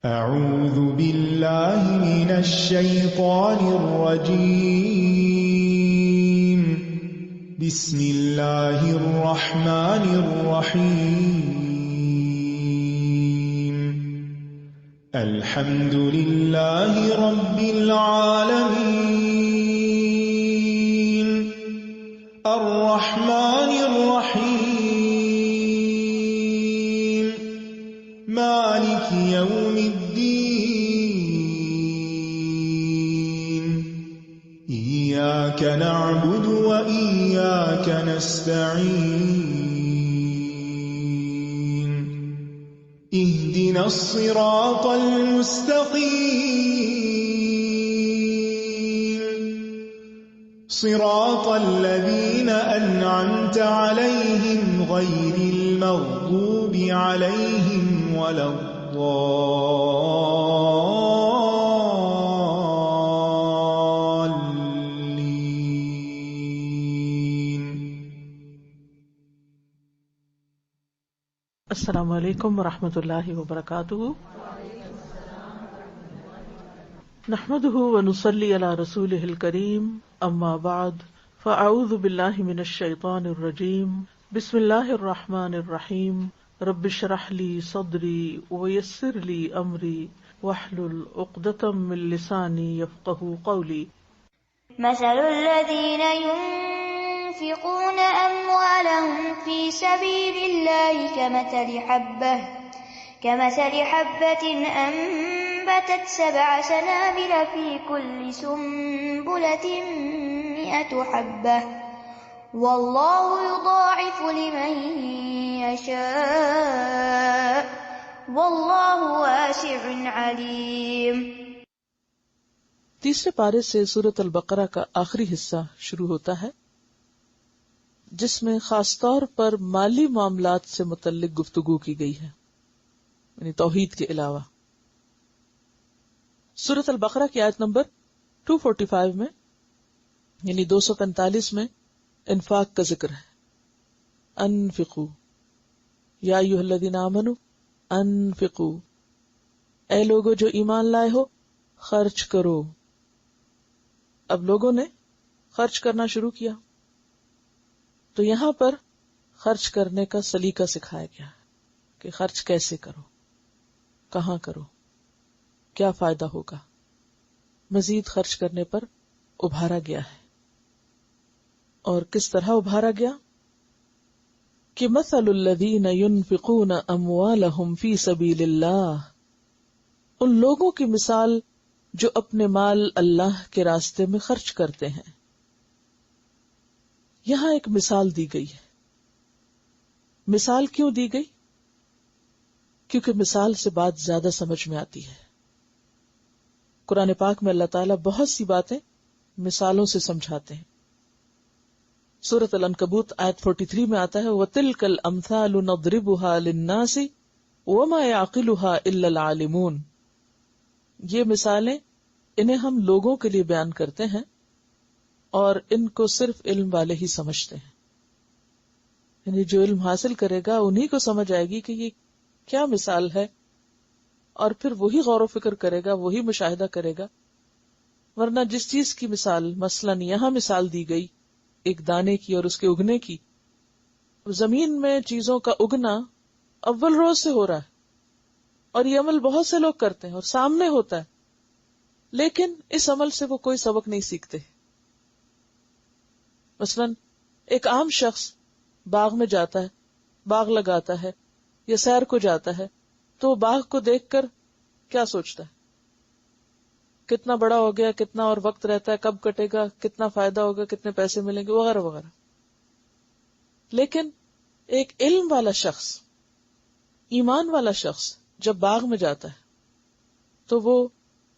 اعوذ باللہ من الشیطان الرجیم بسم اللہ الرحمن الرحیم الحمد للہ رب العالمین الرحمن الرحیم مالک یوم إياك نعبد وإياك نستعين اهدنا الصراط المستقيم صراط الذين أنعمت عليهم غير المغضوب عليهم ولا السلام علیکم ورحمۃ اللہ وبرکاتہ. نحمده ونصلی علی رسولہ الکریم اما بعد فاعوذ باللہ من الشیطان الرجیم بسم اللہ الرحمن الرحیم رب اشرح لی صدری ویسر لی امری واحلل عقدۃ من لسانی یفقہوا قولی. مثل الذین ينفقون أموالهم في سبيل الله كمثل حبة أنبتت 7 سنابل في كل سنبلة 100 حبة والله يضاعف لمن يشاء والله واسع عليم. تیسرے پارے سے سورۃ البقرہ کا آخری حصہ شروع ہوتا ہے جس میں خاص طور پر مالی معاملات سے متعلق گفتگو کی گئی ہے، یعنی توحید کے علاوہ. سورۃ البقرہ کی آیت نمبر 245 میں یعنی 245 میں انفاق کا ذکر ہے. انفقوا یا ایھا الذین آمنوا انفقوا، اے لوگو جو ایمان لائے ہو خرچ کرو. اب لوگوں نے خرچ کرنا شروع کیا تو یہاں پر خرچ کرنے کا سلیقہ سکھایا گیا کہ خرچ کیسے کرو، کہاں کرو، کیا فائدہ ہوگا. مزید خرچ کرنے پر ابھارا گیا ہے. اور کس طرح ابھارا گیا کہ مثل الذین ينفقون اموالهم فی سبیل اللہ، ان لوگوں کی مثال جو اپنے مال اللہ کے راستے میں خرچ کرتے ہیں. یہاں ایک مثال دی گئی ہے. مثال کیوں دی گئی؟ کیونکہ مثال سے بات زیادہ سمجھ میں آتی ہے. قرآن پاک میں اللہ تعالیٰ بہت سی باتیں مثالوں سے سمجھاتے ہیں. سورۃ العنکبوت آیت 43 میں آتا ہے وَتِلْكَ الْأَمْثَالُ نَضْرِبُهَا لِلنَّاسِ وَمَا يَعْقِلُهَا إِلَّا الْعَالِمُونَ. یہ مثالیں انہیں ہم لوگوں کے لیے بیان کرتے ہیں اور ان کو صرف علم والے ہی سمجھتے ہیں. یعنی جو علم حاصل کرے گا انہی کو سمجھ آئے گی کہ یہ کیا مثال ہے، اور پھر وہی غور و فکر کرے گا، وہی مشاہدہ کرے گا. ورنہ جس چیز کی مثال مثلاً یہاں مثال دی گئی ایک دانے کی اور اس کے اگنے کی، زمین میں چیزوں کا اگنا اول روز سے ہو رہا ہے اور یہ عمل بہت سے لوگ کرتے ہیں اور سامنے ہوتا ہے، لیکن اس عمل سے وہ کوئی سبق نہیں سیکھتے. مثلاً ایک عام شخص باغ میں جاتا ہے، باغ لگاتا ہے یا سیر کو جاتا ہے تو وہ باغ کو دیکھ کر کیا سوچتا ہے؟ کتنا بڑا ہو گیا، کتنا اور وقت رہتا ہے، کب کٹے گا، کتنا فائدہ ہوگا، کتنے پیسے ملیں گے، وغیرہ وغیرہ. لیکن ایک علم والا شخص، ایمان والا شخص جب باغ میں جاتا ہے تو وہ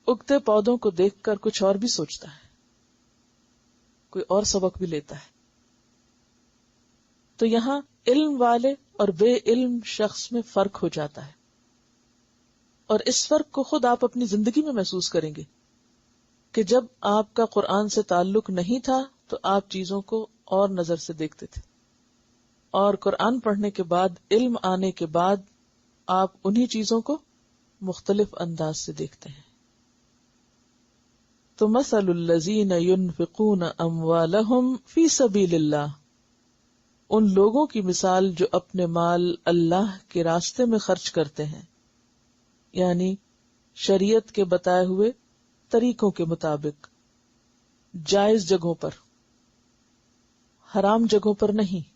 اگتے پودوں کو دیکھ کر کچھ اور بھی سوچتا ہے، کوئی اور سبق بھی لیتا ہے. تو یہاں علم والے اور بے علم شخص میں فرق ہو جاتا ہے، اور اس فرق کو خود آپ اپنی زندگی میں محسوس کریں گے کہ جب آپ کا قرآن سے تعلق نہیں تھا تو آپ چیزوں کو اور نظر سے دیکھتے تھے، اور قرآن پڑھنے کے بعد، علم آنے کے بعد آپ انہی چیزوں کو مختلف انداز سے دیکھتے ہیں. تو مثل الذین ينفقون اموالهم فی سبیل اللہ، ان لوگوں کی مثال جو اپنے مال اللہ کے راستے میں خرچ کرتے ہیں، یعنی شریعت کے بتائے ہوئے طریقوں کے مطابق، جائز جگہوں پر، حرام جگہوں پر نہیں،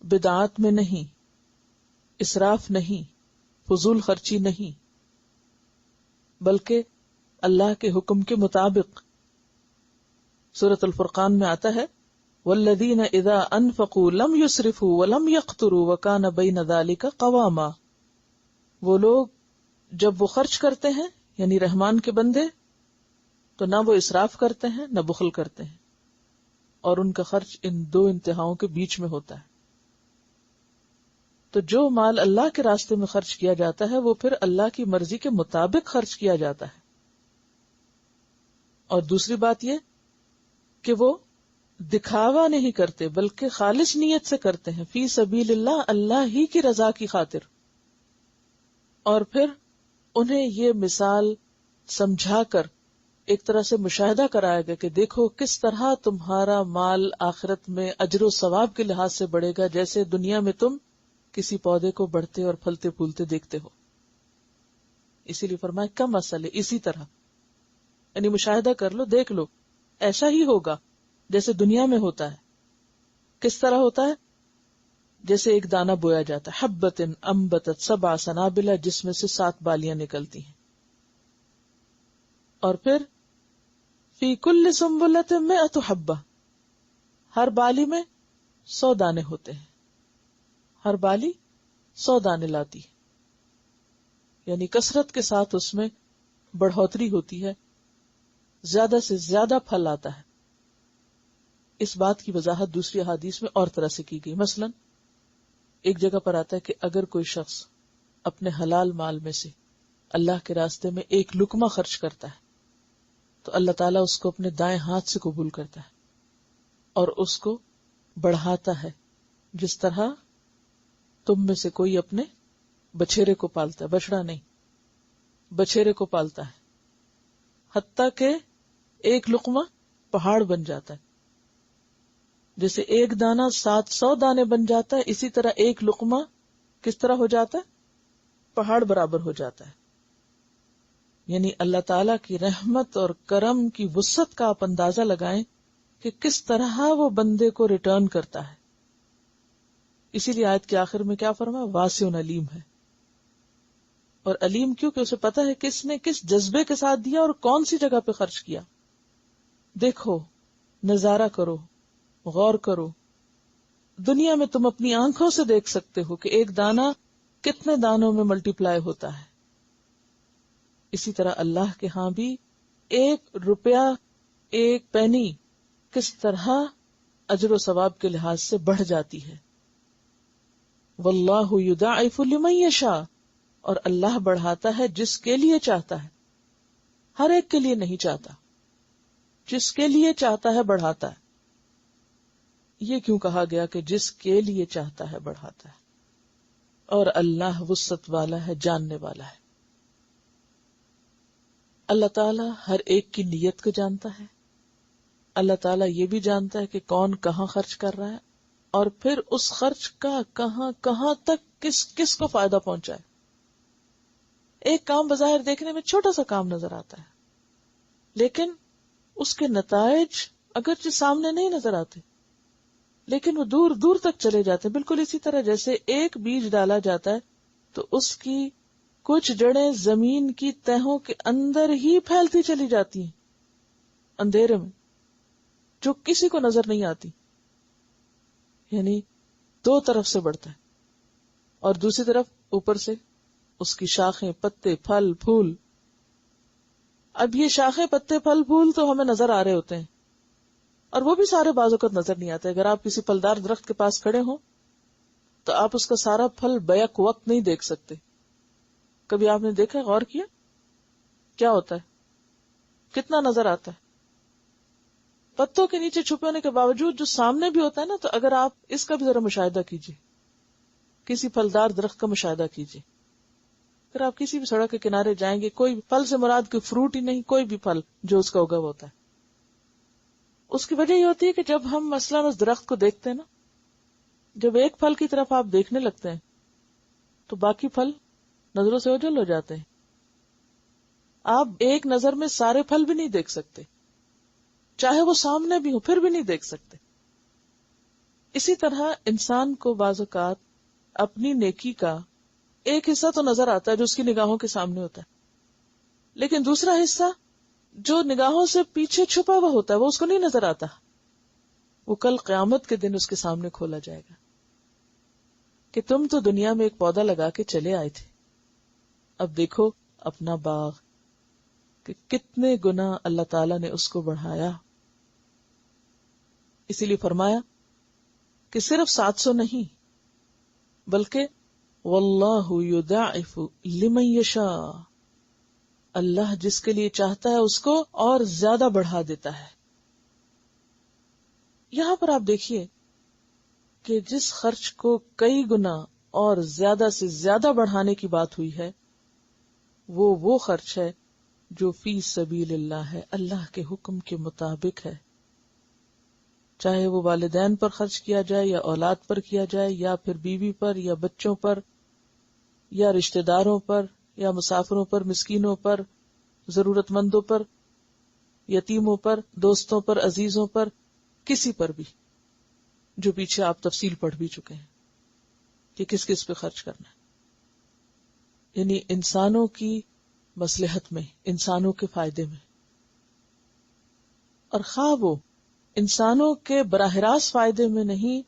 بدعات میں نہیں، اسراف نہیں، فضول خرچی نہیں، بلکہ اللہ کے حکم کے مطابق. سورۃ الفرقان میں آتا ہے والذین اذا انفقوا لم یسرفوا ولم یقتروا وکان بین ذلک قواما، وہ لوگ جب وہ خرچ کرتے ہیں یعنی رحمان کے بندے تو نہ وہ اسراف کرتے ہیں نہ بخل کرتے ہیں، اور ان کا خرچ ان دو انتہاؤں کے بیچ میں ہوتا ہے. تو جو مال اللہ کے راستے میں خرچ کیا جاتا ہے وہ پھر اللہ کی مرضی کے مطابق خرچ کیا جاتا ہے. اور دوسری بات یہ کہ وہ دکھاوا نہیں کرتے بلکہ خالص نیت سے کرتے ہیں، فی سبیل اللہ، اللہ ہی کی رضا کی خاطر. اور پھر انہیں یہ مثال سمجھا کر ایک طرح سے مشاہدہ کرایا گیا کہ دیکھو کس طرح تمہارا مال آخرت میں اجر و ثواب کے لحاظ سے بڑھے گا، جیسے دنیا میں تم کسی پودے کو بڑھتے اور پھلتے پھولتے دیکھتے ہو. اسی لیے فرمایا کم اصل، اسی طرح یعنی مشاہدہ کر لو، دیکھ لو، ایسا ہی ہوگا جیسے دنیا میں ہوتا ہے. کس طرح ہوتا ہے؟ جیسے ایک دانہ بویا جاتا ہے، حبۃ انبتت سبع سنابل، جس میں سے 7 بالیاں نکلتی ہیں، اور پھر فی کل سنبلۃ مئۃ حبہ، ہر بالی میں 100 دانے ہوتے ہیں، ہر بالی 100 دانے لاتی ہے، یعنی کثرت کے ساتھ اس میں بڑھوتری ہوتی ہے، زیادہ سے زیادہ پھل آتا ہے. اس بات کی وضاحت دوسری احادیث میں اور طرح سے کی گئی. مثلا ایک جگہ پر آتا ہے کہ اگر کوئی شخص اپنے حلال مال میں سے اللہ کے راستے میں ایک لقمہ خرچ کرتا ہے تو اللہ تعالیٰ اس کو اپنے دائیں ہاتھ سے قبول کرتا ہے اور اس کو بڑھاتا ہے، جس طرح تم میں سے کوئی اپنے بچھیرے کو پالتا ہے، بچڑا نہیں، بچھیرے کو پالتا ہے، حتیٰ کہ ایک لقمہ پہاڑ بن جاتا ہے. جیسے ایک دانہ 700 دانے بن جاتا ہے، اسی طرح ایک لقمہ کس طرح ہو جاتا ہے؟ پہاڑ برابر ہو جاتا ہے. یعنی اللہ تعالیٰ کی رحمت اور کرم کی وسعت کا آپ اندازہ لگائیں کہ کس طرح وہ بندے کو ریٹرن کرتا ہے. اسی لیے آیت کے آخر میں کیا فرمایا؟ واسع علیم ہے. اور علیم کیوں؟ کہ اسے پتا ہے کس نے کس جذبے کے ساتھ دیا اور کون سی جگہ پہ خرچ کیا. دیکھو، نظارہ کرو، غور کرو. دنیا میں تم اپنی آنکھوں سے دیکھ سکتے ہو کہ ایک دانہ کتنے دانوں میں ملٹی پلائی ہوتا ہے. اسی طرح اللہ کے ہاں بھی 1 روپیہ، 1 پینی کس طرح اجر و ثواب کے لحاظ سے بڑھ جاتی ہے. واللہ یضاعف لمن یشاء، اور اللہ بڑھاتا ہے جس کے لیے چاہتا ہے، ہر ایک کے لیے نہیں چاہتا، جس کے لیے چاہتا ہے بڑھاتا ہے. یہ کیوں کہا گیا کہ جس کے لیے چاہتا ہے بڑھاتا ہے؟ اور اللہ وسعت والا ہے، جاننے والا ہے. اللہ تعالیٰ ہر ایک کی نیت کو جانتا ہے. اللہ تعالیٰ یہ بھی جانتا ہے کہ کون کہاں خرچ کر رہا ہے، اور پھر اس خرچ کا کہاں تک کس کس کو فائدہ پہنچا ہے. ایک کام بظاہر دیکھنے میں چھوٹا سا کام نظر آتا ہے، لیکن اس کے نتائج اگرچہ سامنے نہیں نظر آتے لیکن وہ دور دور تک چلے جاتے ہیں. بالکل اسی طرح جیسے ایک بیج ڈالا جاتا ہے تو اس کی کچھ جڑیں زمین کی تہوں کے اندر ہی پھیلتی چلی جاتی ہیں اندھیرے میں، جو کسی کو نظر نہیں آتی. یعنی 2 طرف سے بڑھتا ہے، اور دوسری طرف اوپر سے اس کی شاخیں، پتے، پھل، پھول. اب یہ شاخیں، پتے، پھل، پھول تو ہمیں نظر آ رہے ہوتے ہیں، اور وہ بھی سارے بعض اوقات نظر نہیں آتے. اگر آپ کسی پھلدار درخت کے پاس کھڑے ہوں تو آپ اس کا سارا پھل بیک وقت نہیں دیکھ سکتے. کبھی آپ نے دیکھا، غور کیا کیا ہوتا ہے، کتنا نظر آتا ہے؟ پتوں کے نیچے چھپے ہونے کے باوجود جو سامنے بھی ہوتا ہے نا، تو اگر آپ اس کا بھی ذرا مشاہدہ کیجیے، کسی پھلدار درخت کا مشاہدہ کیجیے، اگر آپ کسی بھی سڑک کے کنارے جائیں گے، کوئی پھل سے مراد کوئی فروٹ ہی نہیں، کوئی بھی پھل جو اس کا اگا ہوا ہوتا ہے. اس کی وجہ یہ ہوتی ہے کہ جب ہم مثلاً اس درخت کو دیکھتے ہیں نا، جب ایک پھل کی طرف آپ دیکھنے لگتے ہیں تو باقی پھل نظروں سے اوجھل ہو جاتے ہیں. آپ ایک نظر میں سارے پھل بھی نہیں دیکھ سکتے، چاہے وہ سامنے بھی ہو پھر بھی نہیں دیکھ سکتے. اسی طرح انسان کو بعض اوقات اپنی نیکی کا ایک حصہ تو نظر آتا ہے جو اس کی نگاہوں کے سامنے ہوتا ہے، لیکن دوسرا حصہ جو نگاہوں سے پیچھے چھپا ہوا ہوتا ہے وہ اس کو نہیں نظر آتا. وہ کل قیامت کے دن اس کے سامنے کھولا جائے گا کہ تم تو دنیا میں ایک پودا لگا کے چلے آئے تھے، اب دیکھو اپنا باغ کہ کتنے گنا اللہ تعالیٰ نے اس کو بڑھایا. اسی لیے فرمایا کہ صرف 700 نہیں بلکہ واللہ یضاعف لمن یشاء، اللہ جس کے لیے چاہتا ہے اس کو اور زیادہ بڑھا دیتا ہے. یہاں پر آپ دیکھیے کہ جس خرچ کو کئی گنا اور زیادہ سے زیادہ بڑھانے کی بات ہوئی ہے وہ خرچ ہے جو فی سبیل اللہ ہے، اللہ کے حکم کے مطابق ہے. چاہے وہ والدین پر خرچ کیا جائے یا اولاد پر کیا جائے یا پھر بیوی پر یا بچوں پر یا رشتہ داروں پر یا مسافروں پر، مسکینوں پر، ضرورت مندوں پر، یتیموں پر، دوستوں پر، عزیزوں پر، کسی پر بھی، جو پیچھے آپ تفصیل پڑھ بھی چکے ہیں کہ کس کس پہ خرچ کرنا ہے. یعنی انسانوں کی مصلحت میں، انسانوں کے فائدے میں، اور خواہ وہ انسانوں کے براہ راست فائدے میں نہیں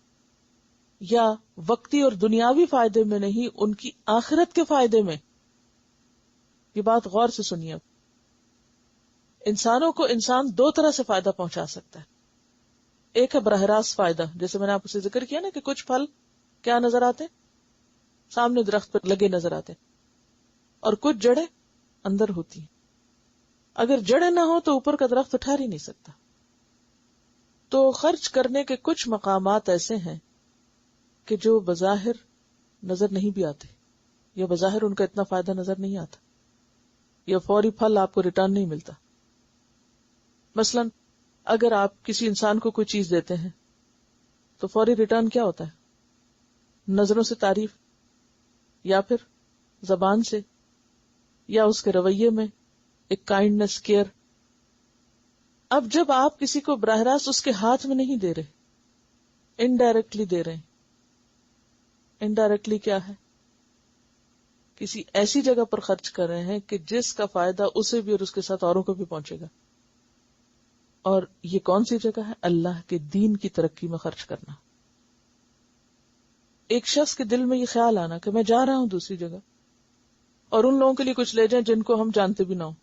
یا وقتی اور دنیاوی فائدے میں نہیں، ان کی آخرت کے فائدے میں. یہ بات غور سے سنیے. انسانوں کو انسان دو طرح سے فائدہ پہنچا سکتا ہے. ایک ہے براہ راست فائدہ، جیسے میں نے آپ سے ذکر کیا نا کہ کچھ پھل کیا نظر آتے، سامنے درخت پر لگے نظر آتے، اور کچھ جڑیں اندر ہوتی ہیں. اگر جڑیں نہ ہو تو اوپر کا درخت ٹھہر ہی نہیں سکتا. تو خرچ کرنے کے کچھ مقامات ایسے ہیں کہ جو بظاہر نظر نہیں بھی آتے، یا بظاہر ان کا اتنا فائدہ نظر نہیں آتا، یا فوری پھل آپ کو ریٹرن نہیں ملتا. مثلا اگر آپ کسی انسان کو کوئی چیز دیتے ہیں تو فوری ریٹرن کیا ہوتا ہے؟ نظروں سے تعریف، یا پھر زبان سے، یا اس کے رویے میں ایک کائنڈنس، کیئر. اب جب آپ کسی کو براہ راست اس کے ہاتھ میں نہیں دے رہے، انڈائریکٹلی دے رہے ہیں. انڈائریکٹلی کیا ہے؟ کسی ایسی جگہ پر خرچ کر رہے ہیں کہ جس کا فائدہ اسے بھی اور اس کے ساتھ اوروں کو بھی پہنچے گا. اور یہ کون سی جگہ ہے؟ اللہ کے دین کی ترقی میں خرچ کرنا. ایک شخص کے دل میں یہ خیال آنا کہ میں جا رہا ہوں دوسری جگہ، اور ان لوگوں کے لیے کچھ لے جائیں جن کو ہم جانتے بھی نہ ہوں.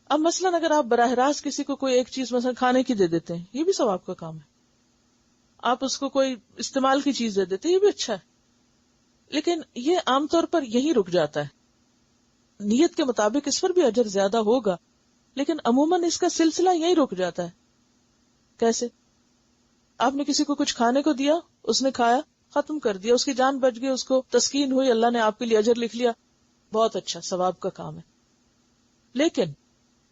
اب مثلاً اگر آپ براہ راست کسی کو کوئی ایک چیز مثلا کھانے کی دے دیتے ہیں، یہ بھی ثواب کا کام ہے. آپ اس کو کوئی استعمال کی چیز دے دیتے ہیں، یہ بھی اچھا ہے. لیکن یہ عام طور پر یہی رک جاتا ہے. نیت کے مطابق اس پر بھی اجر زیادہ ہوگا، لیکن عموماً اس کا سلسلہ یہی رک جاتا ہے. کیسے؟ آپ نے کسی کو کچھ کھانے کو دیا، اس نے کھایا، ختم کر دیا، اس کی جان بچ گئی، اس کو تسکین ہوئی، اللہ نے آپ کے لیے اجر لکھ لیا، بہت اچھا، ثواب کا کام ہے. لیکن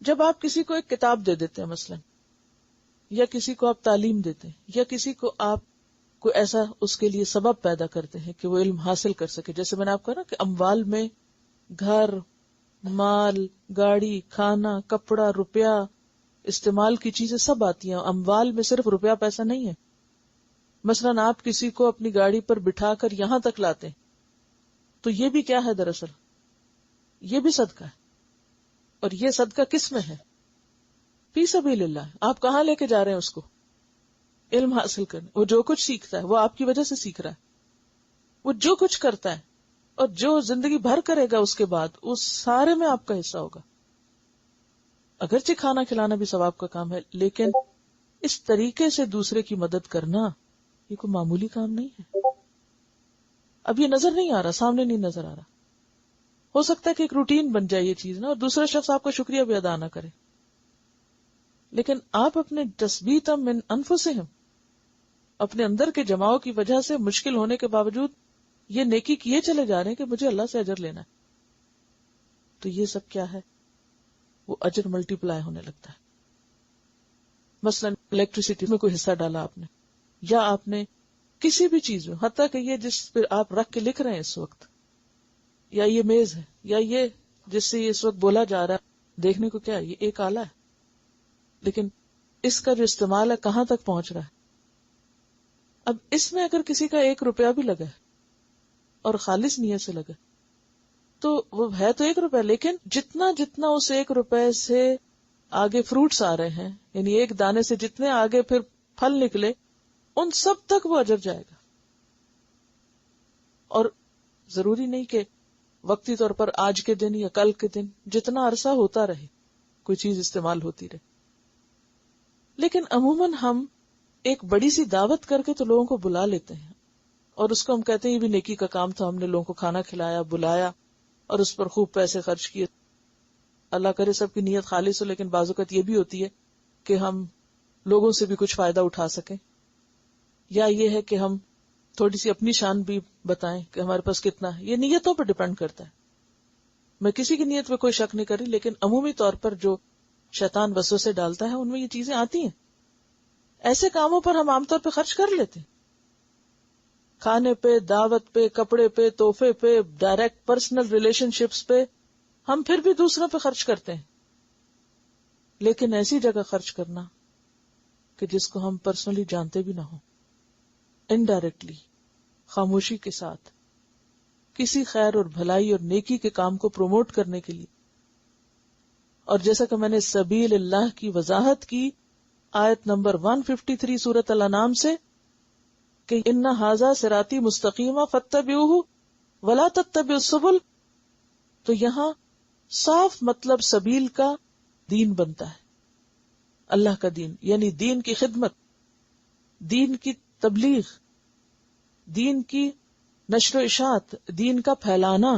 جب آپ کسی کو ایک کتاب دے دیتے ہیں مثلا، یا کسی کو آپ تعلیم دیتے ہیں، یا کسی کو آپ کو ایسا اس کے لیے سبب پیدا کرتے ہیں کہ وہ علم حاصل کر سکے، جیسے میں نے آپ کو کہا نا کہ اموال میں گھر، مال، گاڑی، کھانا، کپڑا، روپیہ، استعمال کی چیزیں سب آتی ہیں. اموال میں صرف روپیہ پیسہ نہیں ہے. مثلاً آپ کسی کو اپنی گاڑی پر بٹھا کر یہاں تک لاتے ہیں تو یہ بھی کیا ہے؟ دراصل یہ بھی صدقہ ہے. اور یہ صدقہ کس میں ہے؟ فی سبیل اللہ. آپ کہاں لے کے جا رہے ہیں اس کو؟ علم حاصل کرنے. وہ جو کچھ سیکھتا ہے وہ آپ کی وجہ سے سیکھ رہا ہے. وہ جو کچھ کرتا ہے اور جو زندگی بھر کرے گا اس کے بعد، اس سارے میں آپ کا حصہ ہوگا. اگرچہ کھانا کھلانا بھی ثواب کا کام ہے، لیکن اس طریقے سے دوسرے کی مدد کرنا یہ کوئی معمولی کام نہیں ہے. اب یہ نظر نہیں آ رہا، سامنے نہیں نظر آ رہا. ہو سکتا ہے کہ ایک روٹین بن جائے یہ چیز نا، اور دوسرا شخص آپ کا شکریہ بھی ادا نہ کرے، لیکن آپ اپنے تثبیتا من انفسہم، اپنے اندر کے جماؤ کی وجہ سے مشکل ہونے کے باوجود یہ نیکی کیے چلے جا رہے ہیں کہ مجھے اللہ سے اجر لینا ہے. تو یہ سب کیا ہے؟ وہ اجر ملٹی پلائی ہونے لگتا ہے. مثلا الیکٹریسٹی میں کوئی حصہ ڈالا آپ نے، یا آپ نے کسی بھی چیز میں، حتیٰ کہ یہ جس پہ آپ رکھ کے لکھ رہے ہیں اس وقت، یا یہ میز ہے، یا یہ جس سے یہ اس وقت بولا جا رہا ہے، دیکھنے کو کیا ہے؟ یہ ایک آلہ ہے، لیکن اس کا جو استعمال ہے کہاں تک پہنچ رہا ہے. اب اس میں اگر کسی کا 1 روپیہ بھی لگا ہے اور خالص نیت سے لگا تو وہ ہے تو 1 روپیہ، لیکن جتنا جتنا اس 1 روپے سے آگے فروٹس آ رہے ہیں، یعنی ایک دانے سے جتنے آگے پھر پھل نکلے، ان سب تک وہ اجر جائے گا. اور ضروری نہیں کہ وقتی طور پر آج کے دن یا کل کے دن، جتنا عرصہ ہوتا رہے کوئی چیز استعمال ہوتی رہے. لیکن عموماً ہم ایک بڑی سی دعوت کر کے تو لوگوں کو بلا لیتے ہیں، اور اس کو ہم کہتے ہیں یہ بھی نیکی کا کام تھا، ہم نے لوگوں کو کھانا کھلایا، بلایا اور اس پر خوب پیسے خرچ کیے. اللہ کرے سب کی نیت خالص ہو، لیکن بعض اوقات یہ بھی ہوتی ہے کہ ہم لوگوں سے بھی کچھ فائدہ اٹھا سکیں، یا یہ ہے کہ ہم تھوڑی سی اپنی شان بھی بتائیں کہ ہمارے پاس کتنا ہے. یہ نیتوں پر ڈیپینڈ کرتا ہے. میں کسی کی نیت پہ کوئی شک نہیں کر رہی، لیکن عمومی طور پر جو شیطان وسوسے ڈالتا ہے ان میں یہ چیزیں آتی ہیں. ایسے کاموں پر ہم عام طور پہ خرچ کر لیتے ہیں، کھانے پہ، دعوت پہ، کپڑے پہ، تحفے پہ، ڈائریکٹ پرسنل ریلیشن شپس پہ، ہم پھر بھی دوسروں پہ خرچ کرتے ہیں. لیکن ایسی جگہ خرچ کرنا کہ جس کو ہم پرسنلی جانتے بھی نہ ہوں، انڈائریکٹلی، خاموشی کے ساتھ کسی خیر اور بھلائی اور نیکی کے کام کو پروموٹ کرنے کے لیے. اور جیسا کہ میں نے سبیل اللہ کی وضاحت کی آیت نمبر 153 سورۃ الانعام سے کہ ان ھذا صراطی مستقیما فاتبعوہ ولا تتبعوا السبل، تو یہاں صاف مطلب سبیل کا دین بنتا ہے، اللہ کا دین، یعنی دین کی خدمت، دین کی تبلیغ، دین کی نشر و اشاعت، دین کا پھیلانا.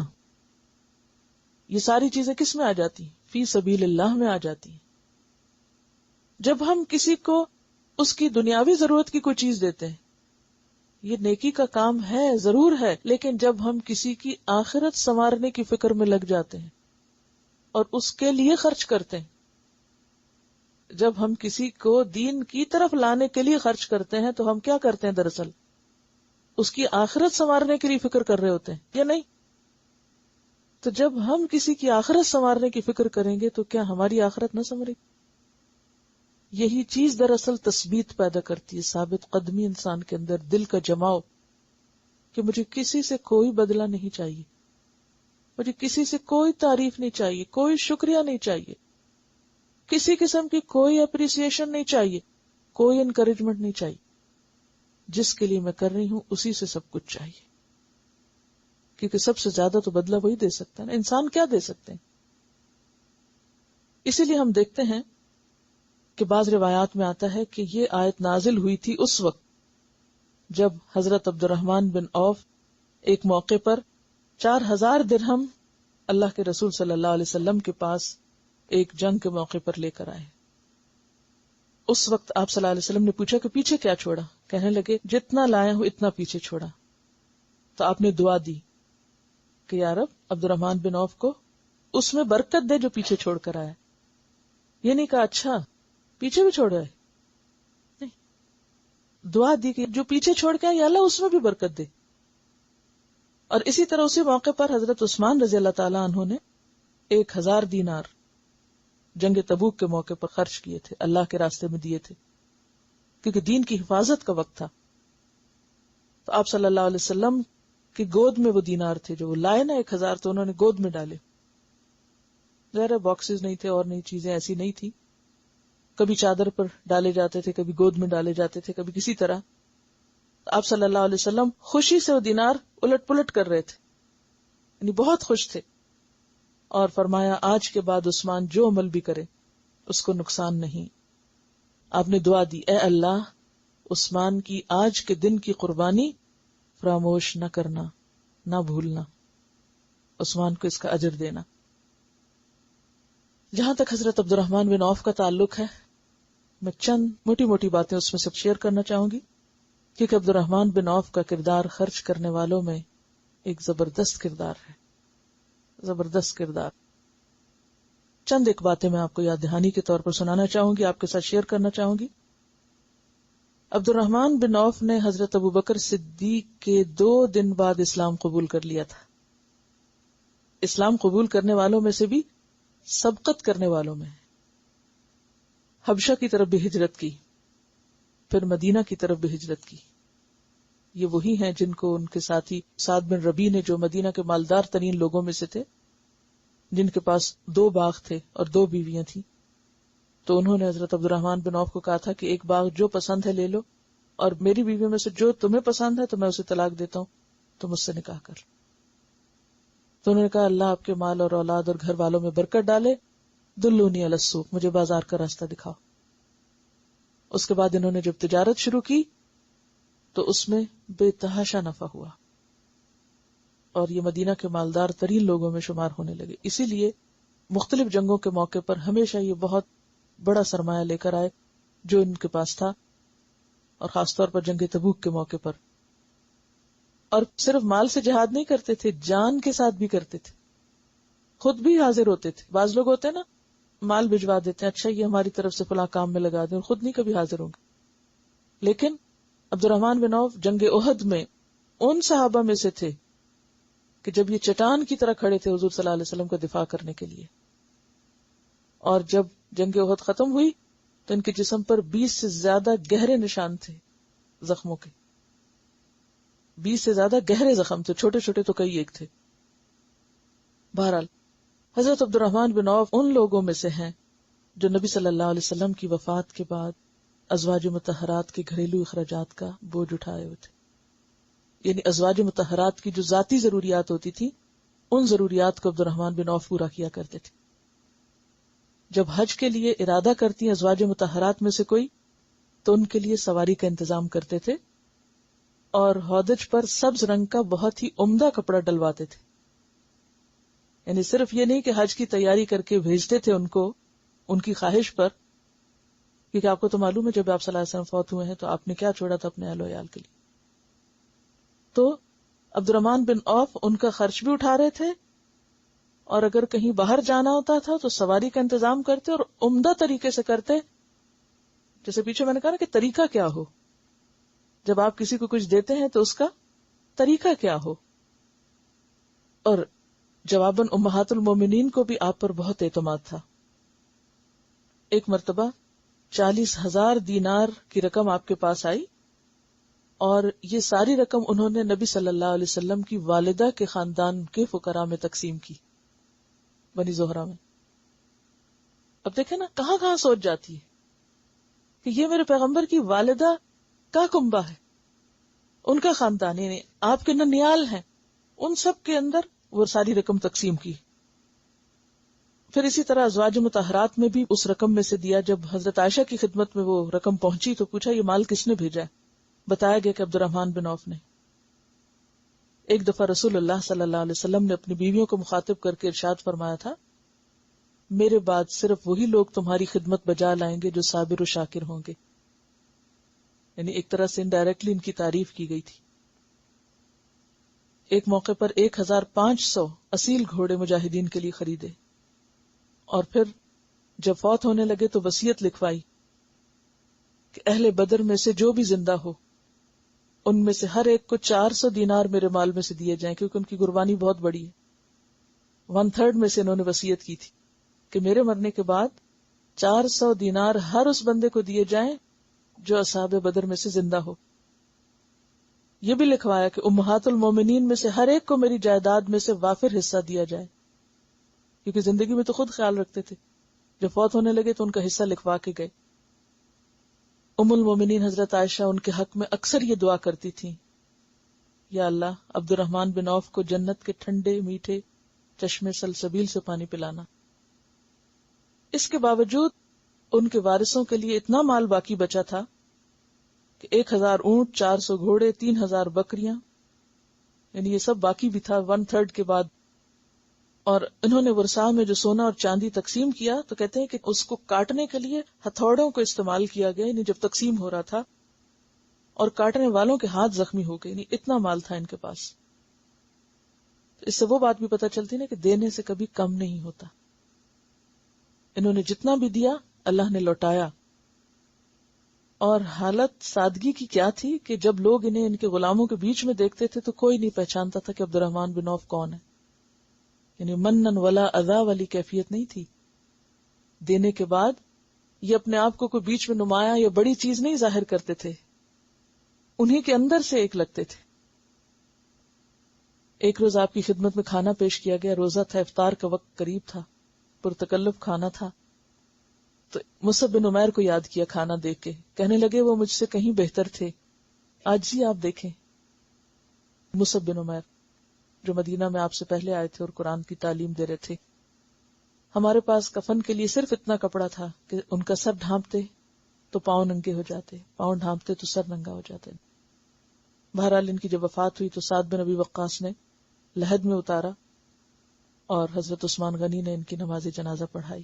یہ ساری چیزیں کس میں آ جاتی ہیں؟ فی سبیل اللہ میں آ جاتی ہیں. جب ہم کسی کو اس کی دنیاوی ضرورت کی کوئی چیز دیتے ہیں، یہ نیکی کا کام ہے، ضرور ہے، لیکن جب ہم کسی کی آخرت سنوارنے کی فکر میں لگ جاتے ہیں اور اس کے لیے خرچ کرتے ہیں، جب ہم کسی کو دین کی طرف لانے کے لیے خرچ کرتے ہیں تو ہم کیا کرتے ہیں؟ دراصل اس کی آخرت سنوارنے کے لیے فکر کر رہے ہوتے ہیں، یا نہیں؟ تو جب ہم کسی کی آخرت سنوارنے کی فکر کریں گے تو کیا ہماری آخرت نہ سنورے گی؟ یہی چیز دراصل تثبیت پیدا کرتی ہے، ثابت قدمی انسان کے اندر، دل کا جماؤ کہ مجھے کسی سے کوئی بدلہ نہیں چاہیے، مجھے کسی سے کوئی تعریف نہیں چاہیے، کوئی شکریہ نہیں چاہیے، کسی قسم کی کوئی اپریسیشن نہیں چاہیے، کوئی انکریجمنٹ نہیں چاہیے. جس کے لیے میں کر رہی ہوں اسی سے سب کچھ چاہیے، کیونکہ سب سے زیادہ تو بدلہ وہی دے سکتا ہے نا، انسان کیا دے سکتے ہیں. اسی لیے ہم دیکھتے ہیں کہ بعض روایات میں آتا ہے کہ یہ آیت نازل ہوئی تھی اس وقت جب حضرت عبد الرحمن بن عوف ایک موقع پر 4000 درہم اللہ کے رسول صلی اللہ علیہ وسلم کے پاس ایک جنگ کے موقع پر لے کر آئے. اس وقت آپ صلی اللہ علیہ وسلم نے پوچھا کہ پیچھے کیا چھوڑا؟ کہنے لگے جتنا لائے ہوں اتنا پیچھے چھوڑا. تو آپ نے دعا دی کہ یا رب عبد الرحمن بن عوف کو اس میں برکت دے جو پیچھے چھوڑ کر آیا. یہ نہیں کہا اچھا پیچھے بھی چھوڑ رہے، نہیں، دعا دی کہ جو پیچھے چھوڑ کے یا اللہ اس میں بھی برکت دے. اور اسی طرح اسی موقع پر حضرت عثمان رضی اللہ تعالیٰ عنہ نے 1000 دینار جنگ تبوک کے موقع پر خرچ کیے تھے، اللہ کے راستے میں دیے تھے، کیونکہ دین کی حفاظت کا وقت تھا. تو آپ صلی اللہ علیہ وسلم کی گود میں وہ دینار تھے جو وہ لائے نا 1000، تو انہوں نے گود میں ڈالے. ظاہر باکسز نہیں تھے اور نئی چیزیں ایسی نہیں تھی، کبھی چادر پر ڈالے جاتے تھے، کبھی گود میں ڈالے جاتے تھے، کبھی کسی طرح. آپ صلی اللہ علیہ وسلم خوشی سے وہ دینار الٹ پلٹ کر رہے تھے، یعنی بہت خوش تھے، اور فرمایا آج کے بعد عثمان جو عمل بھی کرے اس کو نقصان نہیں. آپ نے دعا دی اے اللہ عثمان کی آج کے دن کی قربانی فراموش نہ کرنا، نہ بھولنا، عثمان کو اس کا اجر دینا. جہاں تک حضرت عبد الرحمن بن عوف کا تعلق ہے، میں چند موٹی موٹی باتیں اس میں سب شیئر کرنا چاہوں گی، کیونکہ عبد الرحمن بن عوف کا کردار خرچ کرنے والوں میں ایک زبردست کردار ہے، زبردست کردار. چند ایک باتیں میں آپ کو یاد دہانی کے طور پر سنانا چاہوں گی، آپ کے ساتھ شیئر کرنا چاہوں گی. عبد الرحمن بن عوف نے حضرت ابوبکر صدیق کے 2 دن بعد اسلام قبول کر لیا تھا. اسلام قبول کرنے والوں میں سے بھی سبقت کرنے والوں میں. حبشہ کی طرف بھی ہجرت کی، پھر مدینہ کی طرف بھی ہجرت کی. یہ وہی ہیں جن کو ان کے ساتھی سعد بن ربیع نے، جو مدینہ کے مالدار ترین لوگوں میں سے تھے، جن کے پاس 2 باغ تھے اور 2 بیویاں تھیں. تو انہوں نے حضرت عبد الرحمن بن عوف کو کہا تھا کہ ایک باغ جو پسند ہے لے لو، اور میری بیویوں میں سے جو تمہیں پسند ہے تو میں اسے طلاق دیتا ہوں، تو مجھ سے نکاح کر. تو انہوں نے کہا اللہ آپ کے مال اور اولاد اور گھر والوں میں برکت ڈالے، دلونی علی السوق، مجھے بازار کا راستہ دکھاؤ. اس کے بعد انہوں نے جب تجارت شروع کی تو اس میں بے تحاشا نفع ہوا، اور یہ مدینہ کے مالدار ترین لوگوں میں شمار ہونے لگے. اسی لیے مختلف جنگوں کے موقع پر ہمیشہ یہ بہت بڑا سرمایہ لے کر آئے جو ان کے پاس تھا، اور خاص طور پر جنگ تبوک کے موقع پر. اور صرف مال سے جہاد نہیں کرتے تھے، جان کے ساتھ بھی کرتے تھے، خود بھی حاضر ہوتے تھے. بعض لوگ ہوتے ہیں نا، مال بھجوا دیتے ہیں، اچھا یہ ہماری طرف سے فلاں کام میں لگا دیں، اور خود نہیں کبھی حاضر ہوں گے. لیکن عبد الرحمن بن عوف جنگ احد میں ان صحابہ میں سے تھے کہ جب یہ چٹان کی طرح کھڑے تھے حضور صلی اللہ علیہ وسلم کا دفاع کرنے کے لیے. اور جب جنگ احد ختم ہوئی تو ان کے جسم پر 20 سے زیادہ گہرے نشان تھے زخموں کے. 20 سے زیادہ گہرے زخم تھے، چھوٹے چھوٹے تو کئی ایک تھے. بہرحال حضرت عبد الرحمن بن عوف ان لوگوں میں سے ہیں جو نبی صلی اللہ علیہ وسلم کی وفات کے بعد ازواج مطہرات کے گھریلو اخراجات کا بوجھ اٹھائے ہوئے تھے. یعنی ازواج مطہرات کی جو ذاتی ضروریات ہوتی تھی، ان ضروریات کو عبد الرحمن بن عوف پورا کیا کرتے تھے. جب حج کے لیے ارادہ کرتی ازواج مطہرات میں سے کوئی تو ان کے لیے سواری کا انتظام کرتے تھے، اور ہودج پر سبز رنگ کا بہت ہی عمدہ کپڑا ڈلواتے تھے. یعنی صرف یہ نہیں کہ حج کی تیاری کر کے بھیجتے تھے ان کو ان کی خواہش پر، کیونکہ آپ کو تو معلوم ہے جب آپ صلی اللہ علیہ وسلم فوت ہوئے ہیں تو آپ نے کیا چھوڑا تھا اپنے اہل و عیال کے لیے. تو عبد الرحمن بن عوف ان کا خرچ بھی اٹھا رہے تھے، اور اگر کہیں باہر جانا ہوتا تھا تو سواری کا انتظام کرتے اور عمدہ طریقے سے کرتے. جیسے پیچھے میں نے کہا نا کہ طریقہ کیا ہو، جب آپ کسی کو کچھ دیتے ہیں تو اس کا طریقہ کیا ہو. اور جواباً امہات المومنین کو بھی آپ پر بہت اعتماد تھا. ایک مرتبہ 40,000 دینار کی رقم آپ کے پاس آئی، اور یہ ساری رقم انہوں نے نبی صلی اللہ علیہ وسلم کی والدہ کے خاندان کے فقراء میں تقسیم کی، بنی زہرہ میں. اب دیکھیں نا کہاں کہاں سوچ جاتی ہے کہ یہ میرے پیغمبر کی والدہ کا کنبہ ہے، ان کا خاندان، یعنی آپ کے ننیال ہیں، ان سب کے اندر وہ ساری رقم تقسیم کی. پھر اسی طرح ازواج مطہرات میں بھی اس رقم میں سے دیا. جب حضرت عائشہ کی خدمت میں وہ رقم پہنچی تو پوچھا یہ مال کس نے بھیجا ہے؟ بتایا گیا کہ عبد الرحمن بن عوف نے. ایک دفعہ رسول اللہ صلی اللہ علیہ وسلم نے اپنی بیویوں کو مخاطب کر کے ارشاد فرمایا تھا، میرے بعد صرف وہی لوگ تمہاری خدمت بجا لائیں گے جو صابر و شاکر ہوں گے. یعنی ایک طرح سے انڈائریکٹلی ان کی تعریف کی گئی تھی. ایک موقع پر 1500 اصیل گھوڑے مجاہدین کے لیے خریدے، اور پھر جب فوت ہونے لگے تو وصیت لکھوائی کہ اہل بدر میں سے جو بھی زندہ ہو ان میں سے ہر ایک کو 400 دینار میرے مال میں سے دیے جائیں، کیونکہ ان کی قربانی بہت بڑی ہے. 1/3 میں سے انہوں نے وصیت کی تھی کہ میرے مرنے کے بعد 400 دینار ہر اس بندے کو دیے جائیں جو اصحاب بدر میں سے زندہ ہو. یہ بھی لکھوایا کہ امہات المومنین میں سے ہر ایک کو میری جائیداد میں سے وافر حصہ دیا جائے، کیونکہ زندگی میں تو خود خیال رکھتے تھے، جب فوت ہونے لگے تو ان کا حصہ لکھوا کے گئے. ام المومنین حضرت عائشہ ان کے حق میں اکثر یہ دعا کرتی تھیں، یا اللہ عبد الرحمن بن عوف کو جنت کے ٹھنڈے میٹھے چشمے سلسبیل سے پانی پلانا. اس کے باوجود ان کے وارثوں کے لیے اتنا مال باقی بچا تھا کہ 1000 اونٹ، 400 گھوڑے، 3000 بکریاں، یعنی یہ سب باقی بھی تھا 1/3 کے بعد. اور انہوں نے ورثاء میں جو سونا اور چاندی تقسیم کیا تو کہتے ہیں کہ اس کو کاٹنے کے لیے ہتھوڑوں کو استعمال کیا گیا، یعنی جب تقسیم ہو رہا تھا، اور کاٹنے والوں کے ہاتھ زخمی ہو گئے. یعنی اتنا مال تھا ان کے پاس. اس سے وہ بات بھی پتہ چلتی نا کہ دینے سے کبھی کم نہیں ہوتا. انہوں نے جتنا بھی دیا اللہ نے لوٹایا. اور حالت سادگی کی کیا تھی کہ جب لوگ انہیں ان کے غلاموں کے بیچ میں دیکھتے تھے تو کوئی نہیں پہچانتا تھا کہ عبد الرحمن بن عوف کون ہے. یعنی منن ولا اذا والی کیفیت نہیں تھی. دینے کے بعد یہ اپنے آپ کو کوئی بیچ میں نمایاں یا بڑی چیز نہیں ظاہر کرتے تھے، انہیں کے اندر سے ایک لگتے تھے. ایک روز آپ کی خدمت میں کھانا پیش کیا گیا، روزہ تھا، افطار کا وقت قریب تھا، پرتکلف کھانا تھا. تو مصعب بن عمیر کو یاد کیا کھانا دیکھ کے، کہنے لگے وہ مجھ سے کہیں بہتر تھے. آج ہی آپ دیکھیں مصعب بن عمیر جو مدینہ میں آپ سے پہلے آئے تھے اور قرآن کی تعلیم دے رہے تھے. ہمارے پاس کفن کے لیے صرف اتنا کپڑا تھا کہ ان کا سر ڈھانپتے تو پاؤں ننگے ہو جاتے، پاؤں ڈھانپتے تو سر ننگا ہو جاتے. بہرحال ان کی جب وفات ہوئی تو سعد بن ابی وقاص نے لحد میں اتارا اور حضرت عثمان غنی نے ان کی نماز جنازہ پڑھائی.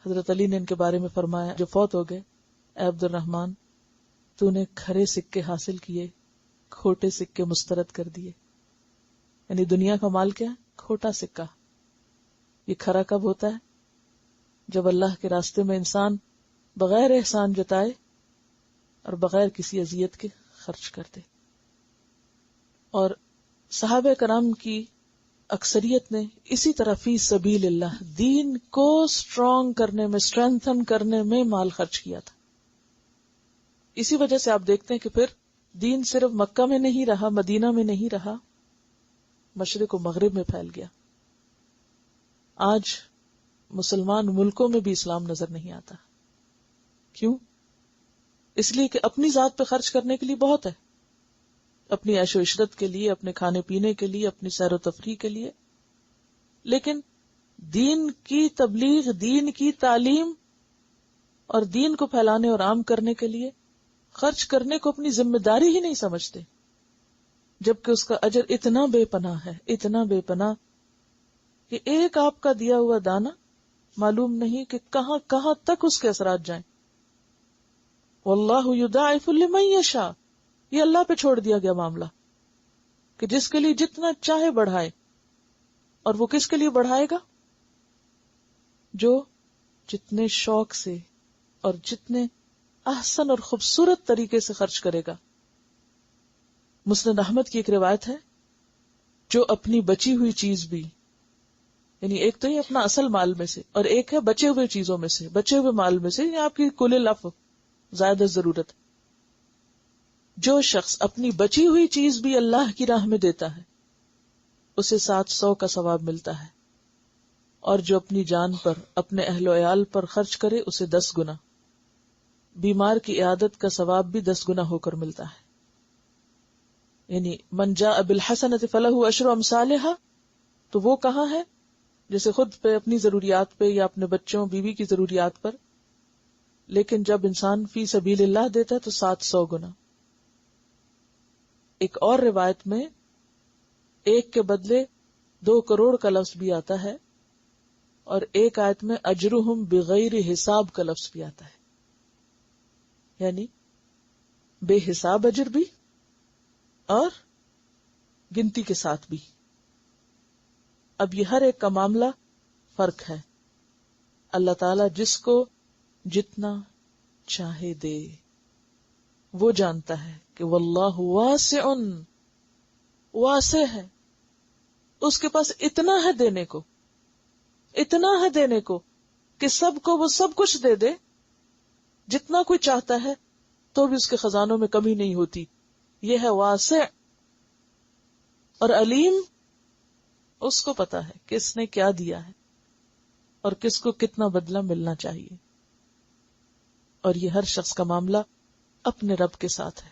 حضرت علی نے ان کے بارے میں فرمایا جو فوت ہو گئے، اے عبد الرحمن تو نے کھرے سکے حاصل کیے، کھوٹے سکے مسترد کر دیے. یعنی دنیا کا مال کیا؟ کھوٹا سکہ. یہ کھرا کب ہوتا ہے؟ جب اللہ کے راستے میں انسان بغیر احسان جتائے اور بغیر کسی اذیت کے خرچ کر دے. اور صحابہ کرام کی اکثریت نے اسی طرح فی سبیل اللہ دین کو اسٹرانگ کرنے میں، اسٹرینتھن کرنے میں مال خرچ کیا تھا. اسی وجہ سے آپ دیکھتے ہیں کہ پھر دین صرف مکہ میں نہیں رہا، مدینہ میں نہیں رہا، مشرق و مغرب میں پھیل گیا. آج مسلمان ملکوں میں بھی اسلام نظر نہیں آتا. کیوں؟ اس لیے کہ اپنی ذات پہ خرچ کرنے کے لیے بہت ہے، اپنی عیش و عشرت کے لیے، اپنے کھانے پینے کے لیے، اپنی سیر و تفریح کے لیے. لیکن دین کی تبلیغ، دین کی تعلیم اور دین کو پھیلانے اور عام کرنے کے لیے خرچ کرنے کو اپنی ذمہ داری ہی نہیں سمجھتے، جبکہ اس کا اجر اتنا بے پناہ ہے، اتنا بے پناہ کہ ایک آپ کا دیا ہوا دانہ معلوم نہیں کہ کہاں کہاں تک اس کے اثرات جائیں. واللہ یضاعف لمن یشاء، یہ اللہ پہ چھوڑ دیا گیا معاملہ کہ جس کے لیے جتنا چاہے بڑھائے. اور وہ کس کے لیے بڑھائے گا؟ جو جتنے شوق سے اور جتنے احسن اور خوبصورت طریقے سے خرچ کرے گا. مسند احمد کی ایک روایت ہے، جو اپنی بچی ہوئی چیز بھی، یعنی ایک تو یہ اپنا اصل مال میں سے اور ایک ہے بچے ہوئے چیزوں میں سے، بچے ہوئے مال میں سے، یعنی آپ کی کل لف زیادہ ضرورت. جو شخص اپنی بچی ہوئی چیز بھی اللہ کی راہ میں دیتا ہے اسے 700 کا ثواب ملتا ہے، اور جو اپنی جان پر، اپنے اہل و عیال پر خرچ کرے اسے 10 گنا. بیمار کی عیادت کا ثواب بھی 10 گنا ہو کر ملتا ہے. یعنی من جاء بالحسنۃ فلہ عشر امثالھا، تو وہ کہاں ہے جیسے خود پہ، اپنی ضروریات پہ یا اپنے بچوں بیوی کی ضروریات پر. لیکن جب انسان فی سبیل اللہ دیتا ہے تو 700 گنا. ایک اور روایت میں 1 کے بدلے 2 کروڑ کا لفظ بھی آتا ہے، اور ایک آیت میں اجرہم بغیر حساب کا لفظ بھی آتا ہے، یعنی بے حساب اجر بھی اور گنتی کے ساتھ بھی. اب یہ ہر ایک کا معاملہ فرق ہے. اللہ تعالیٰ جس کو جتنا چاہے دے، وہ جانتا ہے کہ واللہ واسع، واسع ہے، اس کے پاس اتنا ہے دینے کو، اتنا ہے دینے کو کہ سب کو وہ سب کچھ دے دے جتنا کوئی چاہتا ہے تو بھی اس کے خزانوں میں کمی نہیں ہوتی. یہ ہے واسع. اور علیم، اس کو پتا ہے کس نے کیا دیا ہے اور کس کو کتنا بدلہ ملنا چاہیے. اور یہ ہر شخص کا معاملہ اپنے رب کے ساتھ ہے.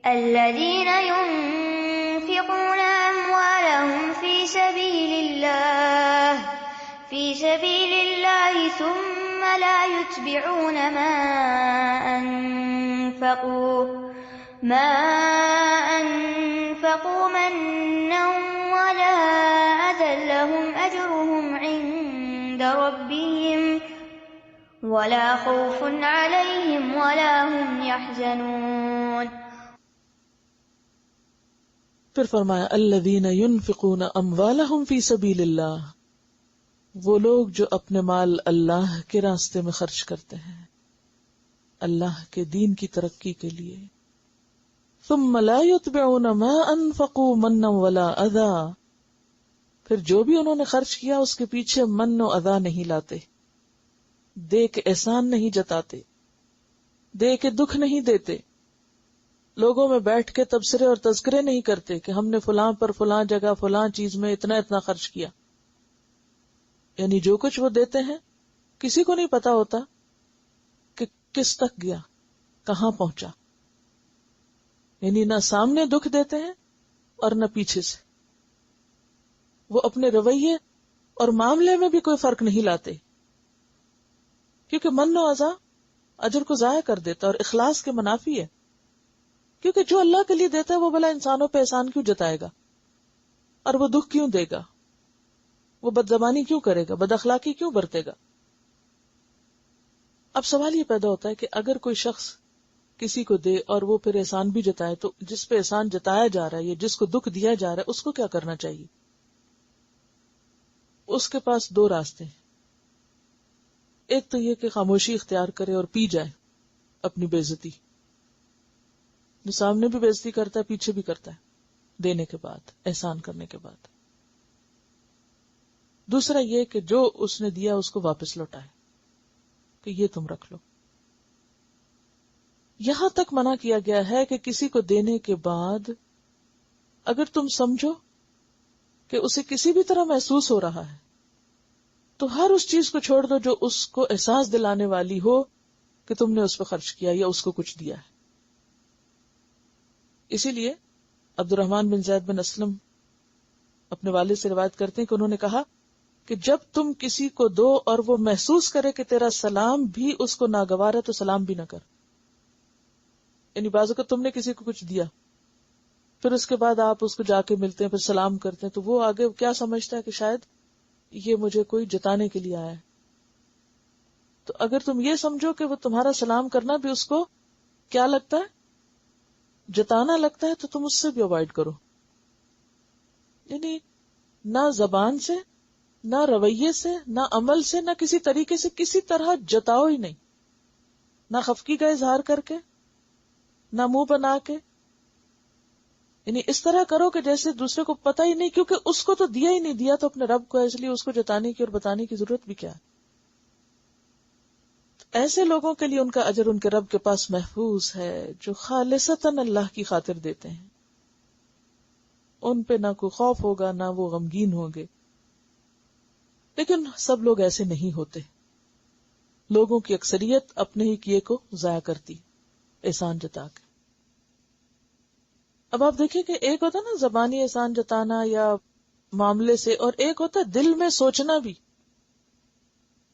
الذين ينفقون أموالهم في سبيل الله ثم لا يتبعون ما أنفقوا منا ولا أذى لهم أجرهم عند ربهم ولا خوف عليهم ولا هم يحزنون. پھر فرمایا الذین ينفقون اموالهم فی سبیل اللہ، وہ لوگ جو اپنے مال اللہ کے راستے میں خرچ کرتے ہیں، اللہ کے دین کی ترقی کے لیے. ثم لا يتبعون ما انفقوا منا ولا اذى، پھر جو بھی انہوں نے خرچ کیا اس کے پیچھے من و اذا نہیں لاتے، دے کے احسان نہیں جتاتے، دے کے دکھ نہیں دیتے، لوگوں میں بیٹھ کے تبصرے اور تذکرے نہیں کرتے کہ ہم نے فلاں پر فلاں جگہ فلاں چیز میں اتنا خرچ کیا. یعنی جو کچھ وہ دیتے ہیں کسی کو نہیں پتا ہوتا کہ کس تک گیا، کہاں پہنچا. یعنی نہ سامنے دکھ دیتے ہیں اور نہ پیچھے سے. وہ اپنے رویے اور معاملے میں بھی کوئی فرق نہیں لاتے، کیونکہ من و اذا اجر کو ضائع کر دیتا اور اخلاص کے منافی ہے. کیونکہ جو اللہ کے لیے دیتا ہے وہ بھلا انسانوں پہ احسان کیوں جتائے گا، اور وہ دکھ کیوں دے گا، وہ بد زبانی کیوں کرے گا، بد اخلاقی کیوں برتے گا. اب سوال یہ پیدا ہوتا ہے کہ اگر کوئی شخص کسی کو دے اور وہ پھر احسان بھی جتائے، تو جس پہ احسان جتایا جا رہا ہے یا جس کو دکھ دیا جا رہا ہے اس کو کیا کرنا چاہیے؟ اس کے پاس دو راستے ہیں. ایک تو یہ کہ خاموشی اختیار کرے اور پی جائے اپنی بے عزتی، جو سامنے بھی بے عزتی کرتا ہے پیچھے بھی کرتا ہے دینے کے بعد، احسان کرنے کے بعد. دوسرا یہ کہ جو اس نے دیا اس کو واپس لوٹائے کہ یہ تم رکھ لو. یہاں تک منع کیا گیا ہے کہ کسی کو دینے کے بعد اگر تم سمجھو کہ اسے کسی بھی طرح محسوس ہو رہا ہے تو ہر اس چیز کو چھوڑ دو جو اس کو احساس دلانے والی ہو کہ تم نے اس پہ خرچ کیا یا اس کو کچھ دیا ہے. اسی لیے عبد الرحمن بن زید بن اسلم اپنے والد سے روایت کرتے ہیں کہ انہوں نے کہا کہ جب تم کسی کو دو اور وہ محسوس کرے کہ تیرا سلام بھی اس کو ناگوار ہے تو سلام بھی نہ کر. یعنی بعض اوقات تم نے کسی کو کچھ دیا، پھر اس کے بعد آپ اس کو جا کے ملتے ہیں، پھر سلام کرتے ہیں، تو وہ آگے کیا سمجھتا ہے کہ شاید یہ مجھے کوئی جتانے کے لیے آیا ہے. تو اگر تم یہ سمجھو کہ وہ تمہارا سلام کرنا بھی اس کو کیا لگتا ہے، جتانا لگتا ہے، تو تم اس سے بھی اوائڈ کرو. یعنی نہ زبان سے، نہ رویے سے، نہ عمل سے، نہ کسی طریقے سے کسی طرح جتاؤ ہی نہیں، نہ خفگی کا اظہار کر کے، نہ منہ بنا کے. یعنی اس طرح کرو کہ جیسے دوسرے کو پتہ ہی نہیں، کیونکہ اس کو تو دیا ہی نہیں، دیا تو اپنے رب کو ہے، اس لیے اس کو جتانے کی اور بتانے کی ضرورت بھی کیا ہے. ایسے لوگوں کے لیے ان کا اجر ان کے رب کے پاس محفوظ ہے جو خالصتاً اللہ کی خاطر دیتے ہیں. ان پہ نہ کوئی خوف ہوگا، نہ وہ غمگین ہوں گے. لیکن سب لوگ ایسے نہیں ہوتے. لوگوں کی اکثریت اپنے ہی کیے کو ضائع کرتی احسان جتا کے. اب آپ دیکھیں کہ ایک ہوتا نا زبانی احسان جتانا یا معاملے سے، اور ایک ہوتا دل میں سوچنا بھی.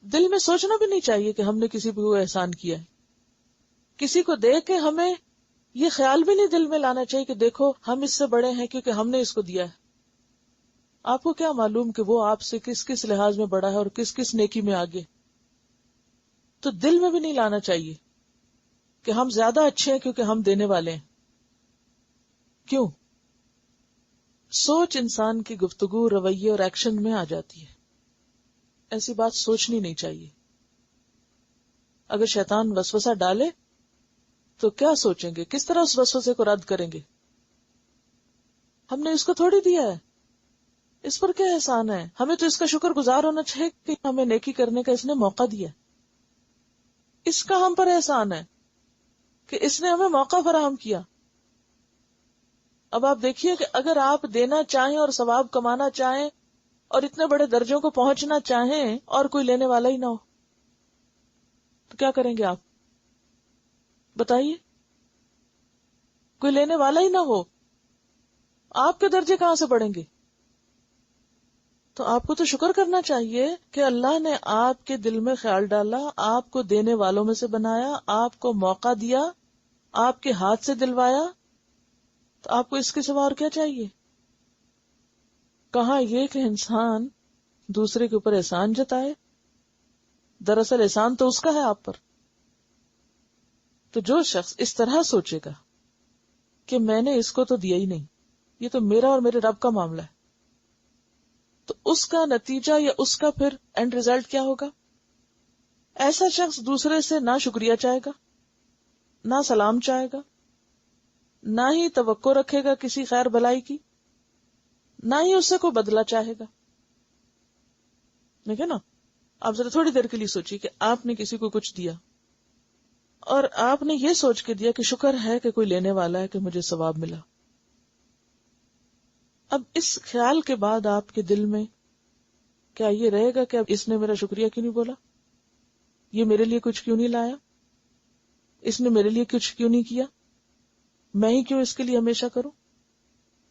دل میں سوچنا بھی نہیں چاہیے کہ ہم نے کسی پہ وہ احسان کیا ہے. کسی کو دے کے ہمیں یہ خیال بھی نہیں دل میں لانا چاہیے کہ دیکھو ہم اس سے بڑے ہیں کیونکہ ہم نے اس کو دیا ہے. آپ کو کیا معلوم کہ وہ آپ سے کس کس لحاظ میں بڑا ہے اور کس کس نیکی میں آگے. تو دل میں بھی نہیں لانا چاہیے کہ ہم زیادہ اچھے ہیں کیونکہ ہم دینے والے ہیں. کیوں؟ سوچ انسان کی گفتگو، رویے اور ایکشن میں آ جاتی ہے. ایسی بات سوچنی نہیں چاہیے. اگر شیطان وسوسہ ڈالے تو کیا سوچیں گے، کس طرح اس وسوسے کو رد کریں گے؟ ہم نے اس کو تھوڑی دیا ہے، اس پر کیا احسان ہے، ہمیں تو اس کا شکر گزار ہونا چاہیے کہ ہمیں نیکی کرنے کا اس نے موقع دیا. اس کا ہم پر احسان ہے کہ اس نے ہمیں موقع فراہم کیا. اب آپ دیکھیے کہ اگر آپ دینا چاہیں اور ثواب کمانا چاہیں اور اتنے بڑے درجوں کو پہنچنا چاہیں اور کوئی لینے والا ہی نہ ہو تو کیا کریں گے آپ؟ بتائیے. کوئی لینے والا ہی نہ ہو، آپ کے درجے کہاں سے بڑھیں گے؟ تو آپ کو تو شکر کرنا چاہیے کہ اللہ نے آپ کے دل میں خیال ڈالا، آپ کو دینے والوں میں سے بنایا، آپ کو موقع دیا، آپ کے ہاتھ سے دلوایا. تو آپ کو اس کے سوا اور کیا چاہیے؟ کہاں یہ کہ انسان دوسرے کے اوپر احسان جتائے، دراصل احسان تو اس کا ہے آپ پر. تو جو شخص اس طرح سوچے گا کہ میں نے اس کو تو دیا ہی نہیں، یہ تو میرا اور میرے رب کا معاملہ ہے. تو اس کا نتیجہ یا اس کا پھر اینڈ ریزلٹ کیا ہوگا؟ ایسا شخص دوسرے سے نہ شکریہ چاہے گا، نہ سلام چاہے گا، نہ ہی توقع رکھے گا کسی خیر بھلائی کی، نہ ہی اس سے کوئی بدلہ چاہے گا. ٹھیک ہے نا؟ آپ ذرا تھوڑی دیر کے لیے سوچیے کہ آپ نے کسی کو کچھ دیا اور آپ نے یہ سوچ کے دیا کہ شکر ہے کہ کوئی لینے والا ہے کہ مجھے ثواب ملا. اب اس خیال کے بعد آپ کے دل میں کیا یہ رہے گا کہ اب اس نے میرا شکریہ کیوں نہیں بولا، یہ میرے لیے کچھ کیوں نہیں لایا، اس نے میرے لیے کچھ کیوں نہیں کیا، میں ہی کیوں اس کے لیے ہمیشہ کروں؟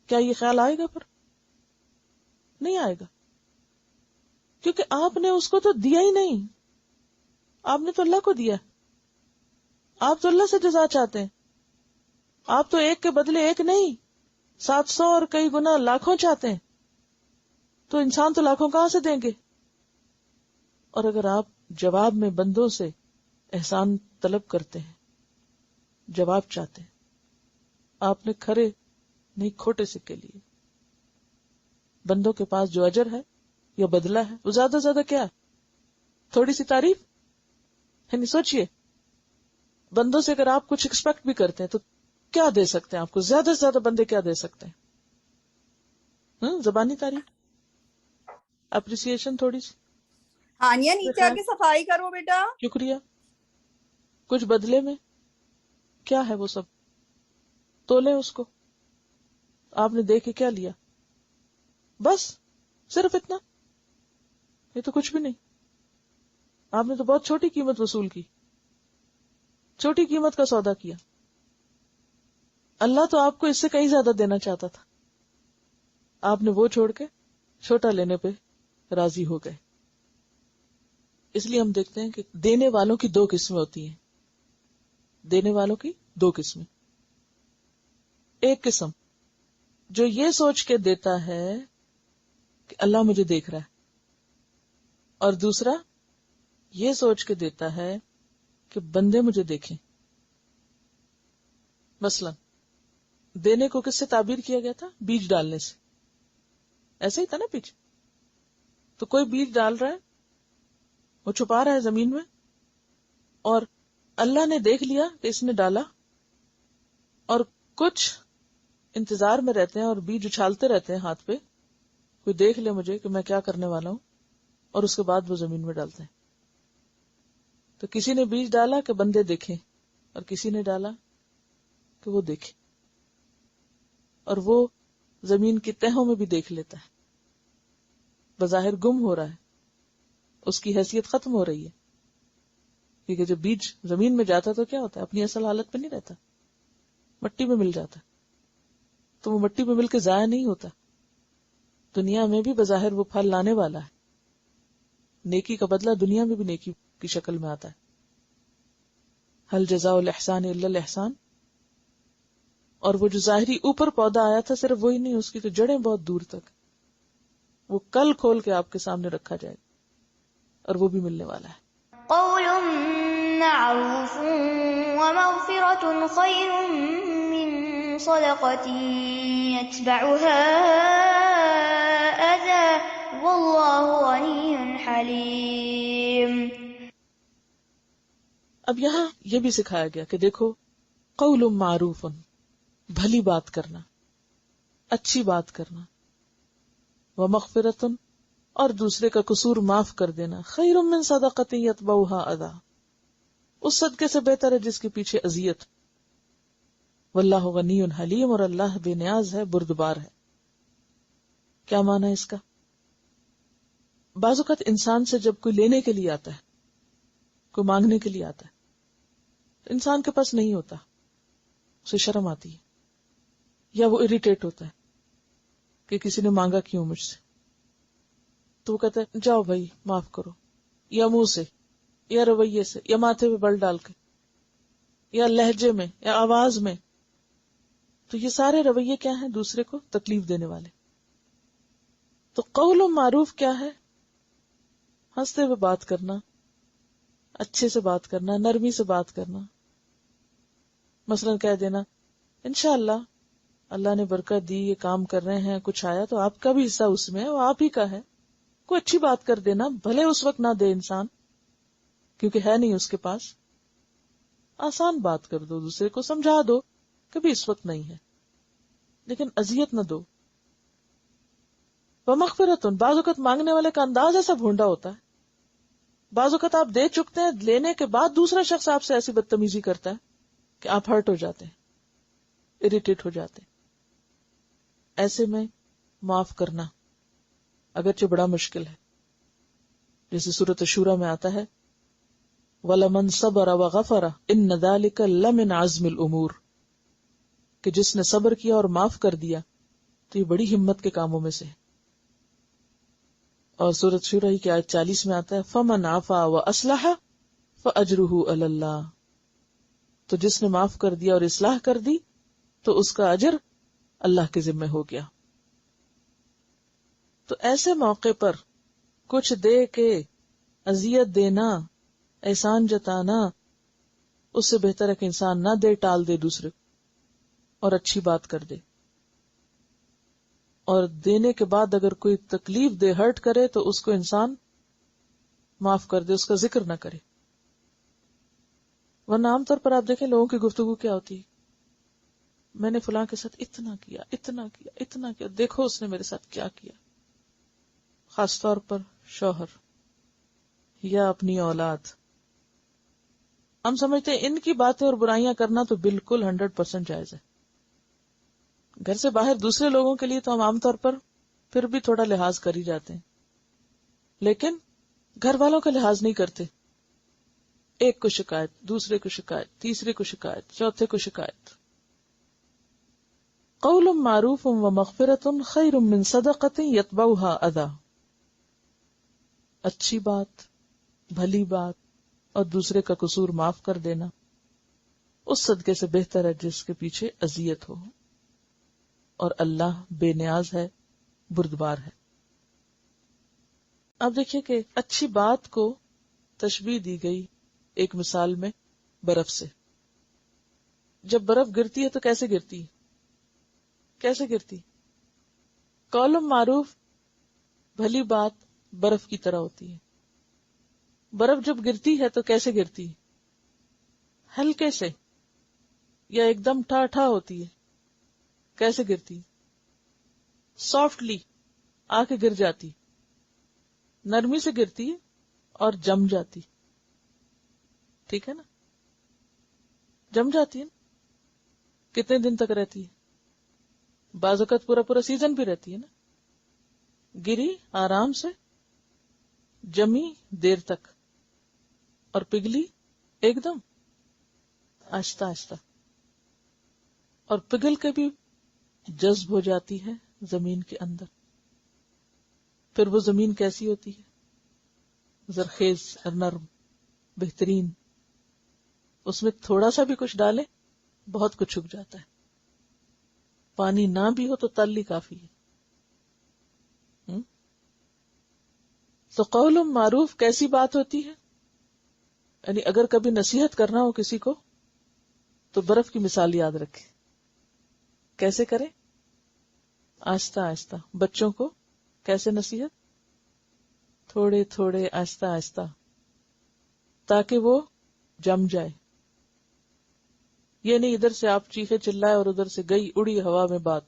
کیا یہ خیال آئے گا؟ پر نہیں آئے گا، کیونکہ آپ نے اس کو تو دیا ہی نہیں. آپ نے تو اللہ کو دیا. آپ تو اللہ سے جزا چاہتے ہیں. آپ تو ایک کے بدلے ایک نہیں 700 اور کئی گنا لاکھوں چاہتے ہیں. تو انسان تو لاکھوں کہاں سے دیں گے؟ اور اگر آپ جواب میں بندوں سے احسان طلب کرتے ہیں، جواب چاہتے ہیں، آپ نے کھرے نہیں کھوٹے سکے لیے. بندوں کے پاس جو اجر ہے یا بدلہ ہے وہ زیادہ زیادہ کیا؟ تھوڑی سی تعریف. یعنی سوچئے، بندوں سے اگر آپ کچھ ایکسپیکٹ بھی کرتے ہیں تو کیا دے سکتے ہیں؟ آپ کو زیادہ سے زیادہ بندے کیا دے سکتے ہیں؟ زبانی تعریف، اپریسیشن تھوڑی سی، ہانیہ نیچے آ کے صفائی کرو بیٹا. شکریہ. کچھ بدلے میں کیا ہے وہ سب؟ تولے اس کو. آپ نے دے کے کیا لیا؟ بس صرف اتنا. یہ تو کچھ بھی نہیں. آپ نے تو بہت چھوٹی قیمت وصول کی، چھوٹی قیمت کا سودا کیا. اللہ تو آپ کو اس سے کہیں زیادہ دینا چاہتا تھا. آپ نے وہ چھوڑ کے چھوٹا لینے پہ راضی ہو گئے. اس لیے ہم دیکھتے ہیں کہ دینے والوں کی 2 قسمیں ہوتی ہیں. دینے والوں کی 2 قسمیں. ایک قسم جو یہ سوچ کے دیتا ہے کہ اللہ مجھے دیکھ رہا ہے، اور دوسرا یہ سوچ کے دیتا ہے کہ بندے مجھے دیکھیں. مثلا دینے کو کس سے تعبیر کیا گیا تھا؟ بیج ڈالنے سے. ایسے ہی تھا نا پیچھے. تو کوئی بیج ڈال رہا ہے، وہ چھپا رہا ہے زمین میں، اور اللہ نے دیکھ لیا کہ اس نے ڈالا، اور کچھ انتظار میں رہتے ہیں اور بیج اچھالتے رہتے ہیں ہاتھ پہ، کوئی دیکھ لے مجھے کہ میں کیا کرنے والا ہوں، اور اس کے بعد وہ زمین میں ڈالتے ہیں. تو کسی نے بیج ڈالا کہ بندے دیکھیں، اور کسی نے ڈالا کہ وہ دیکھے، اور وہ زمین کی تہوں میں بھی دیکھ لیتا ہے. بظاہر گم ہو رہا ہے، اس کی حیثیت ختم ہو رہی ہے، کیونکہ جب بیج زمین میں جاتا تو کیا ہوتا ہے؟ اپنی اصل حالت پہ نہیں رہتا، مٹی میں مل جاتا. تو وہ مٹی میں مل کے ضائع نہیں ہوتا. دنیا میں بھی بظاہر وہ پھل لانے والا ہے. نیکی کا بدلہ دنیا میں بھی نیکی کی شکل میں آتا ہے. هل جزاء الاحسان الا الاحسان. اور وہ جو ظاہری اوپر پودا آیا تھا، صرف وہی نہیں، اس کی تو جڑیں بہت دور تک. وہ کل کھول کے آپ کے سامنے رکھا جائے گا، اور وہ بھی ملنے والا ہے. قول معروف ومغفرة خير من صدقة يتبعها أذى والله غني حليم. اب یہاں یہ بھی سکھایا گیا کہ دیکھو، قول معروف، بھلی بات کرنا، اچھی بات کرنا، ومغفرۃ، اور دوسرے کا قصور معاف کر دینا، خیر من صدقۃ یتبعها اذی، اس صدقے سے بہتر ہے جس کے پیچھے اذیت. واللہ غنی حلیم، اور اللہ بے نیاز ہے، بردبار ہے. کیا معنی ہے اس کا؟ بعض اوقات انسان سے جب کوئی لینے کے لیے آتا ہے، کوئی مانگنے کے لیے آتا ہے، تو انسان کے پاس نہیں ہوتا، اسے شرم آتی ہے، یا وہ اریٹیٹ ہوتا ہے کہ کسی نے مانگا کیوں مجھ سے. تو وہ کہتا ہے جاؤ بھائی معاف کرو، یا منہ سے، یا رویے سے، یا ماتھے پہ بل ڈال کے، یا لہجے میں، یا آواز میں. تو یہ سارے رویے کیا ہیں؟ دوسرے کو تکلیف دینے والے. تو قول و معروف کیا ہے؟ ہنستے ہوئے بات کرنا، اچھے سے بات کرنا، نرمی سے بات کرنا. مثلا کہہ دینا انشاءاللہ اللہ نے برکت دی، یہ کام کر رہے ہیں، کچھ آیا تو آپ کا بھی حصہ اس میں ہے، وہ آپ ہی کا ہے. کوئی اچھی بات کر دینا، بھلے اس وقت نہ دے انسان کیونکہ ہے نہیں اس کے پاس، آسان بات کر دو، دوسرے کو سمجھا دو کہ بھی اس وقت نہیں ہے، لیکن اذیت نہ دو. وَمَغْفِرَةٌ، بعض اوقات مانگنے والے کا انداز ایسا بھونڈا ہوتا ہے، بعض اوقات آپ دے چکتے ہیں، لینے کے بعد دوسرا شخص آپ سے ایسی بدتمیزی کرتا ہے کہ آپ ہرٹ ہو جاتے ہیں، اریٹیٹ ہو جاتے ہیں. ایسے میں معاف کرنا اگرچہ بڑا مشکل ہے، جیسے سورۃ الشورى میں آتا ہے وَلَمَنْ صَبَرَ وَغَفَرَ إِنَّ ذَلِكَ لَمِنْ عَزْمِ الْأُمُورِ، کہ جس نے صبر کیا اور معاف کر دیا تو یہ بڑی ہمت کے کاموں میں سے ہے. اور سورۃ شورى کی آیت 40 میں آتا ہے فَمَنْ عَفَا وَأَصْلَحَ فَأَجْرُهُ عَلَى اللَّهِ، تو جس نے معاف کر دیا اور اصلاح کر دی تو اس کا اجر اللہ کے ذمہ ہو گیا. تو ایسے موقع پر کچھ دے کے اذیت دینا، احسان جتانا، اس سے بہتر ہے کہ انسان نہ دے، ٹال دے دوسرے اور اچھی بات کر دے. اور دینے کے بعد اگر کوئی تکلیف دے، ہرٹ کرے، تو اس کو انسان معاف کر دے، اس کا ذکر نہ کرے. ورنہ عام طور پر آپ دیکھیں لوگوں کی گفتگو کیا ہوتی ہے، میں نے فلاں کے ساتھ اتنا کیا، اتنا کیا، اتنا کیا، دیکھو اس نے میرے ساتھ کیا کیا. خاص طور پر شوہر یا اپنی اولاد. ہم سمجھتے ہیں ان کی باتیں اور برائیاں کرنا تو بالکل 100% جائز ہے. گھر سے باہر دوسرے لوگوں کے لیے تو ہم عام طور پر پھر بھی تھوڑا لحاظ کر ہی جاتے ہیں، لیکن گھر والوں کا لحاظ نہیں کرتے. ایک کو شکایت، دوسرے کو شکایت، تیسرے کو شکایت، چوتھے کو شکایت. قول معروف ومغفرۃ خیر من صدقۃ یتبعها اذی، اچھی بات، بھلی بات اور دوسرے کا قصور معاف کر دینا اس صدقے سے بہتر ہے جس کے پیچھے اذیت ہو، اور اللہ بے نیاز ہے، بردبار ہے. اب دیکھیے کہ اچھی بات کو تشبیہ دی گئی ایک مثال میں برف سے. جب برف گرتی ہے تو کیسے گرتی ہے؟ کیسے گرتی؟ قول معروف، بھلی بات برف کی طرح ہوتی ہے. برف جب گرتی ہے تو کیسے گرتی؟ ہلکے سے، یا ایک دم ٹھا ٹھا ہوتی ہے. کیسے گرتی؟ سافٹلی آ کے گر جاتی، نرمی سے گرتی ہے اور جم جاتی. ٹھیک ہے نا، جم جاتی ہے نا. کتنے دن تک رہتی ہے؟ بعض اوقات پورا سیزن بھی رہتی ہے نا. گری آرام سے، جمی دیر تک، اور پگھلی ایک دم آہستہ آہستہ، اور پگھل کے بھی جذب ہو جاتی ہے زمین کے اندر. پھر وہ زمین کیسی ہوتی ہے؟ زرخیز اور نرم، بہترین. اس میں تھوڑا سا بھی کچھ ڈالے بہت کچھ اگ جاتا ہے. پانی نہ بھی ہو تو تل ہی کافی ہے. تو قول معروف کیسی بات ہوتی ہے؟ یعنی اگر کبھی نصیحت کرنا ہو کسی کو تو برف کی مثال یاد رکھے. کیسے کرے؟ آہستہ آہستہ. بچوں کو کیسے نصیحت؟ تھوڑے تھوڑے، آہستہ آہستہ، تاکہ وہ جم جائے. یہ نہیں ادھر سے آپ چیخے چلائے اور ادھر سے گئی اڑی ہوا میں بات،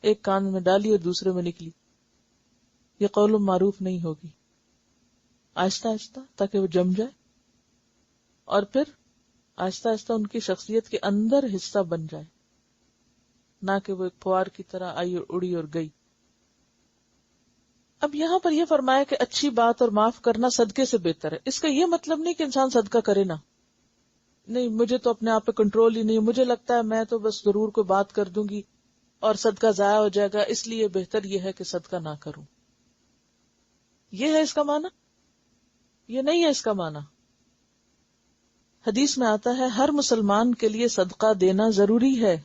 ایک کان میں ڈالی اور دوسرے میں نکلی. یہ قول معروف نہیں ہوگی. آہستہ آہستہ تاکہ وہ جم جائے، اور پھر آہستہ آہستہ ان کی شخصیت کے اندر حصہ بن جائے، نہ کہ وہ ایک پھوار کی طرح آئی اور اڑی اور گئی. اب یہاں پر یہ فرمایا کہ اچھی بات اور معاف کرنا صدقے سے بہتر ہے. اس کا یہ مطلب نہیں کہ انسان صدقہ کرے نہ. نہیں، مجھے تو اپنے آپ پہ کنٹرول ہی نہیں، مجھے لگتا ہے میں تو بس ضرور کوئی بات کر دوں گی اور صدقہ ضائع ہو جائے گا، اس لیے بہتر یہ ہے کہ صدقہ نہ کروں. یہ ہے اس کا معنی؟ یہ نہیں ہے اس کا معنی. حدیث میں آتا ہے ہر مسلمان کے لیے صدقہ دینا ضروری ہے.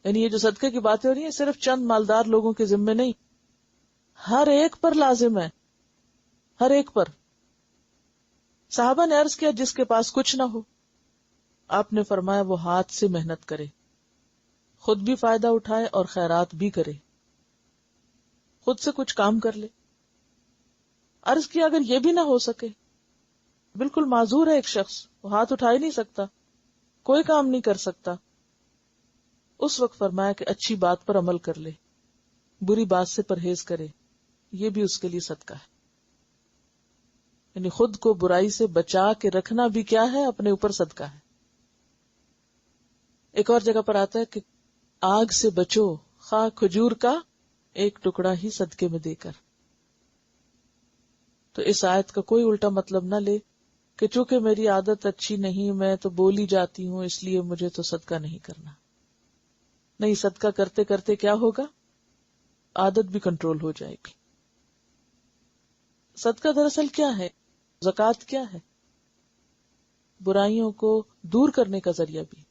یعنی یہ جو صدقے کی باتیں ہو رہی ہیں صرف چند مالدار لوگوں کے ذمے نہیں، ہر ایک پر لازم ہے، ہر ایک پر. صحابہ نے عرض کیا جس کے پاس کچھ نہ ہو، آپ نے فرمایا وہ ہاتھ سے محنت کرے. خود بھی فائدہ اٹھائے اور خیرات بھی کرے، خود سے کچھ کام کر لے۔ عرض کیا اگر یہ بھی نہ ہو سکے، بالکل معذور ہے ایک شخص، وہ ہاتھ اٹھا ہی نہیں سکتا، کوئی کام نہیں کر سکتا، اس وقت فرمایا کہ اچھی بات پر عمل کر لے، بری بات سے پرہیز کرے، یہ بھی اس کے لیے صدقہ ہے۔ یعنی خود کو برائی سے بچا کے رکھنا بھی کیا ہے، اپنے اوپر صدقہ ہے۔ ایک اور جگہ پر آتا ہے کہ آگ سے بچو خواہ کھجور کا ایک ٹکڑا ہی صدقے میں دے کر۔ تو اس آیت کا کوئی الٹا مطلب نہ لے کہ چونکہ میری عادت اچھی نہیں، میں تو بولی جاتی ہوں اس لیے مجھے تو صدقہ نہیں کرنا۔ نہیں، صدقہ کرتے کرتے کیا ہوگا، عادت بھی کنٹرول ہو جائے گی۔ صدقہ دراصل کیا ہے، زکوٰۃ کیا ہے، برائیوں کو دور کرنے کا ذریعہ بھی۔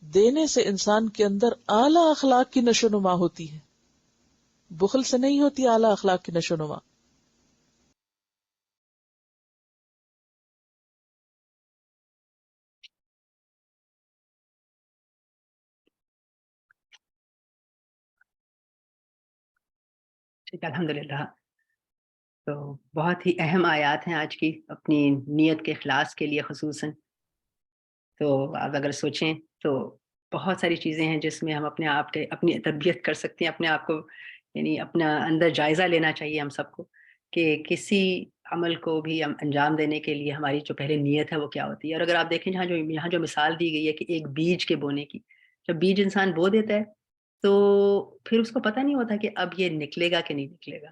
دینے سے انسان کے اندر اعلیٰ اخلاق کی نشو نما ہوتی ہے، بخل سے نہیں ہوتی اعلیٰ اخلاق کی نشو نما۔ ٹھیک ہے، الحمدللہ۔ تو بہت ہی اہم آیات ہیں آج کی، اپنی نیت کے اخلاص کے لیے خصوصاً۔ تو آپ اگر سوچیں تو بہت ساری چیزیں ہیں جس میں ہم اپنے آپ کے اپنی تربیت کر سکتے ہیں، اپنے آپ کو یعنی اپنا اندر جائزہ لینا چاہیے ہم سب کو کہ کسی عمل کو بھی انجام دینے کے لیے ہماری جو پہلے نیت ہے وہ کیا ہوتی ہے۔ اور اگر آپ دیکھیں یہاں جو مثال دی گئی ہے کہ ایک بیج کے بونے کی، جب بیج انسان بو دیتا ہے تو پھر اس کو پتہ نہیں ہوتا کہ اب یہ نکلے گا کہ نہیں نکلے گا،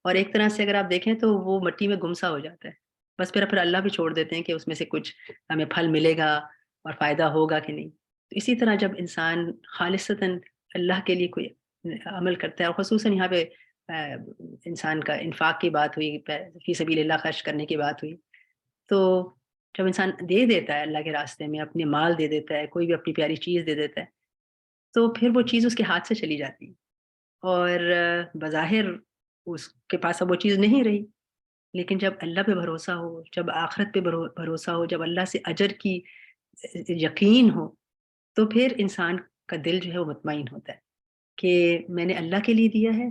اور ایک طرح سے اگر آپ دیکھیں تو وہ مٹی میں گمسا ہو جاتا ہے، بس پھر اللہ بھی چھوڑ دیتے ہیں کہ اس میں سے کچھ ہمیں پھل ملے گا اور فائدہ ہوگا کہ نہیں۔ تو اسی طرح جب انسان خالصتاً اللہ کے لیے کوئی عمل کرتا ہے، اور خصوصاً یہاں پہ انسان کا انفاق کی بات ہوئی، فی سبیل اللہ خرچ کرنے کی بات ہوئی، تو جب انسان دے دیتا ہے اللہ کے راستے میں، اپنے مال دے دیتا ہے، کوئی بھی اپنی پیاری چیز دے دیتا ہے، تو پھر وہ چیز اس کے ہاتھ سے چلی جاتی ہے، اور بظاہر اس کے پاس اب وہ چیز نہیں رہی، لیکن جب اللہ پہ بھروسہ ہو، جب آخرت پہ بھروسہ ہو، جب اللہ سے اجر کی یقین ہو، تو پھر انسان کا دل جو ہے وہ مطمئن ہوتا ہے کہ میں نے اللہ کے لیے دیا ہے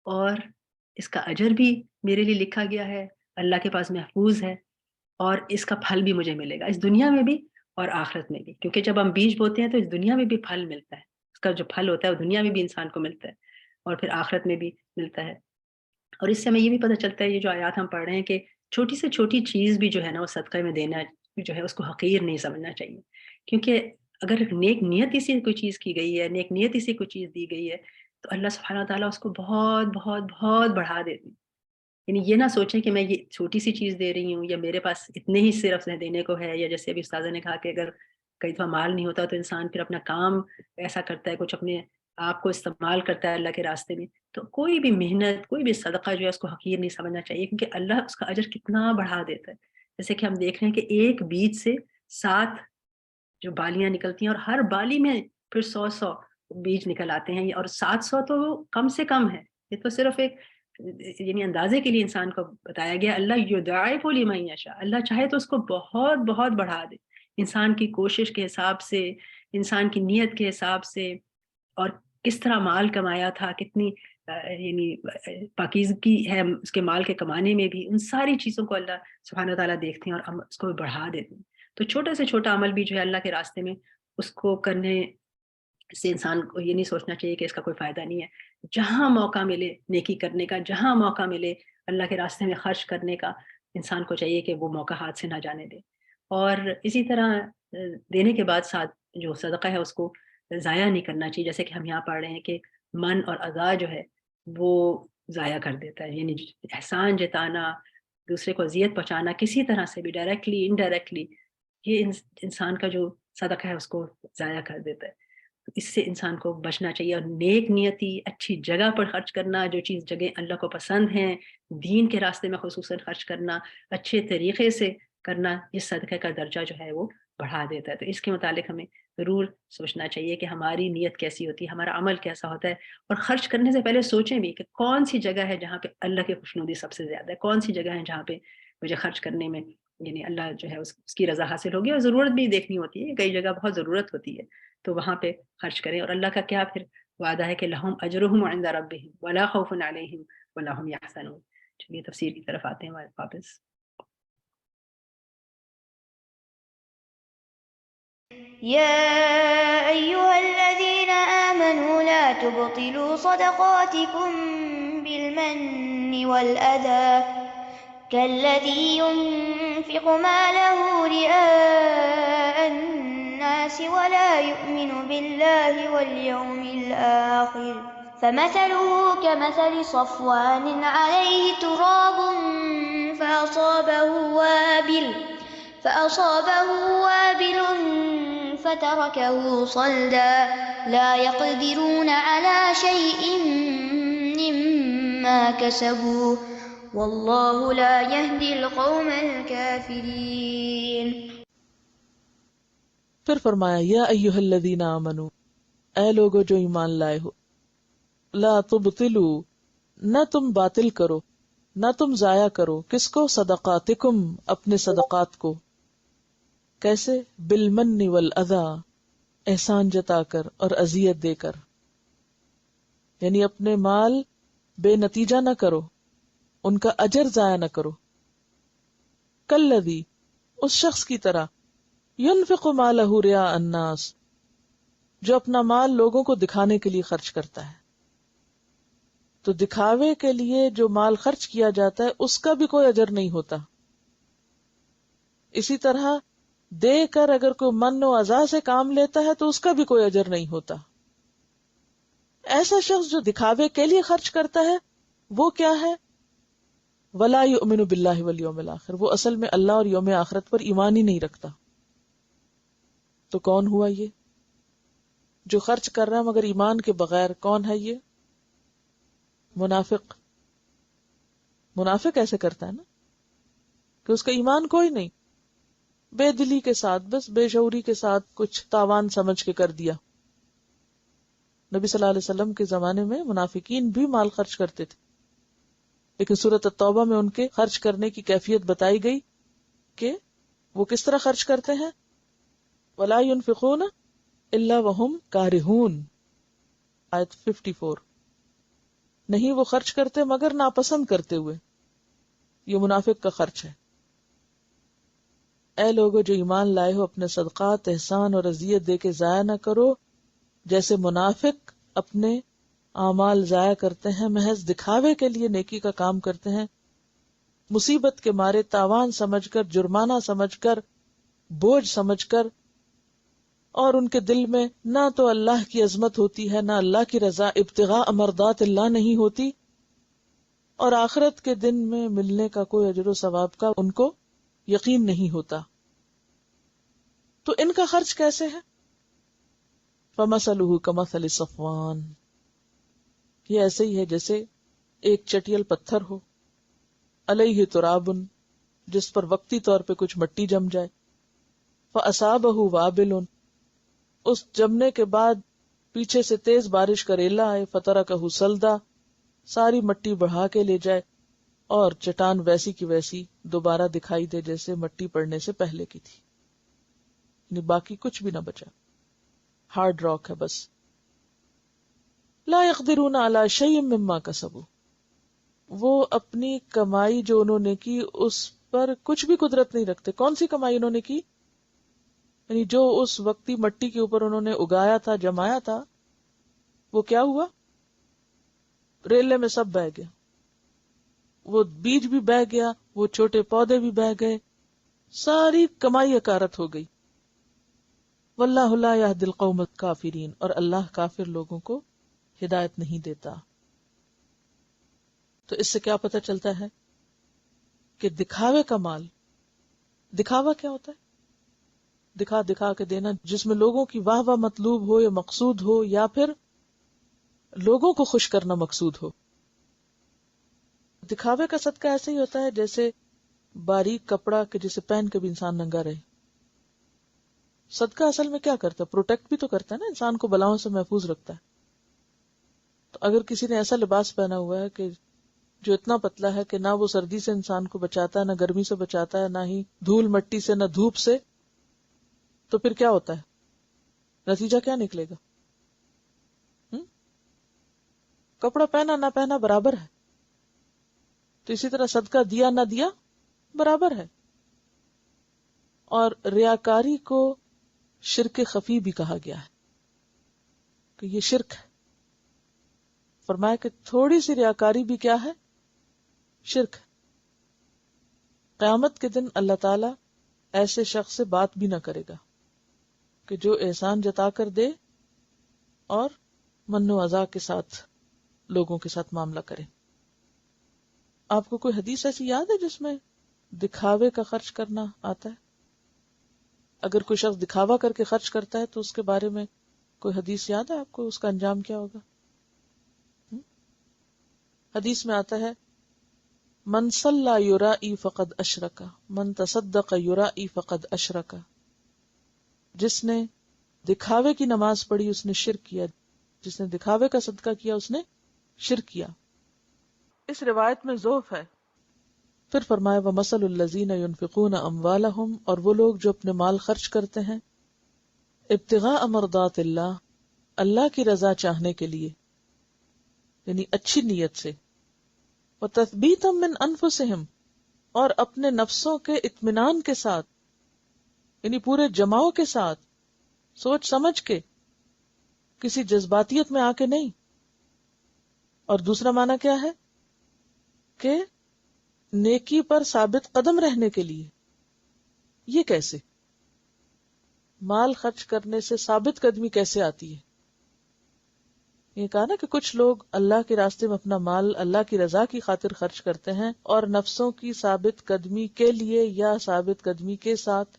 اور اس کا اجر بھی میرے لیے لکھا گیا ہے، اللہ کے پاس محفوظ ہے، اور اس کا پھل بھی مجھے ملے گا اس دنیا میں بھی اور آخرت میں بھی، کیونکہ جب ہم بیج بوتے ہیں تو اس دنیا میں بھی پھل ملتا ہے، اس کا جو پھل ہوتا ہے وہ دنیا میں بھی انسان کو ملتا ہے اور پھر آخرت میں بھی ملتا ہے۔ اور اس سے ہمیں یہ بھی پتہ چلتا ہے، یہ جو آیات ہم پڑھ رہے ہیں، کہ چھوٹی سے چھوٹی چیز بھی جو ہے نا وہ صدقہ میں دینا جو ہے اس کو حقیر نہیں سمجھنا چاہیے، کیونکہ اگر نیک نیتی سے کوئی چیز کی گئی ہے، نیک نیتی سے کوئی چیز دی گئی ہے، تو اللہ سبحانہ و تعالیٰ اس کو بہت بہت بہت بڑھا دیتے ہیں۔ یعنی یہ نہ سوچیں کہ میں یہ چھوٹی سی چیز دے رہی ہوں یا میرے پاس اتنے ہی صرف دینے کو ہے، یا جیسے ابھی استاذہ نے کہا کہ اگر کئی دفعہ مال نہیں ہوتا تو انسان پھر اپنا کام ایسا کرتا ہے، کچھ اپنے آپ کو استعمال کرتا ہے اللہ کے راستے میں، تو کوئی بھی محنت، کوئی بھی صدقہ جو ہے اس کو حقیر نہیں سمجھنا چاہیے، کیونکہ اللہ اس کا اجر کتنا بڑھا دیتا ہے۔ جیسے کہ ہم دیکھ رہے ہیں کہ ایک بیج سے 7 جو بالیاں نکلتی ہیں، اور ہر بالی میں پھر 100 بیج نکل آتے ہیں، اور 700 تو کم سے کم ہے، یہ تو صرف ایک یعنی اندازے کے لیے انسان کو بتایا گیا۔ اللہ یضاعف لمن یشاء، اللہ چاہے تو اس کو بہت بہت بڑھا دے، انسان کی کوشش کے حساب سے، انسان کی نیت کے حساب سے، اور کس طرح مال کمایا تھا، کتنی یعنی پاکیزگی ہے اس کے مال کے کمانے میں بھی، ان ساری چیزوں کو اللہ سبحانہ تعالیٰ دیکھتے ہیں اور اس کو بڑھا دیتے ہیں۔ تو چھوٹے سے چھوٹا عمل بھی جو ہے اللہ کے راستے میں اس کو کرنے سے انسان کو یہ نہیں سوچنا چاہیے کہ اس کا کوئی فائدہ نہیں ہے۔ جہاں موقع ملے نیکی کرنے کا، جہاں موقع ملے اللہ کے راستے میں خرچ کرنے کا، انسان کو چاہیے کہ وہ موقع ہاتھ سے نہ جانے دے، اور اسی طرح دینے کے بعد ساتھ جو صدقہ ہے اس کو ضائع نہیں کرنا چاہیے، جیسے کہ ہم یہاں پڑھ رہے ہیں کہ من اور اذا جو ہے وہ ضائع کر دیتا ہے، یعنی احسان جتانا، دوسرے کو اذیت پہنچانا کسی طرح سے بھی، ڈائریکٹلی انڈائریکٹلی، یہ انسان کا جو صدقہ ہے اس کو ضائع کر دیتا ہے۔ اس سے انسان کو بچنا چاہیے، اور نیک نیتی اچھی جگہ پر خرچ کرنا، جو چیز جگہ اللہ کو پسند ہیں، دین کے راستے میں خصوصاً خرچ کرنا، اچھے طریقے سے کرنا، یہ صدقہ کا درجہ جو ہے وہ بڑھا دیتا ہے۔ تو اس کے متعلق ہمیں ضرور سوچنا چاہیے کہ ہماری نیت کیسی ہوتی ہے، ہمارا عمل کیسا ہوتا ہے، اور خرچ کرنے سے پہلے سوچیں بھی کہ کون سی جگہ ہے جہاں پہ اللہ کی خوشنودی سب سے زیادہ ہے، کون سی جگہ ہے جہاں پہ مجھے خرچ کرنے میں یعنی اللہ جو ہے اس کی رضا حاصل ہوگی، اور ضرورت بھی دیکھنی ہوتی ہے، کئی جگہ بہت ضرورت ہوتی ہے تو وہاں پہ خرچ کریں. اور اللہ کا کیا پھر وعدہ ہے کہ لہم اجرہم عند ربہم ولا خوف علیہم ولا ہم یحزنون. چلیے تفسیر کی طرف آتے ہیں واپس. يا أيها الذين آمنوا لا تبطلوا صدقاتكم بالمن والأذى كالذي ينفق ماله رئاء الناس ولا يؤمن بالله واليوم الآخر فمثله كمثل صفوان عليه تراب فأصابه وابل فتركه صلدا لا يقدرون على شيء مما كسبوا والله لا يهدي القوم الكافرين. پھر فرمایا یا ایھا الذین آمنو، اے لوگو جو ایمان لائے ہو، لا تبطلوا، نہ تم باطل کرو، نہ تم ضائع کرو، کس کو؟ صدقاتکم، اپنے صدقات کو. کیسے؟ بالمن والاذی، احسان جتا کر اور اذیت دے کر. یعنی اپنے مال بے نتیجہ نہ کرو، ان کا اجر ضائع نہ کرو. کالذی، اس شخص کی طرح، ينفق مالہ رئاء الناس، جو اپنا مال لوگوں کو دکھانے کے لیے خرچ کرتا ہے. تو دکھاوے کے لیے جو مال خرچ کیا جاتا ہے اس کا بھی کوئی اجر نہیں ہوتا. اسی طرح دے کر اگر کوئی من و اذی سے کام لیتا ہے تو اس کا بھی کوئی اجر نہیں ہوتا. ایسا شخص جو دکھاوے کے لیے خرچ کرتا ہے وہ کیا ہے؟ ولا یؤمن باللہ والیوم الآخر، وہ اصل میں اللہ اور یوم آخرت پر ایمان ہی نہیں رکھتا. تو کون ہوا یہ جو خرچ کر رہا ہے مگر ایمان کے بغیر؟ کون ہے یہ؟ منافق. منافق ایسے کرتا ہے نا کہ اس کا ایمان کوئی نہیں، بے دلی کے ساتھ، بس بے شعوری کے ساتھ کچھ تاوان سمجھ کے کر دیا. نبی صلی اللہ علیہ وسلم کے زمانے میں منافقین بھی مال خرچ کرتے تھے، لیکن سورۃ التوبہ میں ان کے خرچ کرنے کی کیفیت بتائی گئی کہ وہ کس طرح خرچ کرتے ہیں. وَلَا يُنْفِقُونَ إِلَّا وَهُمْ كَارِهُونَ، آیت 54. نہیں وہ خرچ کرتے مگر ناپسند کرتے ہوئے. یہ منافق کا خرچ ہے. اے لوگو جو ایمان لائے ہو، اپنے صدقات احسان اور اذیت دے کے ضائع نہ کرو، جیسے منافق اپنے اعمال ضائع کرتے ہیں، محض دکھاوے کے لیے نیکی کا کام کرتے ہیں، مصیبت کے مارے تاوان سمجھ کر، جرمانہ سمجھ کر، بوجھ سمجھ کر، اور ان کے دل میں نہ تو اللہ کی عظمت ہوتی ہے، نہ اللہ کی رضا، ابتغاء مرضات اللہ نہیں ہوتی، اور آخرت کے دن میں ملنے کا کوئی اجر و ثواب کا ان کو یقین نہیں ہوتا. تو ان کا خرچ کیسے ہے؟ فَمَثَلُهُ كَمَثَلِ صَفْوَانٍ، یہ ایسے ہی ہے جیسے ایک چٹیل پتھر ہو، علیہ تراب، جس پر وقتی طور پہ کچھ مٹی جم جائے، فَأَصَابَهُ وَابِلٌ، اس جمنے کے بعد پیچھے سے تیز بارش کا ریلا آئے، فَتَرَكَهُ صَلْدًا، ساری مٹی بڑھا کے لے جائے اور چٹان ویسی کی ویسی دوبارہ دکھائی دے جیسے مٹی پڑنے سے پہلے کی تھی، یعنی باقی کچھ بھی نہ بچا، ہارڈ راک ہے بس. لا يقدرون على شيء مما كسبوا، وہ اپنی کمائی جو انہوں نے کی اس پر کچھ بھی قدرت نہیں رکھتے. کون سی کمائی انہوں نے کی؟ یعنی جو اس وقتی مٹی کے اوپر انہوں نے اگایا تھا، جمایا تھا، وہ کیا ہوا؟ ریلے میں سب بہہ گیا، وہ بیج بھی بہہ گیا، وہ چھوٹے پودے بھی بہہ گئے، ساری کمائی اکارت ہو گئی. واللہ لا یہدی القوم الکافرین، اور اللہ کافر لوگوں کو ہدایت نہیں دیتا. تو اس سے کیا پتہ چلتا ہے کہ دکھاوے کا مال، دکھاوا کیا ہوتا ہے؟ دکھا دکھا کے دینا، جس میں لوگوں کی واہ واہ مطلوب ہو یا مقصود ہو، یا پھر لوگوں کو خوش کرنا مقصود ہو. دکھاوے کا صدقہ ایسے ہی ہوتا ہے جیسے باریک کپڑا کہ جسے پہن کے بھی انسان ننگا رہے. صدقہ اصل میں کیا کرتا ہے؟ پروٹیکٹ بھی تو کرتا ہے نا، انسان کو بلاؤں سے محفوظ رکھتا ہے. تو اگر کسی نے ایسا لباس پہنا ہوا ہے کہ جو اتنا پتلا ہے کہ نہ وہ سردی سے انسان کو بچاتا ہے، نہ گرمی سے بچاتا ہے، نہ ہی دھول مٹی سے، نہ دھوپ سے، تو پھر کیا ہوتا ہے؟ نتیجہ کیا نکلے گا؟ کپڑا پہنا نہ پہنا برابر ہے. تو اسی طرح صدقہ دیا نہ دیا برابر ہے. اور ریاکاری کو شرک خفی بھی کہا گیا ہے کہ یہ شرک ہے. فرمایا کہ تھوڑی سی ریاکاری بھی کیا ہے؟ شرک. قیامت کے دن اللہ تعالی ایسے شخص سے بات بھی نہ کرے گا کہ جو احسان جتا کر دے اور من و عزا کے ساتھ لوگوں کے ساتھ معاملہ کرے. آپ کو کوئی حدیث ایسی یاد ہے جس میں دکھاوے کا خرچ کرنا آتا ہے؟ اگر کوئی شخص دکھاوا کر کے خرچ کرتا ہے تو اس کے بارے میں کوئی حدیث یاد ہے آپ کو؟ اس کا انجام کیا ہوگا؟ حدیث میں آتا ہے من صلی یرائی فقد اشرک، من تصدق یرائی فقد اشرک. جس نے دکھاوے کی نماز پڑھی اس نے شرک کیا، جس نے دکھاوے کا صدقہ کیا اس نے شرک کیا. اس روایت میں ضعف ہے. پھر فرمایا وَمَثَلُ الَّذِينَ يُنْفِقُونَ أَمْوَالَهُمْ، اور وہ لوگ جو اپنے مال خرچ کرتے ہیں ابتغاء مرضات اللہ، اللہ کی رضا چاہنے کے لیے، یعنی اچھی نیت سے، وَتَثْبِيتًا مِّنْ أَنفُسِهِمْ، اور اپنے نفسوں کے اطمینان کے ساتھ، یعنی پورے جماؤ کے ساتھ، سوچ سمجھ کے، کسی جذباتیت میں آ کے نہیں. اور دوسرا معنی کیا ہے کہ نیکی پر ثابت قدم رہنے کے لیے. یہ کیسے؟ مال خرچ کرنے سے ثابت قدمی کیسے آتی ہے؟ یہ کہا نا کہ کچھ لوگ اللہ کے راستے میں اپنا مال اللہ کی رضا کی خاطر خرچ کرتے ہیں اور نفسوں کی ثابت قدمی کے لیے یا ثابت قدمی کے ساتھ.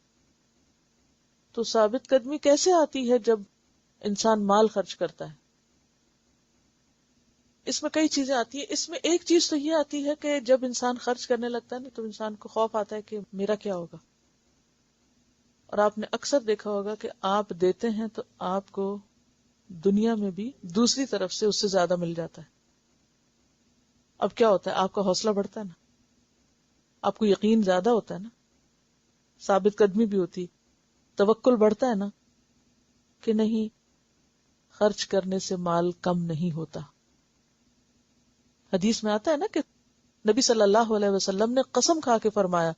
تو ثابت قدمی کیسے آتی ہے جب انسان مال خرچ کرتا ہے؟ اس میں کئی چیزیں آتی ہیں. اس میں ایک چیز تو یہ آتی ہے کہ جب انسان خرچ کرنے لگتا ہے نا تو انسان کو خوف آتا ہے کہ میرا کیا ہوگا. اور آپ نے اکثر دیکھا ہوگا کہ آپ دیتے ہیں تو آپ کو دنیا میں بھی دوسری طرف سے اس سے زیادہ مل جاتا ہے. اب کیا ہوتا ہے؟ آپ کا حوصلہ بڑھتا ہے نا، آپ کو یقین زیادہ ہوتا ہے نا، ثابت قدمی بھی ہوتی، توکل بڑھتا ہے نا کہ نہیں خرچ کرنے سے مال کم نہیں ہوتا. حدیث میں آتا ہے نا کہ نبی صلی اللہ علیہ وسلم نے قسم کھا کے فرمایا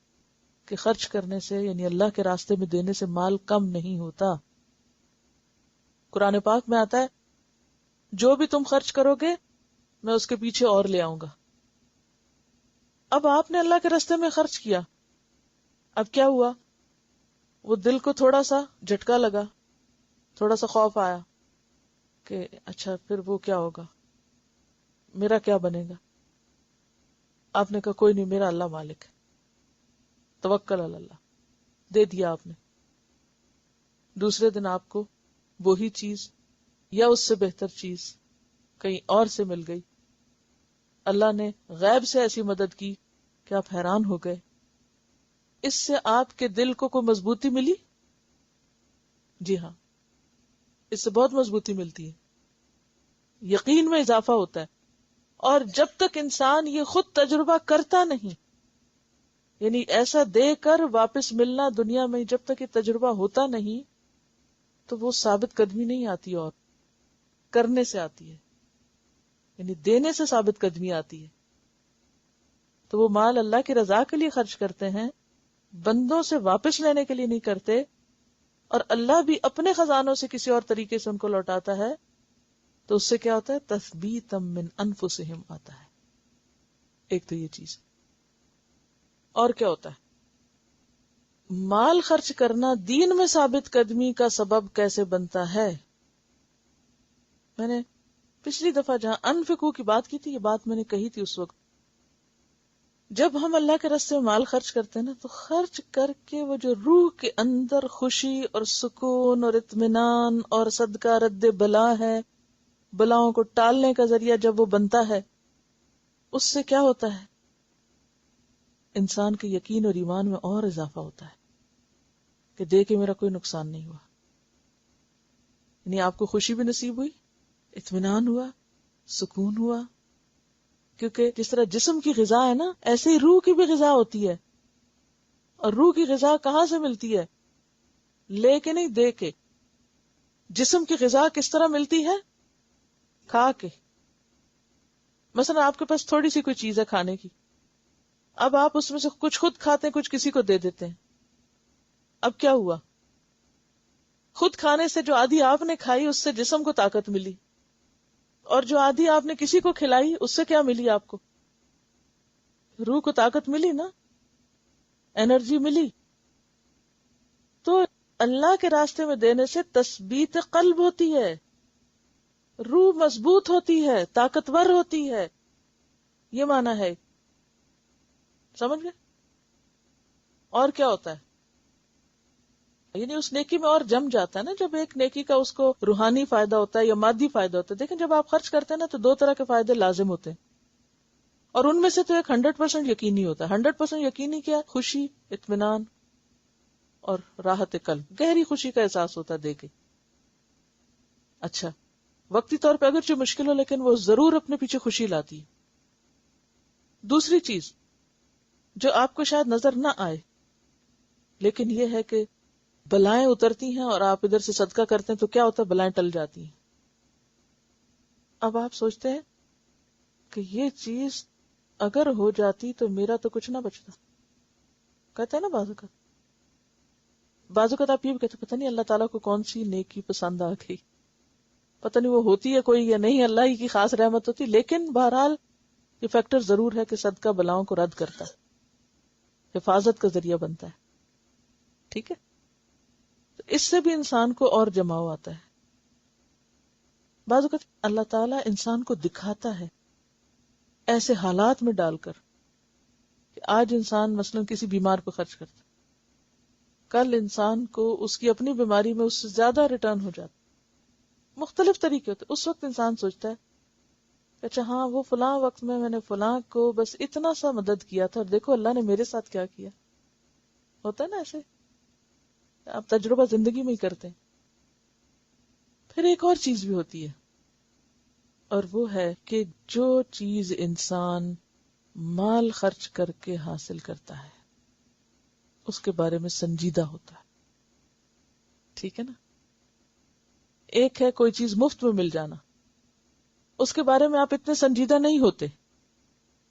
کہ خرچ کرنے سے یعنی اللہ کے راستے میں دینے سے مال کم نہیں ہوتا. قرآن پاک میں آتا ہے جو بھی تم خرچ کرو گے میں اس کے پیچھے اور لے آؤں گا. اب آپ نے اللہ کے راستے میں خرچ کیا، اب کیا ہوا؟ وہ دل کو تھوڑا سا جھٹکا لگا، تھوڑا سا خوف آیا کہ اچھا پھر وہ کیا ہوگا، میرا کیا بنے گا. آپ نے کہا کوئی نہیں، میرا اللہ مالک ہے، توکل علی اللہ، دے دیا آپ نے. دوسرے دن آپ کو وہی چیز یا اس سے بہتر چیز کہیں اور سے مل گئی. اللہ نے غیب سے ایسی مدد کی کہ آپ حیران ہو گئے. اس سے آپ کے دل کو کوئی مضبوطی ملی؟ جی ہاں، اس سے بہت مضبوطی ملتی ہے، یقین میں اضافہ ہوتا ہے. اور جب تک انسان یہ خود تجربہ کرتا نہیں، یعنی ایسا دے کر واپس ملنا دنیا میں، جب تک یہ تجربہ ہوتا نہیں تو وہ ثابت قدمی نہیں آتی، اور کرنے سے آتی ہے، یعنی دینے سے ثابت قدمی آتی ہے. تو وہ مال اللہ کی رضا کے لیے خرچ کرتے ہیں، بندوں سے واپس لینے کے لیے نہیں کرتے، اور اللہ بھی اپنے خزانوں سے کسی اور طریقے سے ان کو لوٹاتا ہے. تو اس سے کیا ہوتا ہے؟ تثبیتا من انفسہم آتا ہے. ایک تو یہ چیز. اور کیا ہوتا ہے؟ مال خرچ کرنا دین میں ثابت قدمی کا سبب کیسے بنتا ہے؟ میں نے پچھلی دفعہ جہاں انفقو کی بات کی تھی، یہ بات میں نے کہی تھی اس وقت، جب ہم اللہ کے راستے میں مال خرچ کرتے ہیں نا تو خرچ کر کے وہ جو روح کے اندر خوشی اور سکون اور اطمینان اور صدقہ رد بلا ہے، بلاؤں کو ٹالنے کا ذریعہ جب وہ بنتا ہے، اس سے کیا ہوتا ہے؟ انسان کے یقین اور ایمان میں اور اضافہ ہوتا ہے کہ دے کے میرا کوئی نقصان نہیں ہوا. یعنی آپ کو خوشی بھی نصیب ہوئی، اطمینان ہوا، سکون ہوا، کیونکہ جس طرح جسم کی غذا ہے نا، ایسے ہی روح کی بھی غذا ہوتی ہے. اور روح کی غذا کہاں سے ملتی ہے؟ لے کے نہیں، دے کے. جسم کی غذا کس طرح ملتی ہے؟ کھا کے. مثلا آپ کے پاس تھوڑی سی کوئی چیز ہے کھانے کی، اب آپ اس میں سے کچھ خود کھاتے ہیں، کچھ کسی کو دے دیتے ہیں. اب کیا ہوا؟ خود کھانے سے جو آدھی آپ نے کھائی اس سے جسم کو طاقت ملی، اور جو آدھی آپ نے کسی کو کھلائی اس سے کیا ملی؟ آپ کو روح کو طاقت ملی نا، انرجی ملی. تو اللہ کے راستے میں دینے سے تثبیت قلب ہوتی ہے، روح مضبوط ہوتی ہے، طاقتور ہوتی ہے. یہ معنی ہے. سمجھ گئے؟ اور کیا ہوتا ہے؟ یعنی اس نیکی میں اور جم جاتا ہے نا. جب ایک نیکی کا اس کو روحانی فائدہ ہوتا ہے یا مادی فائدہ ہوتا ہے. دیکھیں جب آپ خرچ کرتے ہیں نا تو دو طرح کے فائدے لازم ہوتے ہیں، اور ان میں سے تو ایک 100% یقینی ہوتا ہے. 100% یقینی کیا؟ خوشی، اطمینان اور راحت قلب، گہری خوشی کا احساس ہوتا ہے دے کے. اچھا، وقتی طور پہ اگرچہ مشکل ہو لیکن وہ ضرور اپنے پیچھے خوشی لاتی ہے. دوسری چیز جو آپ کو شاید نظر نہ آئے لیکن یہ ہے کہ بلائیں اترتی ہیں اور آپ ادھر سے صدقہ کرتے ہیں تو کیا ہوتا ہے؟ بلائیں ٹل جاتی ہیں. اب آپ سوچتے ہیں کہ یہ چیز اگر ہو جاتی تو میرا تو کچھ نہ بچتا. کہتے ہیں نا بعض اوقات آپ یہ بھی کہتے پتہ نہیں اللہ تعالیٰ کو کون سی نیکی پسند آ گئی، پتہ نہیں وہ ہوتی ہے کوئی یا نہیں، اللہ ہی کی خاص رحمت ہوتی. لیکن بہرحال یہ فیکٹر ضرور ہے کہ صدقہ بلاؤں کو رد کرتا ہے، حفاظت کا ذریعہ بنتا ہے. ٹھیک ہے، تو اس سے بھی انسان کو اور جماؤ آتا ہے. بعض اوقات اللہ تعالیٰ انسان کو دکھاتا ہے ایسے حالات میں ڈال کر کہ آج انسان مثلا کسی بیمار پہ خرچ کرتا، کل انسان کو اس کی اپنی بیماری میں اس سے زیادہ ریٹرن ہو جاتا. مختلف طریقے ہوتے. اس وقت انسان سوچتا ہے اچھا ہاں وہ فلاں وقت میں نے فلاں کو بس اتنا سا مدد کیا تھا اور دیکھو اللہ نے میرے ساتھ کیا کیا. ہوتا ہے نا ایسے، آپ تجربہ زندگی میں ہی کرتے ہیں. پھر ایک اور چیز بھی ہوتی ہے، اور وہ ہے کہ جو چیز انسان مال خرچ کر کے حاصل کرتا ہے اس کے بارے میں سنجیدہ ہوتا ہے. ٹھیک ہے نا؟ ایک ہے کوئی چیز مفت میں مل جانا، اس کے بارے میں آپ اتنے سنجیدہ نہیں ہوتے،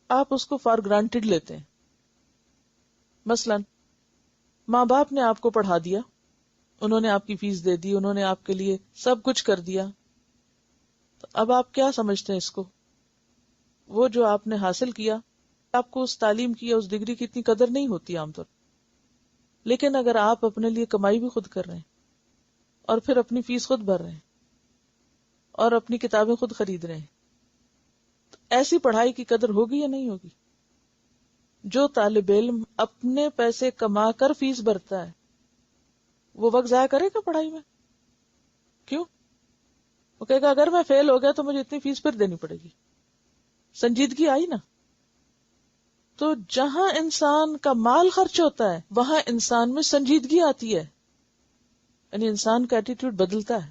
آپ اس کو فار گرانٹیڈ لیتے ہیں. مثلا ماں باپ نے آپ کو پڑھا دیا، انہوں نے آپ کی فیس دے دی، انہوں نے آپ کے لیے سب کچھ کر دیا، تو اب آپ کیا سمجھتے ہیں اس کو؟ وہ جو آپ نے حاصل کیا، آپ کو اس تعلیم کی یا اس ڈگری کی اتنی قدر نہیں ہوتی عام طور. لیکن اگر آپ اپنے لیے کمائی بھی خود کر رہے ہیں اور پھر اپنی فیس خود بھر رہے ہیں اور اپنی کتابیں خود خرید رہے ہیں، تو ایسی پڑھائی کی قدر ہوگی یا نہیں ہوگی؟ جو طالب علم اپنے پیسے کما کر فیس بھرتا ہے وہ وقت ضائع کرے گا پڑھائی میں؟ کیوں؟ وہ کہے گا اگر میں فیل ہو گیا تو مجھے اتنی فیس پھر دینی پڑے گی. سنجیدگی آئی نا؟ تو جہاں انسان کا مال خرچ ہوتا ہے وہاں انسان میں سنجیدگی آتی ہے، یعنی انسان کا ایٹیٹیوڈ بدلتا ہے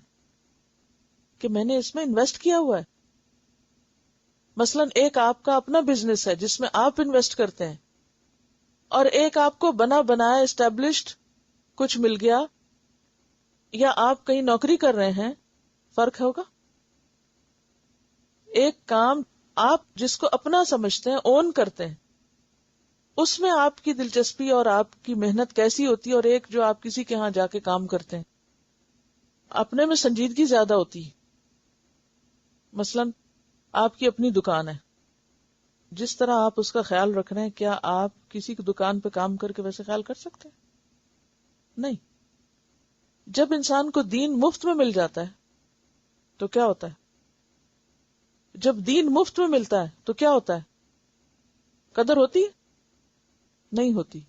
کہ میں نے اس میں انویسٹ کیا ہوا ہے. مثلا ایک آپ کا اپنا بزنس ہے جس میں آپ انویسٹ کرتے ہیں، اور ایک آپ کو بنا بنایا اسٹیبلشڈ کچھ مل گیا، یا آپ کہیں نوکری کر رہے ہیں، فرق ہوگا. ایک کام آپ جس کو اپنا سمجھتے ہیں، اون کرتے ہیں، اس میں آپ کی دلچسپی اور آپ کی محنت کیسی ہوتی ہے، اور ایک جو آپ کسی کے ہاں جا کے کام کرتے ہیں، اپنے میں سنجیدگی زیادہ ہوتی ہے. مثلا آپ کی اپنی دکان ہے، جس طرح آپ اس کا خیال رکھ رہے ہیں کیا آپ کسی کی دکان پہ کام کر کے ویسے خیال کر سکتے ہیں؟ نہیں. جب انسان کو دین مفت میں مل جاتا ہے تو کیا ہوتا ہے؟ جب دین مفت میں ملتا ہے تو کیا ہوتا ہے؟ قدر ہوتی ہے؟ نہیں ہوتی.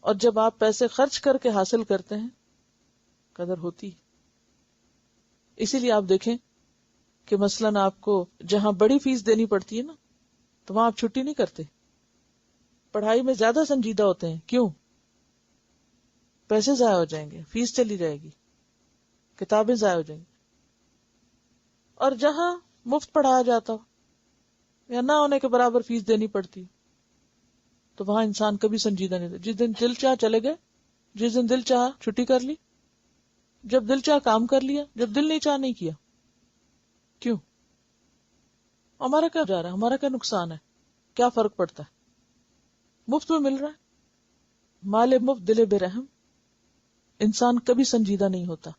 اور جب آپ پیسے خرچ کر کے حاصل کرتے ہیں قدر ہوتی. اسی لیے آپ دیکھیں کہ مثلاً آپ کو جہاں بڑی فیس دینی پڑتی ہے نا تو وہاں آپ چھٹی نہیں کرتے، پڑھائی میں زیادہ سنجیدہ ہوتے ہیں. کیوں؟ پیسے ضائع ہو جائیں گے، فیس چلی جائے گی، کتابیں ضائع ہو جائیں گی. اور جہاں مفت پڑھایا جاتا ہو یا نہ ہونے کے برابر فیس دینی پڑتی، تو وہاں انسان کبھی سنجیدہ نہیں تھا. جس دن دل چاہ چلے گئے، جس دن دل چاہ چھٹی کر لی، جب دل چاہ کام کر لیا، جب دل نہیں چاہ نہیں کیا. کیوں؟ ہمارا کیا جا رہا ہے؟ ہمارا کیا نقصان ہے؟ کیا فرق پڑتا ہے؟ مفت میں مل رہا ہے. مال مفت دل بے رحم. انسان کبھی سنجیدہ نہیں ہوتا.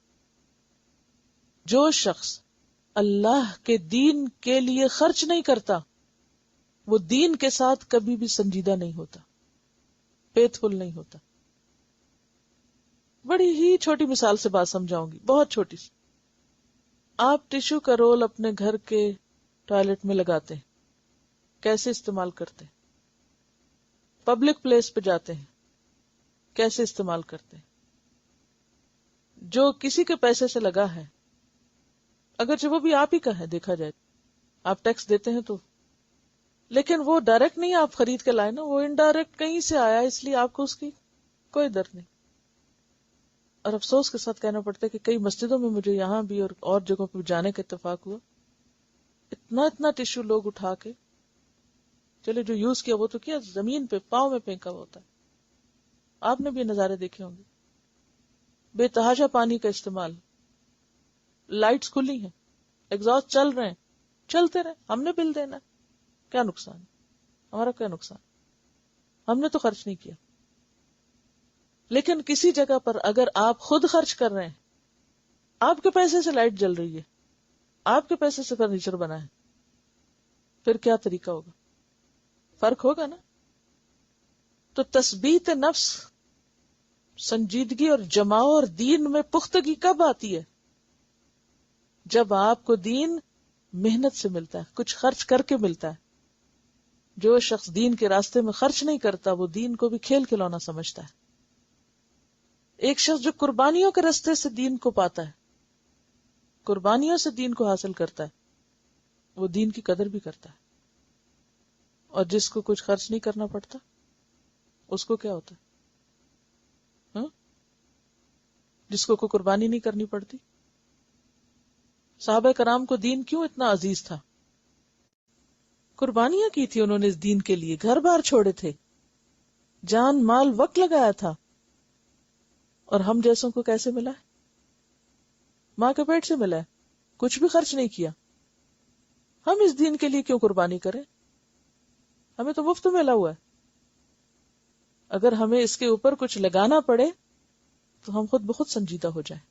جو شخص اللہ کے دین کے لیے خرچ نہیں کرتا وہ دین کے ساتھ کبھی بھی سنجیدہ نہیں ہوتا، فیتھ فل نہیں ہوتا. بڑی ہی چھوٹی مثال سے بات سمجھاؤں گی، بہت چھوٹی سی. آپ ٹشو کا رول اپنے گھر کے ٹوائلٹ میں لگاتے ہیں، کیسے استعمال کرتے ہیں؟ پبلک پلیس پہ جاتے ہیں، کیسے استعمال کرتے ہیں؟ جو کسی کے پیسے سے لگا ہے، اگرچہ وہ بھی آپ ہی کا ہے، دیکھا جائے آپ ٹیکس دیتے ہیں تو، لیکن وہ ڈائریکٹ نہیں آپ خرید کے لائے نا، وہ انڈائریکٹ کہیں سے آیا، اس لیے آپ کو اس کی کوئی درد نہیں. اور افسوس کے ساتھ کہنا پڑتا ہے کہ کئی مسجدوں میں مجھے یہاں بھی اور جگہوں پہ جانے کا اتفاق ہوا، اتنا ٹشو لوگ اٹھا کے چلے، جو یوز کیا وہ تو کیا، زمین پہ پاؤں میں پھینکا ہوا ہوتا ہے. آپ نے بھی نظارے دیکھے ہوں گے. بے تحاشا پانی کا استعمال، لائٹس کھلی ہیں، ایگزاسٹ چل رہے ہیں، چلتے رہے، ہم نے بل دینا، کیا نقصان ہے؟ ہمارا کیا نقصان؟ ہم نے تو خرچ نہیں کیا. لیکن کسی جگہ پر اگر آپ خود خرچ کر رہے ہیں، آپ کے پیسے سے لائٹ جل رہی ہے، آپ کے پیسے سے فرنیچر بنا ہے، پھر کیا طریقہ ہوگا؟ فرق ہوگا نا. تو تثبیت نفس، سنجیدگی اور جماؤ اور دین میں پختگی کب آتی ہے؟ جب آپ کو دین محنت سے ملتا ہے، کچھ خرچ کر کے ملتا ہے. جو شخص دین کے راستے میں خرچ نہیں کرتا وہ دین کو بھی کھیل کھلونا سمجھتا ہے. ایک شخص جو قربانیوں کے راستے سے دین کو پاتا ہے، قربانیوں سے دین کو حاصل کرتا ہے، وہ دین کی قدر بھی کرتا ہے. اور جس کو کچھ خرچ نہیں کرنا پڑتا اس کو کیا ہوتا ہے؟ جس کو کوئی قربانی نہیں کرنی پڑتی. صحابہ کرام کو دین کیوں اتنا عزیز تھا؟ قربانیاں کی تھی انہوں نے اس دین کے لیے، گھر بار چھوڑے تھے، جان مال وقت لگایا تھا. اور ہم جیسوں کو کیسے ملا ہے؟ ماں کے پیٹ سے ملا ہے، کچھ بھی خرچ نہیں کیا. ہم اس دین کے لیے کیوں قربانی کریں؟ ہمیں تو مفت ملا ہوا ہے. اگر ہمیں اس کے اوپر کچھ لگانا پڑے تو ہم خود بخود سنجیدہ ہو جائیں.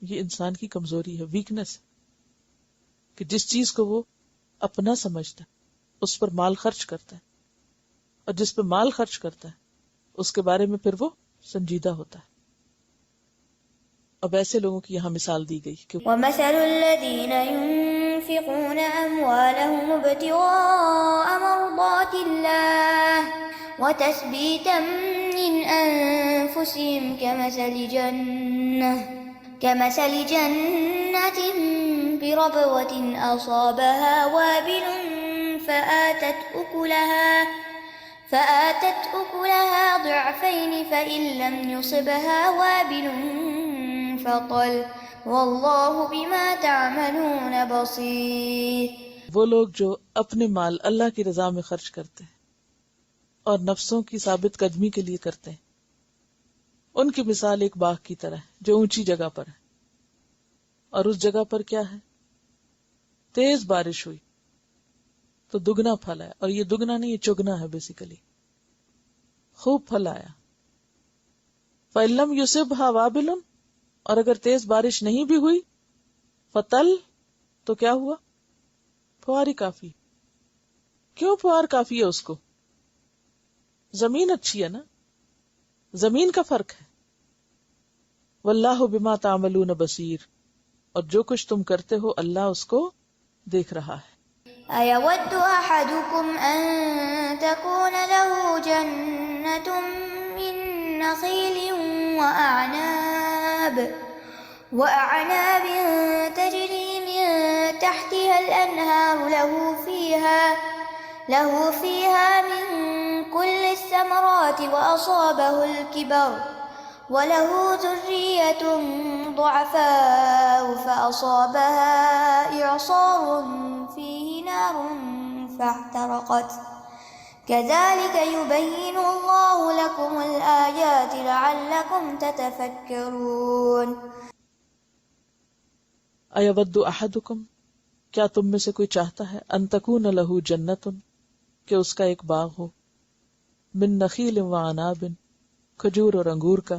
یہ انسان کی کمزوری ہے، ویکنس ہے، کہ جس چیز کو وہ اپنا سمجھتا ہے اس پر مال خرچ کرتا ہے، اور جس پہ مال خرچ کرتا ہے اس کے بارے میں پھر وہ سنجیدہ ہوتا ہے. اب ایسے لوگوں کی یہاں مثال دی گئی کہ ومثل الذين ينفقون أموالهم ابتغاء مرضات الله وتثبيتا من أنفسهم كمثل جنة بربوة أصابها وابل فآتت أكلها ضعفين فإن لم يصبها وابل فطل واللہ بما تعملون بصیر. وہ لوگ جو اپنے مال اللہ کی رضا میں خرچ کرتے ہیں اور نفسوں کی ثابت قدمی کے لیے کرتے ہیں، ان کی مثال ایک باغ کی طرح ہے جو اونچی جگہ پر ہے. اور اس جگہ پر کیا ہے؟ تیز بارش ہوئی تو دگنا پھل آیا. اور یہ دگنا نہیں، یہ چگنا ہے بیسیکلی. خوب پھل آیا. فَإِن لَّمْ يُصِبْهَا وَابِلٌ، اور اگر تیز بارش نہیں بھی ہوئی، فتل، تو کیا ہوا؟ فواری کافی. کیوں فوار کافی ہے اس کو؟ زمین اچھی ہے نا، زمین کا فرق ہے. واللہ بما تعملون بصیر، اور جو کچھ تم کرتے ہو اللہ اس کو دیکھ رہا ہے. أَيَوَدُّ أَحَدُكُمْ أَن تَكُونَ لَهُ جَنَّةٌ مِّن نَخِيلٍ وَأَعْنَابٍ تَجْرِي مِن تَحْتِهَا الْأَنْهَارُ له فيها من كل الثمرات وأصابه الكبر وله ذرية ضعفاء فأصابها إعصار فيه نار فاحترقت كذلك يبين الله لكم الآيات لعلكم تتفكرون. ایود احدکم، کیا تم میں سے کوئی چاہتا ہے ان تکون لہ جنت، کہ اس کا ایک باغ ہو، من نخیل و عناب، کھجور اور انگور کا،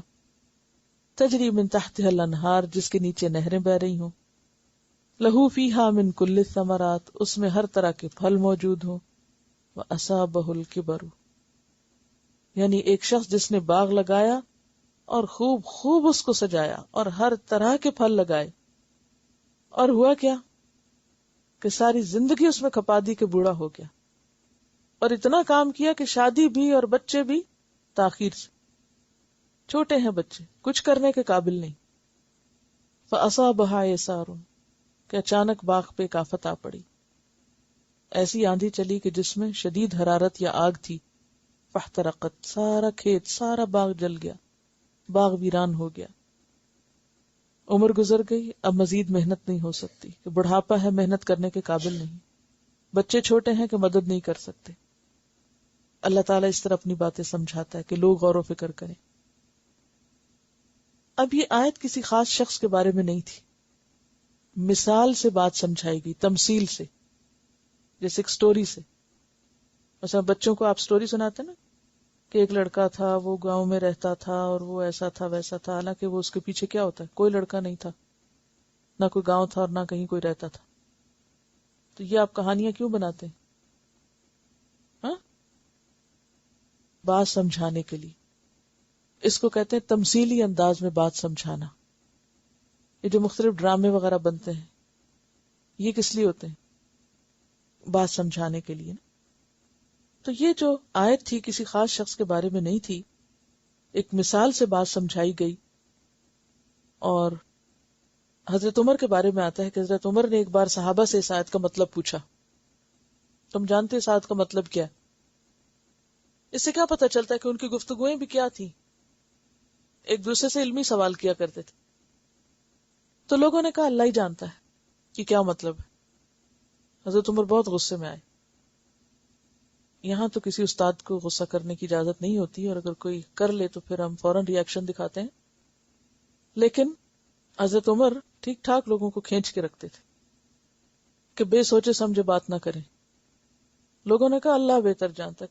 تجری من تحتها الانہار، جس کے نیچے نہریں بہ رہی ہوں، لہو فیہا من کل الثمرات، اس میں ہر طرح کے پھل موجود ہوں، وَأَصَابَهُ الْكِبَرُ، یعنی ایک شخص جس نے باغ لگایا اور خوب خوب اس کو سجایا اور ہر طرح کے پھل لگائے، اور ہوا کیا کہ ساری زندگی اس میں کھپا دی کہ بوڑھا ہو گیا، اور اتنا کام کیا کہ شادی بھی اور بچے بھی تاخیر سے، چھوٹے ہیں بچے، کچھ کرنے کے قابل نہیں. فَأَصَابَهَا إِعْصَارٌ، کہ اچانک باغ پہ ایک آفت آ پڑی، ایسی آندھی چلی کہ جس میں شدید حرارت یا آگ تھی. فاحترقت، سارا کھیت سارا باغ جل گیا، باغ ویران ہو گیا. عمر گزر گئی، اب مزید محنت نہیں ہو سکتی، کہ بڑھاپا ہے، محنت کرنے کے قابل نہیں، بچے چھوٹے ہیں کہ مدد نہیں کر سکتے. اللہ تعالیٰ اس طرح اپنی باتیں سمجھاتا ہے کہ لوگ غور و فکر کریں. اب یہ آیت کسی خاص شخص کے بارے میں نہیں تھی، مثال سے بات سمجھائی گئی، تمثیل سے، جیسے ایک سٹوری سے. مثلا بچوں کو آپ سٹوری سناتے نا کہ ایک لڑکا تھا، وہ گاؤں میں رہتا تھا اور وہ ایسا تھا ویسا تھا، حالانکہ وہ اس کے پیچھے کیا ہوتا ہے، کوئی لڑکا نہیں تھا، نہ کوئی گاؤں تھا اور نہ کہیں کوئی رہتا تھا. تو یہ آپ کہانیاں کیوں بناتے ہیں؟ ہاں، بات سمجھانے کے لیے. اس کو کہتے ہیں تمثیلی انداز میں بات سمجھانا. یہ جو مختلف ڈرامے وغیرہ بنتے ہیں، یہ کس لیے ہوتے ہیں؟ بات سمجھانے کے لیے. تو یہ جو آیت تھی کسی خاص شخص کے بارے میں نہیں تھی، ایک مثال سے بات سمجھائی گئی. اور حضرت عمر کے بارے میں آتا ہے کہ حضرت عمر نے ایک بار صحابہ سے اس آیت کا مطلب پوچھا. تم جانتے اس آیت کا مطلب کیا ہے؟ اس سے کیا پتہ چلتا ہے کہ ان کی گفتگویں بھی کیا تھی، ایک دوسرے سے علمی سوال کیا کرتے تھے. تو لوگوں نے کہا اللہ ہی جانتا ہے کہ کیا مطلب ہے. حضرت عمر بہت غصے میں آئے. یہاں تو کسی استاد کو غصہ کرنے کی اجازت نہیں ہوتی، اور اگر کوئی کر لے تو پھر ہم فوراً ری ایکشن دکھاتے ہیں، لیکن حضرت عمر ٹھیک ٹھاک لوگوں کو کھینچ کے رکھتے تھے کہ بے سوچے سمجھے بات نہ کریں. لوگوں نے کہا اللہ بہتر جانتا ہے.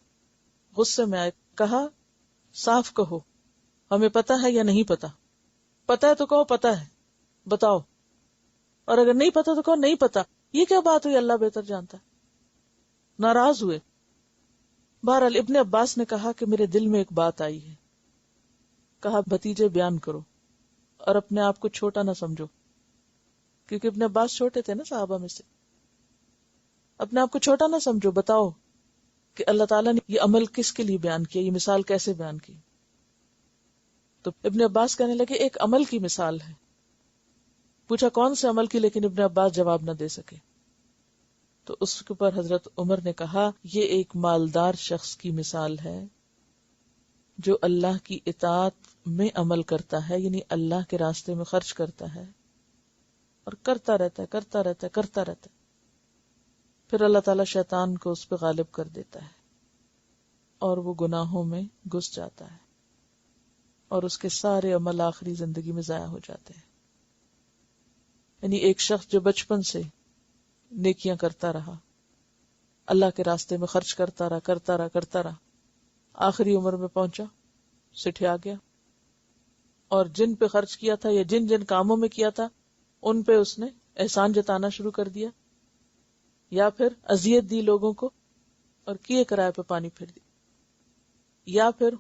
غصے میں آئے، کہا صاف کہو، ہمیں پتہ ہے یا نہیں پتہ؟ پتہ ہے تو کہو پتہ ہے، بتاؤ، اور اگر نہیں پتہ تو کہو نہیں پتہ. یہ کیا بات ہوئی اللہ بہتر جانتا ہے؟ ناراض ہوئے. بہرحال ابن عباس نے کہا کہ میرے دل میں ایک بات آئی ہے. کہا بھتیجے بیان کرو اور اپنے آپ کو چھوٹا نہ سمجھو، کیونکہ ابن عباس چھوٹے تھے نا صحابہ میں سے. اپنے آپ کو چھوٹا نہ سمجھو، بتاؤ کہ اللہ تعالیٰ نے یہ عمل کس کے لیے بیان کیا، یہ مثال کیسے بیان کی. تو ابن عباس کہنے لگے ایک عمل کی مثال ہے. پوچھا کون سے عمل کی، لیکن ابن عباس جواب نہ دے سکے. تو اس کے اوپر حضرت عمر نے کہا یہ ایک مالدار شخص کی مثال ہے جو اللہ کی اطاعت میں عمل کرتا ہے، یعنی اللہ کے راستے میں خرچ کرتا ہے اور کرتا رہتا ہے. پھر اللہ تعالیٰ شیطان کو اس پہ غالب کر دیتا ہے اور وہ گناہوں میں گھس جاتا ہے اور اس کے سارے عمل آخری زندگی میں ضائع ہو جاتے ہیں. یعنی ایک شخص جو بچپن سے نیکیاں کرتا رہا، اللہ کے راستے میں خرچ کرتا رہا، آخری عمر میں پہنچا، سٹھیا گیا، اور جن پہ خرچ کیا تھا یا جن جن کاموں میں کیا تھا ان پہ اس نے احسان جتانا شروع کر دیا، یا پھر اذیت دی لوگوں کو اور کیے کرائے پہ پانی پھیر دی، یا پھر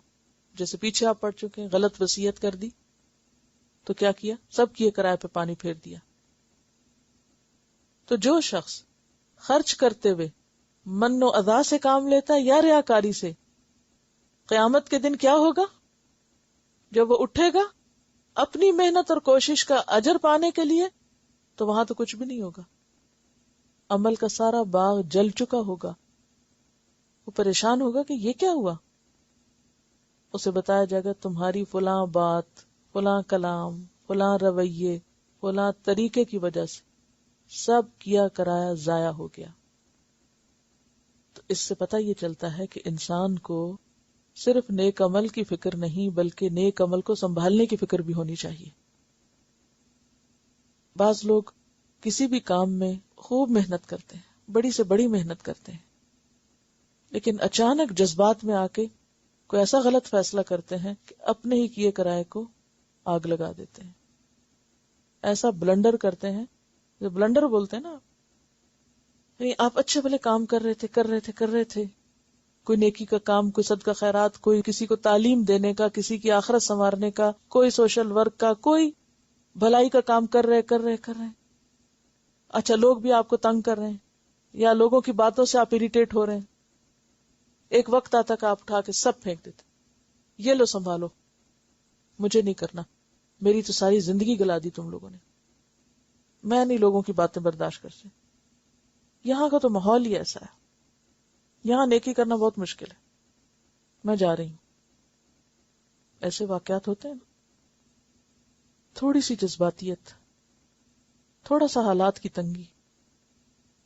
جیسے پیچھے آپ پڑھ چکے ہیں غلط وصیت کر دی تو کیا کیا، سب کیے کرائے پہ پانی پھیر دیا. تو جو شخص خرچ کرتے ہوئے من و ادا سے کام لیتا ہے یا ریاکاری سے، قیامت کے دن کیا ہوگا؟ جب وہ اٹھے گا اپنی محنت اور کوشش کا اجر پانے کے لیے، تو وہاں تو کچھ بھی نہیں ہوگا، عمل کا سارا باغ جل چکا ہوگا. وہ پریشان ہوگا کہ یہ کیا ہوا. اسے بتایا جائے گا تمہاری فلاں بات، فلاں کلام، فلاں رویے، فلاں طریقے کی وجہ سے سب کیا کرایا ضائع ہو گیا. تو اس سے پتہ یہ چلتا ہے کہ انسان کو صرف نیک عمل کی فکر نہیں بلکہ نیک عمل کو سنبھالنے کی فکر بھی ہونی چاہیے. بعض لوگ کسی بھی کام میں خوب محنت کرتے ہیں، بڑی سے بڑی محنت کرتے ہیں، لیکن اچانک جذبات میں آ کے کوئی ایسا غلط فیصلہ کرتے ہیں کہ اپنے ہی کیے کرائے کو آگ لگا دیتے ہیں. ایسا بلنڈر کرتے ہیں، جو بلنڈر بولتے ہیں نا، یعنی آپ اچھے بھلے کام کر رہے تھے، کوئی نیکی کا کام، کوئی صدقہ خیرات، کوئی کسی کو تعلیم دینے کا، کسی کی آخرت سنوارنے کا، کوئی سوشل ورک کا، کوئی بھلائی کا کام کر رہے. اچھا، لوگ بھی آپ کو تنگ کر رہے ہیں یا لوگوں کی باتوں سے آپ اریٹیٹ ہو رہے ہیں. ایک وقت آتا کہ آپ اٹھا کے سب پھینک دیتے، یہ لو سنبھالو، مجھے نہیں کرنا، میری تو ساری زندگی گلا دی تم لوگوں نے، میں نہیں لوگوں کی باتیں برداشت کر سکتی. یہاں کا تو ماحول ہی ایسا ہے، یہاں نیکی کرنا بہت مشکل ہے، میں جا رہی ہوں. ایسے واقعات ہوتے ہیں. تھوڑی سی جذباتیت، تھوڑا سا حالات کی تنگی،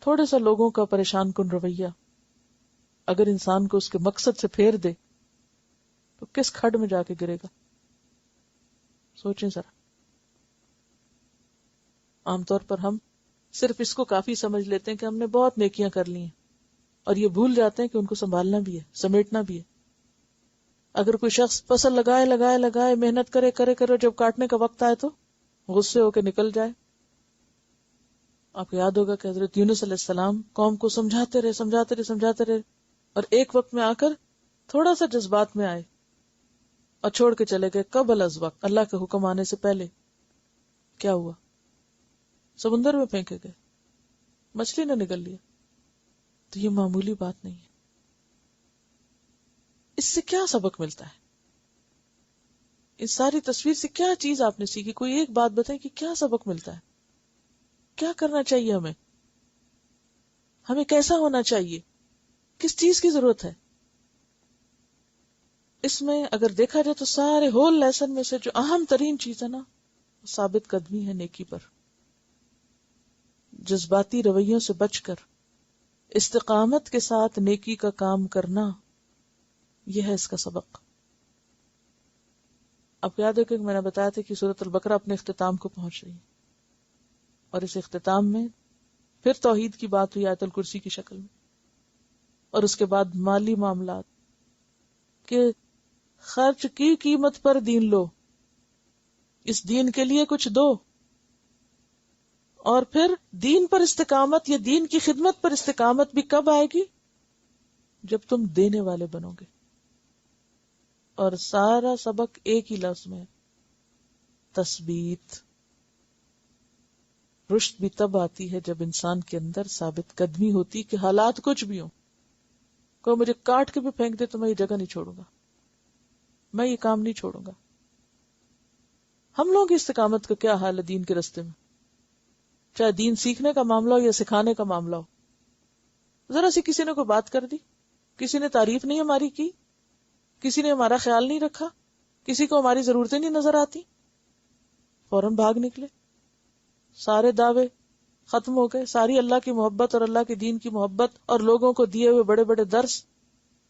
تھوڑا سا لوگوں کا پریشان کن رویہ اگر انسان کو اس کے مقصد سے پھیر دے تو کس کھڈ میں جا کے گرے گا. سوچیں ذرا. عام طور پر ہم صرف اس کو کافی سمجھ لیتے ہیں کہ ہم نے بہت نیکیاں کر لی ہیں، اور یہ بھول جاتے ہیں کہ ان کو سنبھالنا بھی ہے، سمیٹنا بھی ہے. اگر کوئی شخص فصل لگائے محنت کرے، جب کاٹنے کا وقت آئے تو غصے ہو کے نکل جائے. آپ کو یاد ہوگا کہ حضرت یونس علیہ السلام قوم کو سمجھاتے رہے اور ایک وقت میں آ کر تھوڑا سا جذبات میں آئے اور چھوڑ کے چلے گئے. قبل از وقت، اللہ کے حکم آنے سے پہلے. کیا ہوا؟ سمندر میں پھینکے گئے، مچھلی نے نگل لیا. تو یہ معمولی بات نہیں ہے. اس سے کیا سبق ملتا ہے؟ اس ساری تصویر سے کیا چیز آپ نے سیکھی؟ کوئی ایک بات بتائیں کہ کیا سبق ملتا ہے، کیا کرنا چاہیے ہمیں کیسا ہونا چاہیے، کس چیز کی ضرورت ہے؟ اس میں اگر دیکھا جائے تو سارے ہول لیسن میں سے جو اہم ترین چیز ہے نا، ثابت قدمی ہے نیکی پر. جذباتی رویوں سے بچ کر استقامت کے ساتھ نیکی کا کام کرنا، یہ ہے اس کا سبق. آپ یاد ہے کہ میں نے بتایا تھا کہ سورۃ البقرہ اپنے اختتام کو پہنچ رہی ہے، اور اس اختتام میں پھر توحید کی بات ہوئی آیت الکرسی کی شکل میں، اور اس کے بعد مالی معاملات کہ خرچ کی قیمت پر دین لو، اس دین کے لیے کچھ دو. اور پھر دین پر استقامت یا دین کی خدمت پر استقامت بھی کب آئے گی؟ جب تم دینے والے بنو گے. اور سارا سبق ایک ہی لفظ میں، تثبیت. رشد بھی تب آتی ہے جب انسان کے اندر ثابت قدمی ہوتی کہ حالات کچھ بھی ہوں، کوئی مجھے کاٹ کے بھی پھینک دے تو میں یہ جگہ نہیں چھوڑوں گا، میں یہ کام نہیں چھوڑوں گا. ہم لوگوں کی استقامت کا کیا حال ہے دین کے رستے میں؟ چاہے دین سیکھنے کا معاملہ ہو یا سکھانے کا معاملہ ہو. ذرا سی کسی نے کوئی بات کر دی، کسی نے تعریف نہیں ہماری کی، کسی نے ہمارا خیال نہیں رکھا، کسی کو ہماری ضرورتیں نہیں نظر آتی، فوراً بھاگ نکلے. سارے دعوے ختم ہو گئے، ساری اللہ کی محبت اور اللہ کے دین کی محبت اور لوگوں کو دیے ہوئے بڑے بڑے درس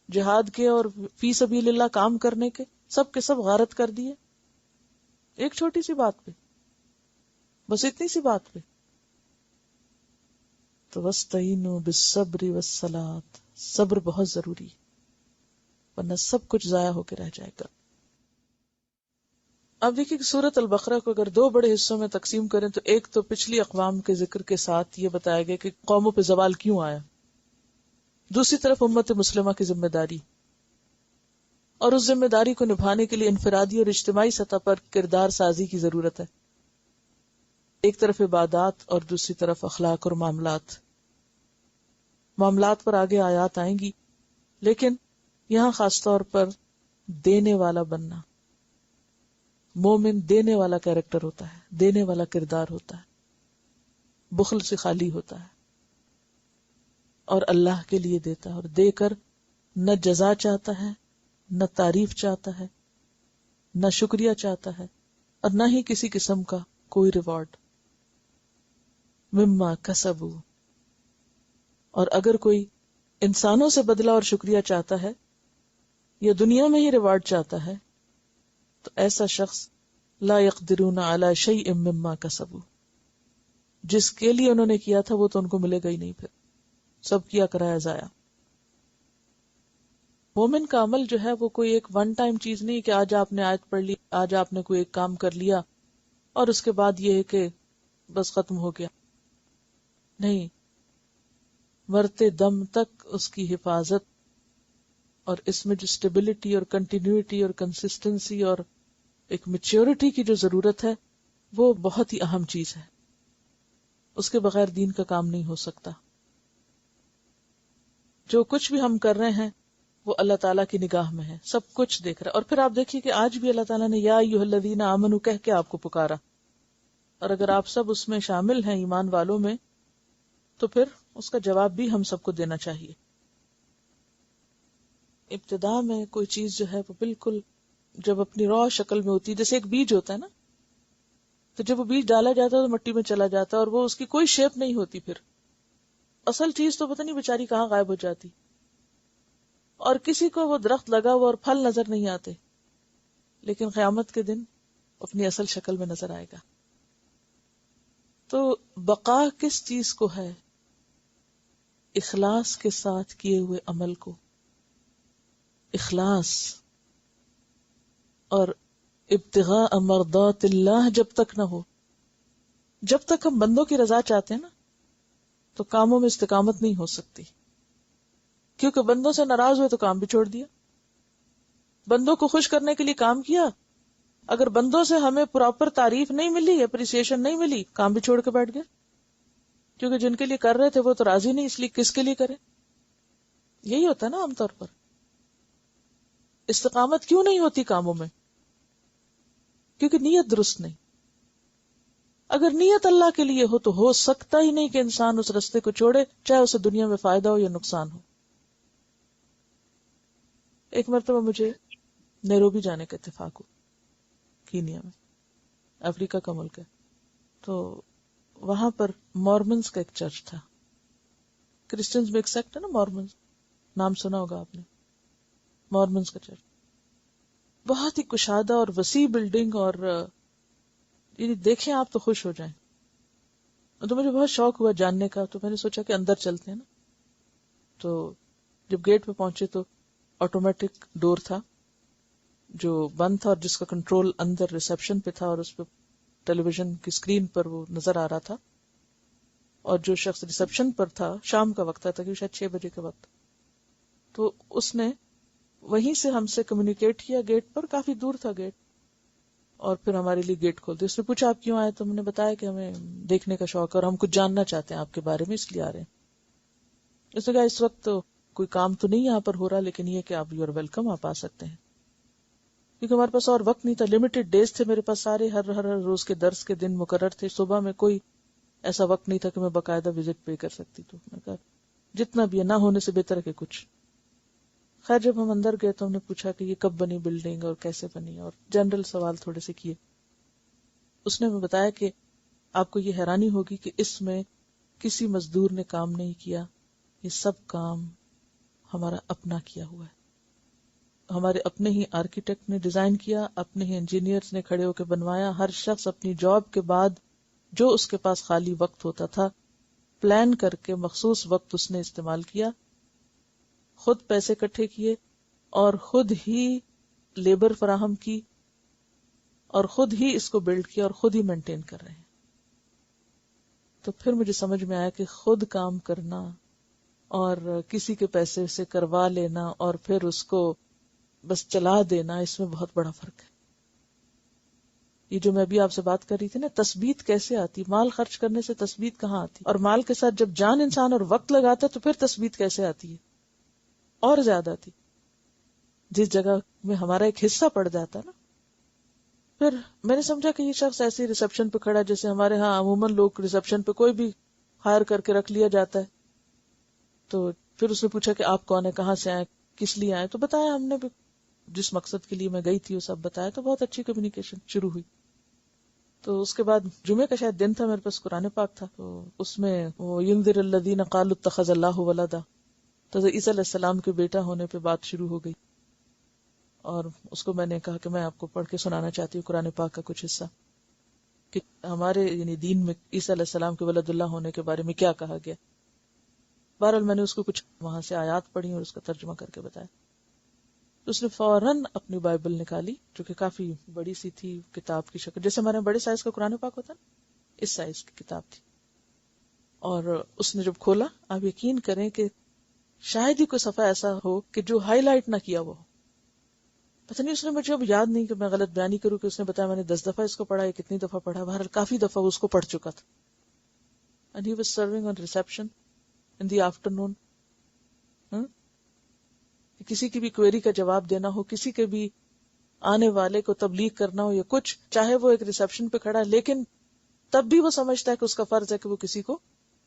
جہاد کے اور فی سبیل اللہ کام کرنے کے سب غارت کر دیے ایک چھوٹی سی بات پہ، بس اتنی سی بات پہ. تو وَاسْتَعِينُوا بِالصَّبْرِ وَالصَّلَاةِ، صبر بہت ضروری ہے ورنہ سب کچھ ضائع ہو کے رہ جائے گا. اب دیکھیں کہ سورۃ البقرہ کو اگر دو بڑے حصوں میں تقسیم کریں تو ایک تو پچھلی اقوام کے ذکر کے ساتھ یہ بتایا گیا کہ قوموں پہ زوال کیوں آیا، دوسری طرف امت مسلمہ کی ذمہ داری، اور اس ذمہ داری کو نبھانے کے لیے انفرادی اور اجتماعی سطح پر کردار سازی کی ضرورت ہے. ایک طرف عبادات اور دوسری طرف اخلاق اور معاملات. معاملات پر آگے آیات آئیں گی، لیکن یہاں خاص طور پر دینے والا بننا. مومن دینے والا کیریکٹر ہوتا ہے، دینے والا کردار ہوتا ہے، بخل سے خالی ہوتا ہے اور اللہ کے لیے دیتا ہے، اور دے کر نہ جزا چاہتا ہے، نہ تعریف چاہتا ہے، نہ شکریہ چاہتا ہے، اور نہ ہی کسی قسم کا کوئی ریوارڈ. مما کسبوا، اور اگر کوئی انسانوں سے بدلہ اور شکریہ چاہتا ہے یا دنیا میں ہی ریوارڈ چاہتا ہے تو ایسا شخص لا يقدرون علی شیء مما کسبوا، جس کے لیے انہوں نے کیا تھا وہ تو ان کو ملے گا ہی نہیں، پھر سب کیا کرایا ضائع۔ مومن کا عمل جو ہے وہ کوئی ایک ون ٹائم چیز نہیں کہ آج آپ نے آیت پڑھ لی، آج آپ نے کوئی ایک کام کر لیا اور اس کے بعد یہ ہے کہ بس ختم ہو گیا، نہیں، مرتے دم تک اس کی حفاظت اور اس میں جو اسٹیبلٹی اور کنٹینیوٹی اور کنسسٹنسی اور ایک میچیورٹی کی جو ضرورت ہے وہ بہت ہی اہم چیز ہے، اس کے بغیر دین کا کام نہیں ہو سکتا۔ جو کچھ بھی ہم کر رہے ہیں وہ اللہ تعالیٰ کی نگاہ میں ہے، سب کچھ دیکھ رہا ہے۔ اور پھر آپ دیکھیے کہ آج بھی اللہ تعالیٰ نے یا ایھا الذین آمنوا کہہ کے آپ کو پکارا، اور اگر آپ سب اس میں شامل ہیں ایمان والوں میں تو پھر اس کا جواب بھی ہم سب کو دینا چاہیے۔ ابتدا میں کوئی چیز جو ہے وہ بالکل جب اپنی را شکل میں ہوتی ہے، جیسے ایک بیج ہوتا ہے نا، تو جب وہ بیج ڈالا جاتا ہے تو مٹی میں چلا جاتا ہے اور وہ اس کی کوئی شیپ نہیں ہوتی، پھر اصل چیز تو پتہ نہیں بیچاری کہاں غائب ہو جاتی، اور کسی کو وہ درخت لگا ہوا اور پھل نظر نہیں آتے، لیکن قیامت کے دن اپنی اصل شکل میں نظر آئے گا۔ تو بقا کس چیز کو ہے؟ اخلاص کے ساتھ کیے ہوئے عمل کو، اخلاص اور ابتغاء مرضات اللہ جب تک نہ ہو، جب تک ہم بندوں کی رضا چاہتے ہیں نا تو کاموں میں استقامت نہیں ہو سکتی، کیونکہ بندوں سے ناراض ہوئے تو کام بھی چھوڑ دیا، بندوں کو خوش کرنے کے لیے کام کیا، اگر بندوں سے ہمیں پراپر تعریف نہیں ملی، اپریسیشن نہیں ملی، کام بھی چھوڑ کے بیٹھ گئے، کیونکہ جن کے لیے کر رہے تھے وہ تو راضی نہیں، اس لیے کس کے لیے کریں؟ یہی ہوتا ہے نا عام طور پر۔ استقامت کیوں نہیں ہوتی کاموں میں؟ کیونکہ نیت درست نہیں۔ اگر نیت اللہ کے لیے ہو سکتا ہی نہیں کہ انسان اس رستے کو چھوڑے، چاہے اسے دنیا میں فائدہ ہو یا نقصان ہو۔ ایک مرتبہ مجھے نیروبی جانے کا اتفاق ہو، کینیا میں، افریقہ کا ملک ہے، تو وہاں پر مورمنز کا ایک چرچ تھا۔ کرسچنز میں ایک سیکٹ ہے نا مورمنز، نام سنا ہوگا آپ نے، مورمنز کا چرچ بہت ہی کشادہ اور وسیع بلڈنگ، اور یعنی دیکھیں آپ تو خوش ہو جائیں۔ تو مجھے بہت شوق ہوا جاننے کا، تو میں نے سوچا کہ اندر چلتے ہیں نا۔ تو جب گیٹ پہ پہنچے تو آٹومیٹک ڈور تھا جو بند تھا، اور جس کا کنٹرول اندر ریسپشن پہ تھا، اور اس پہ ٹیلی ویژن کی اسکرین پر وہ نظر آ رہا تھا، اور جو شخص ریسپشن پر تھا، شام کا وقت تھا تقریباً شاید 6 بجے کا وقت، تو اس نے وہیں سے ہم سے کمیونیکیٹ کیا، گیٹ پر، کافی دور تھا گیٹ، اور پھر ہمارے لیے گیٹ کھول دیا۔ اس نے پوچھا آپ کیوں آئے، تو ہم نے بتایا کہ ہمیں دیکھنے کا شوق ہے اور ہم کچھ جاننا چاہتے ہیں آپ کے بارے میں، اس لیے آ رہے ہیں۔ اس نے کہا اس وقت تو کوئی کام تو نہیں یہاں پر ہو رہا، لیکن یہ کہ آپ یو آر ویلکم، آپ آ سکتے ہیں، کیونکہ ہمارے پاس اور وقت نہیں تھا، لمیٹڈ ڈیز تھے میرے پاس، سارے ہر روز کے درس کے دن مقرر تھے، صبح میں کوئی ایسا وقت نہیں تھا کہ میں باقاعدہ وزٹ پے کر سکتی۔ تو میں کہا جتنا بھی ہے، نہ ہونے سے بہتر ہے کہ کچھ۔ خیر جب ہم اندر گئے تو ہم نے پوچھا کہ یہ کب بنی بلڈنگ اور کیسے بنی، اور جنرل سوال تھوڑے سے کیے۔ اس نے ہمیں بتایا کہ آپ کو یہ حیرانی ہوگی کہ اس میں کسی مزدور نے کام نہیں کیا، یہ سب کام ہمارا اپنا کیا ہوا ہے، ہمارے اپنے ہی آرکیٹیکٹ نے ڈیزائن کیا، اپنے ہی انجینئرز نے کھڑے ہو کے بنوایا، ہر شخص اپنی جاب کے بعد جو اس کے پاس خالی وقت ہوتا تھا پلان کر کے مخصوص وقت اس نے استعمال کیا، خود پیسے اکٹھے کیے اور خود ہی لیبر فراہم کی اور خود ہی اس کو بلڈ کیا اور خود ہی مینٹین کر رہے ہیں۔ تو پھر مجھے سمجھ میں آیا کہ خود کام کرنا اور کسی کے پیسے سے کروا لینا اور پھر اس کو بس چلا دینا، اس میں بہت بڑا فرق ہے۔ یہ جو میں ابھی آپ سے بات کر رہی تھی نا، تثبیت کیسے آتی، مال خرچ کرنے سے تثبیت کہاں آتی، اور مال کے ساتھ جب جان انسان اور وقت لگاتا تو پھر تثبیت کیسے آتی ہے، اور زیادہ آتی۔ جس جگہ میں ہمارا ایک حصہ پڑ جاتا نا، پھر میں نے سمجھا کہ یہ شخص ایسے ریسپشن پہ کھڑا، جیسے ہمارے ہاں عموماً لوگ ریسپشن پہ کوئی بھی ہائر کر کے رکھ لیا جاتا ہے۔ تو پھر اس نے پوچھا کہ آپ کون ہیں، کہاں سے آئے، کس لیے آئے، تو بتایا ہم نے بھی جس مقصد کے لیے میں گئی تھی وہ سب بتایا، تو بہت اچھی کمیونیکیشن شروع ہوئی۔ تو اس کے بعد جمعے کا شاید دن تھا، میرے پاس قرآن پاک تھا، تو اس میں وہ ينذر الذین قالوا اتخذ اللہ ولدا، تو حضرت عیسیٰ علیہ السلام کے بیٹا ہونے پہ بات شروع ہو گئی، اور اس کو میں نے کہا کہ میں آپ کو پڑھ کے سنانا چاہتی ہوں قرآن پاک کا کچھ حصہ، کہ ہمارے یعنی دین میں عیسیٰ علیہ السلام کے ولد اللہ ہونے کے بارے میں کیا کہا گیا۔ بہرحال میں نے اس کو کچھ وہاں سے آیات پڑھی اور اس کا ترجمہ کر کے بتایا۔ تو اس نے فوراً اپنی بائبل نکالی، جو کہ کافی بڑی سی تھی، کتاب کی شکل، جیسے ہمارے بڑے سائز کا قرآن پاک ہوتا نا، اس سائز کی کتاب تھی۔ اور اس نے جب کھولا، آپ یقین کریں کہ شاید ہی کوئی صفحہ ایسا ہو کہ جو ہائی لائٹ نہ کیا ہوا ہو۔ پتہ نہیں، اس نے مجھے اب یاد نہیں کہ میں غلط بیانی کروں کہ اس نے بتایا میں نے 10 دفعہ اس کو پڑھا یا کتنی دفعہ پڑھا، بہرحال کافی دفعہ وہ اس کو پڑھ چکا تھا۔ And he was serving on reception in the afternoon. کسی کی بھی کوئری کا جواب دینا ہو، کسی کے بھی آنے والے کو تبلیغ کرنا ہو یا کچھ، چاہے وہ ایک ریسپشن پہ کھڑا ہے، لیکن تب بھی وہ سمجھتا ہے کہ اس کا فرض ہے کہ وہ کسی کو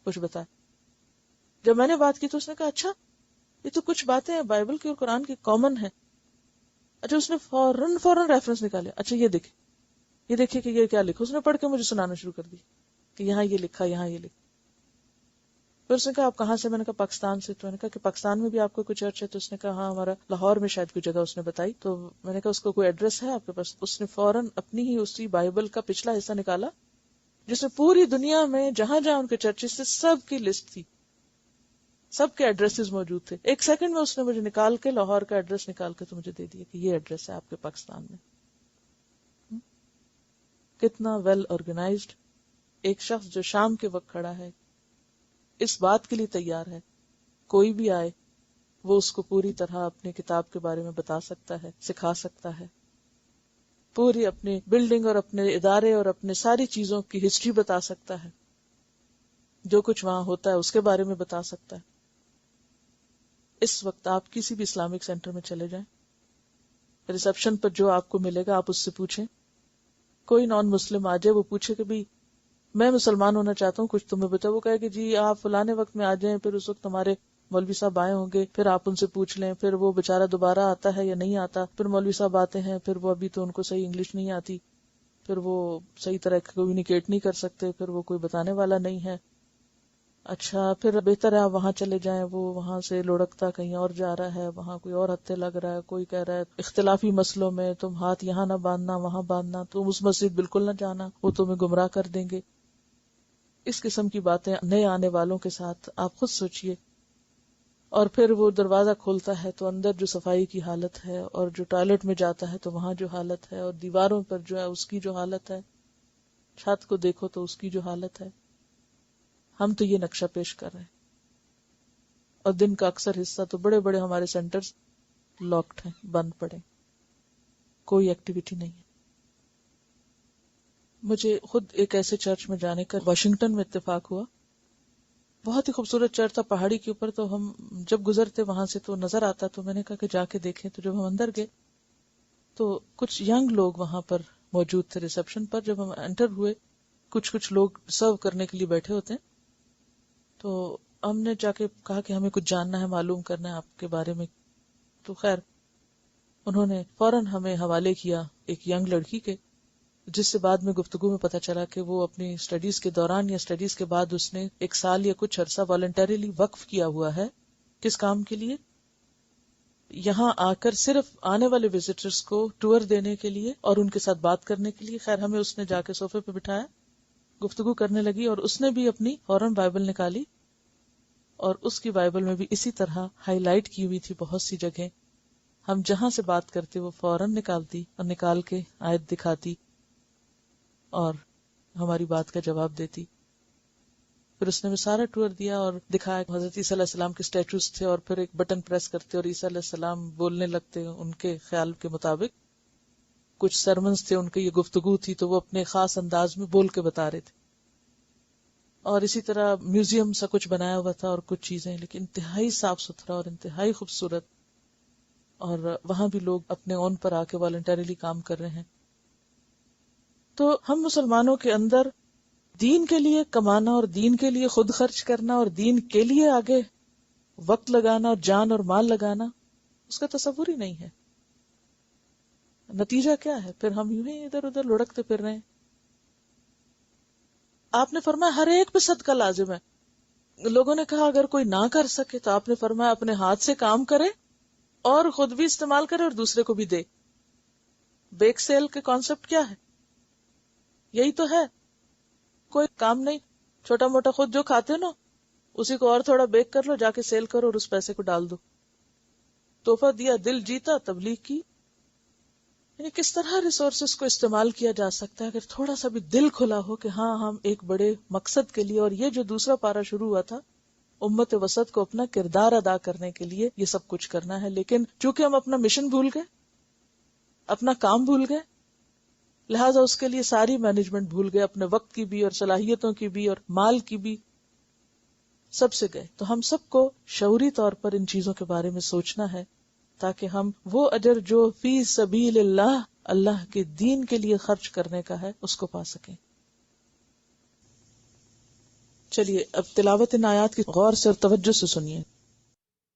کچھ بتائے۔ جب میں نے بات کی تو اس نے کہا اچھا یہ تو کچھ باتیں ہیں بائبل کی اور قرآن کی کامن ہیں۔ اچھا اس نے فوراً ریفرنس نکالے، اچھا یہ دیکھیں کہ یہ کیا لکھا، اس نے پڑھ کے مجھے سنانا شروع کر دی کہ یہاں یہ لکھا، یہاں یہ لکھا۔ پھر اس نے کہا آپ کہاں سے؟ میں نے کہا پاکستان سے۔ تو میں نے کہا کہ پاکستان میں بھی آپ کو کوئی چرچ ہے؟ تو اس نے کہا ہاں ہمارا لاہور میں شاید کوئی جگہ اس نے بتائی۔ تو میں نے کہا اس کو کوئی ایڈریس ہے آپ کے پاس؟ اس نے فوراً اپنی ہی اسی بائبل کا پچھلا حصہ نکالا جس میں پوری دنیا میں جہاں جہاں ان کے چرچز سے سب کی لسٹ تھی، سب کے ایڈریسز موجود تھے۔ 1 سیکنڈ میں اس نے مجھے نکال کے لاہور کا ایڈریس نکال کے تو مجھے دے دیا کہ یہ ایڈریس ہے آپ کے پاکستان میں۔ کتنا ویل آرگنائزڈ ایک شخص جو شام کے وقت کھڑا ہے، اس بات کے لیے تیار ہے کوئی بھی آئے وہ اس کو پوری طرح اپنی کتاب کے بارے میں بتا سکتا ہے، سکھا سکتا ہے، پوری اپنی بلڈنگ اور اپنے ادارے اور اپنے ساری چیزوں کی ہسٹری بتا سکتا ہے، جو کچھ وہاں ہوتا ہے اس کے بارے میں بتا سکتا ہے۔ اس وقت آپ کسی بھی اسلامک سینٹر میں چلے جائیں، ریسپشن پر جو آپ کو ملے گا آپ اس سے پوچھیں، کوئی نان مسلم آ جائے وہ پوچھے کہ بھی میں مسلمان ہونا چاہتا ہوں، کچھ تمہیں بتاؤ، وہ کہے کہ جی آپ فلانے وقت میں آ جائیں، پھر اس وقت ہمارے مولوی صاحب آئے ہوں گے، پھر آپ ان سے پوچھ لیں، پھر وہ بےچارہ دوبارہ آتا ہے یا نہیں آتا، پھر مولوی صاحب آتے ہیں، پھر وہ ابھی تو ان کو صحیح انگلش نہیں آتی، پھر وہ صحیح طرح کمیونیکیٹ نہیں کر سکتے، پھر وہ کوئی بتانے والا نہیں ہے۔ اچھا پھر بہتر ہے آپ وہاں چلے جائیں، وہ وہاں سے لڑکتا کہیں اور جا رہا ہے، وہاں کوئی اور ہتھے لگ رہا ہے، کوئی کہہ رہا ہے اختلافی مسئلوں میں تم ہاتھ یہاں نہ باندھنا وہاں باندھنا، تم اس مسجد بالکل نہ جانا، وہ تمہیں گمراہ کر دیں گے۔ اس قسم کی باتیں نئے آنے والوں کے ساتھ آپ خود سوچئے۔ اور پھر وہ دروازہ کھولتا ہے تو اندر جو صفائی کی حالت ہے، اور جو ٹوائلٹ میں جاتا ہے تو وہاں جو حالت ہے، اور دیواروں پر جو ہے اس کی جو حالت ہے، چھت کو دیکھو تو اس کی جو حالت ہے، ہم تو یہ نقشہ پیش کر رہے ہیں۔ اور دن کا اکثر حصہ تو بڑے بڑے ہمارے سینٹرز لاکڈ ہیں، بند پڑے، کوئی ایکٹیویٹی نہیں ہے۔ مجھے خود ایک ایسے چرچ میں جانے کا واشنگٹن میں اتفاق ہوا، بہت ہی خوبصورت چرچ تھا پہاڑی کے اوپر، تو ہم جب گزرتے وہاں سے تو نظر آتا، تو میں نے کہا کہ جا کے دیکھیں۔ تو جب ہم اندر گئے تو کچھ ینگ لوگ وہاں پر موجود تھے ریسپشن پر۔ جب ہم انٹر ہوئے، کچھ لوگ سرو کرنے کے لیے بیٹھے ہوتے ہیں، تو ہم نے جا کے کہا کہ ہمیں کچھ جاننا ہے، معلوم کرنا ہے آپ کے بارے میں۔ تو خیر انہوں نے فوراً ہمیں حوالے کیا ایک ینگ لڑکی کے، جس سے بعد میں گفتگو میں پتہ چلا کہ وہ اپنی اسٹڈیز کے دوران یا اسٹڈیز کے بعد اس نے 1 سال یا کچھ عرصہ والنٹریلی وقف کیا ہوا ہے۔ کس کام کے لیے؟ یہاں آ کر صرف آنے والے وزٹرز کو ٹور دینے کے لیے اور ان کے ساتھ بات کرنے کے لیے۔ خیر ہمیں اس نے جا کے صوفے پہ بٹھایا، گفتگو کرنے لگی، اور اس نے بھی اپنی فوراً بائبل نکالی، اور اس کی بائبل میں بھی اسی طرح ہائی لائٹ کی ہوئی تھی بہت سی جگہیں۔ ہم جہاں سے بات کرتے وہ فوراً نکالتی اور نکال کے آیت دکھاتی اور ہماری بات کا جواب دیتی۔ پھر اس نے ہمیں سارا ٹور دیا اور دکھایا کہ حضرت عیسیٰ علیہ السلام کے اسٹیچوز تھے، اور پھر ایک بٹن پریس کرتے اور عیسیٰ علیہ السلام بولنے لگتے ان کے خیال کے مطابق۔ کچھ سرمنز تھے ان کے، یہ گفتگو تھی تو وہ اپنے خاص انداز میں بول کے بتا رہے تھے۔ اور اسی طرح میوزیم سا کچھ بنایا ہوا تھا اور کچھ چیزیں، لیکن انتہائی صاف ستھرا اور انتہائی خوبصورت، اور وہاں بھی لوگ اپنے اون پر آ کے والنٹریلی کام کر رہے ہیں۔ تو ہم مسلمانوں کے اندر دین کے لیے کمانا اور دین کے لیے خود خرچ کرنا اور دین کے لیے آگے وقت لگانا اور جان اور مال لگانا، اس کا تصور ہی نہیں ہے۔ نتیجہ کیا ہے؟ پھر ہم یوں ہی ادھر ادھر لڑکتے پھر رہے ہیں۔ آپ نے فرمایا ہر ایک پہ صدقہ لازم ہے، لوگوں نے کہا اگر کوئی نہ کر سکے تو آپ نے فرمایا اپنے ہاتھ سے کام کرے اور خود بھی استعمال کرے اور دوسرے کو بھی دے. بیک سیل کے کانسیپٹ کیا ہے؟ یہی تو ہے. کوئی کام نہیں، چھوٹا موٹا خود جو کھاتے ہو نا اسی کو اور تھوڑا بیک کر لو، جا کے سیل کرو اور اس پیسے کو ڈال دو. تحفہ دیا، دل جیتا، تبلیغ کی. یعنی کس طرح ریسورسز کو استعمال کیا جا سکتا ہے اگر تھوڑا سا بھی دل کھلا ہو کہ ہاں ہم ایک بڑے مقصد کے لیے. اور یہ جو دوسرا پارہ شروع ہوا تھا امت وسط کو اپنا کردار ادا کرنے کے لیے یہ سب کچھ کرنا ہے. لیکن چونکہ ہم اپنا مشن بھول گئے، اپنا کام بھول گئے، لہٰذا اس کے لیے ساری مینجمنٹ بھول گئے، اپنے وقت کی بھی اور صلاحیتوں کی بھی اور مال کی بھی، سب سے گئے. تو ہم سب کو شعوری طور پر ان چیزوں کے بارے میں سوچنا ہے تاکہ ہم وہ اجر جو فی سبیل اللہ، اللہ کے دین کے لیے خرچ کرنے کا ہے، اس کو پا سکیں. چلیے اب تلاوت ان آیات کی غور سے اور توجہ سے سنیے.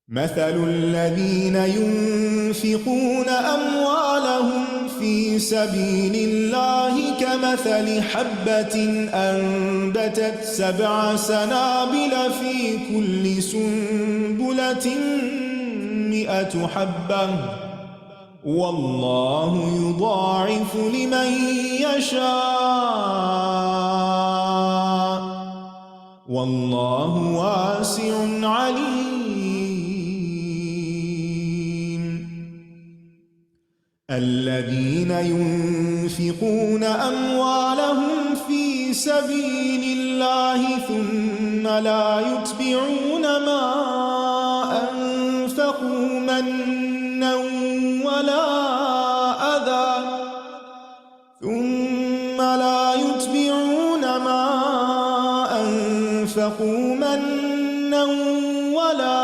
مثل الذين ينفقون أموالهم في سبيل الله كمثل حبة أنبتت 7 سنابل في كل سنبلة 100 حبة والله يضاعف لمن يشاء والله واسع عليم. الذين ينفقون أموالهم في سبيل الله ثم لا يتبعون ما أنفقوا منا ولا أذى ثم لا يتبعون ما أنفقوا منا ولا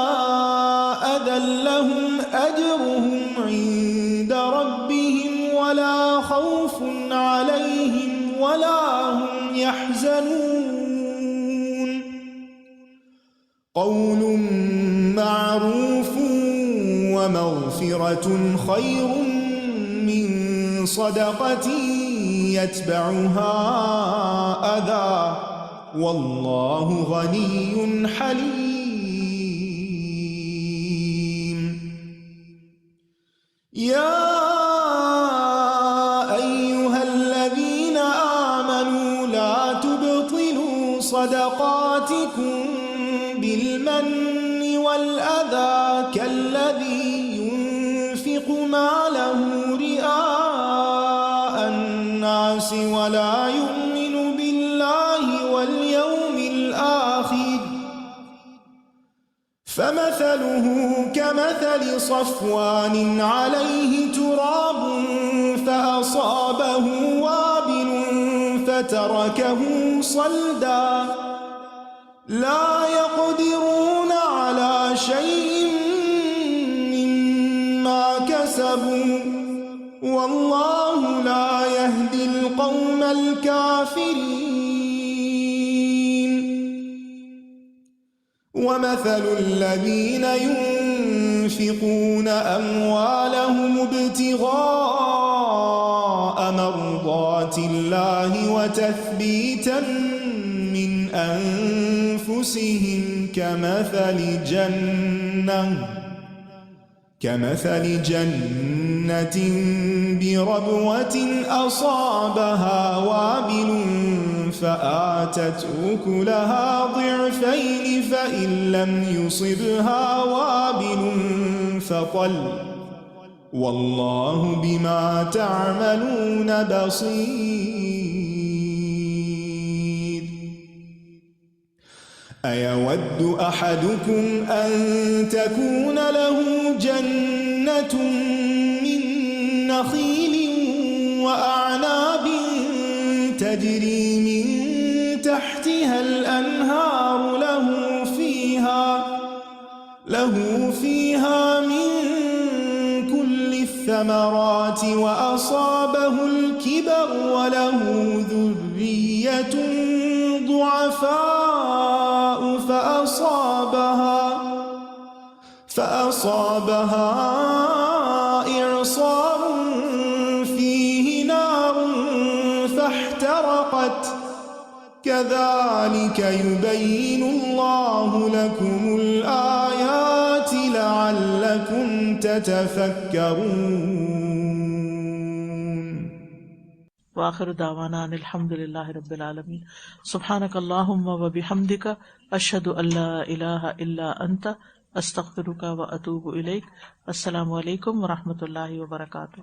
أذى لهم أجرهم عند ربهم ولا خوف عليهم ولا هم يحزنون. قول معروف ومغفرة خير من صدقة يتبعها أذى والله غني حليم. يا أيها الذين آمنوا لا تبطلوا صدقاتكم بالمن والأذى كالذي ينفق ماله رئاء الناس ولا يؤمن بالله واليوم الآخر فمثله كمثل صفوان عليه تراب فأصابه وابل فتركه صلدا لا يقدرون على شيء مما كسبوا والله لا يهدي القوم الكافرين. ومثل الذين ينفقون أموالهم ابتغاء مرضات الله وتثبيتا من أنفسهم كمثل جنة بربوة أصابها وابل فآتت أكلها ضعفين فإن لم يصبها وابل فطل والله بما تعملون بصير. أيود أحدكم أن تكون له جنة من نخيل وأعناب تجري من تحتها الأنهار له فيها من كل الثمرات وأصابه الكبر وله ذرية ضعفاء فأصابها إعصار فيه نار فاحترقت كذلك يبين الله لكم الآيات لعلكم تتفكرون. وآخر دعوانا ان الحمد للہ رب العالمین. سبحانک اللہم وبحمدک اشہد ان لا الہ الا انت استغفرک واتوب الیک. السلام علیکم ورحمۃ اللہ وبرکاتہ.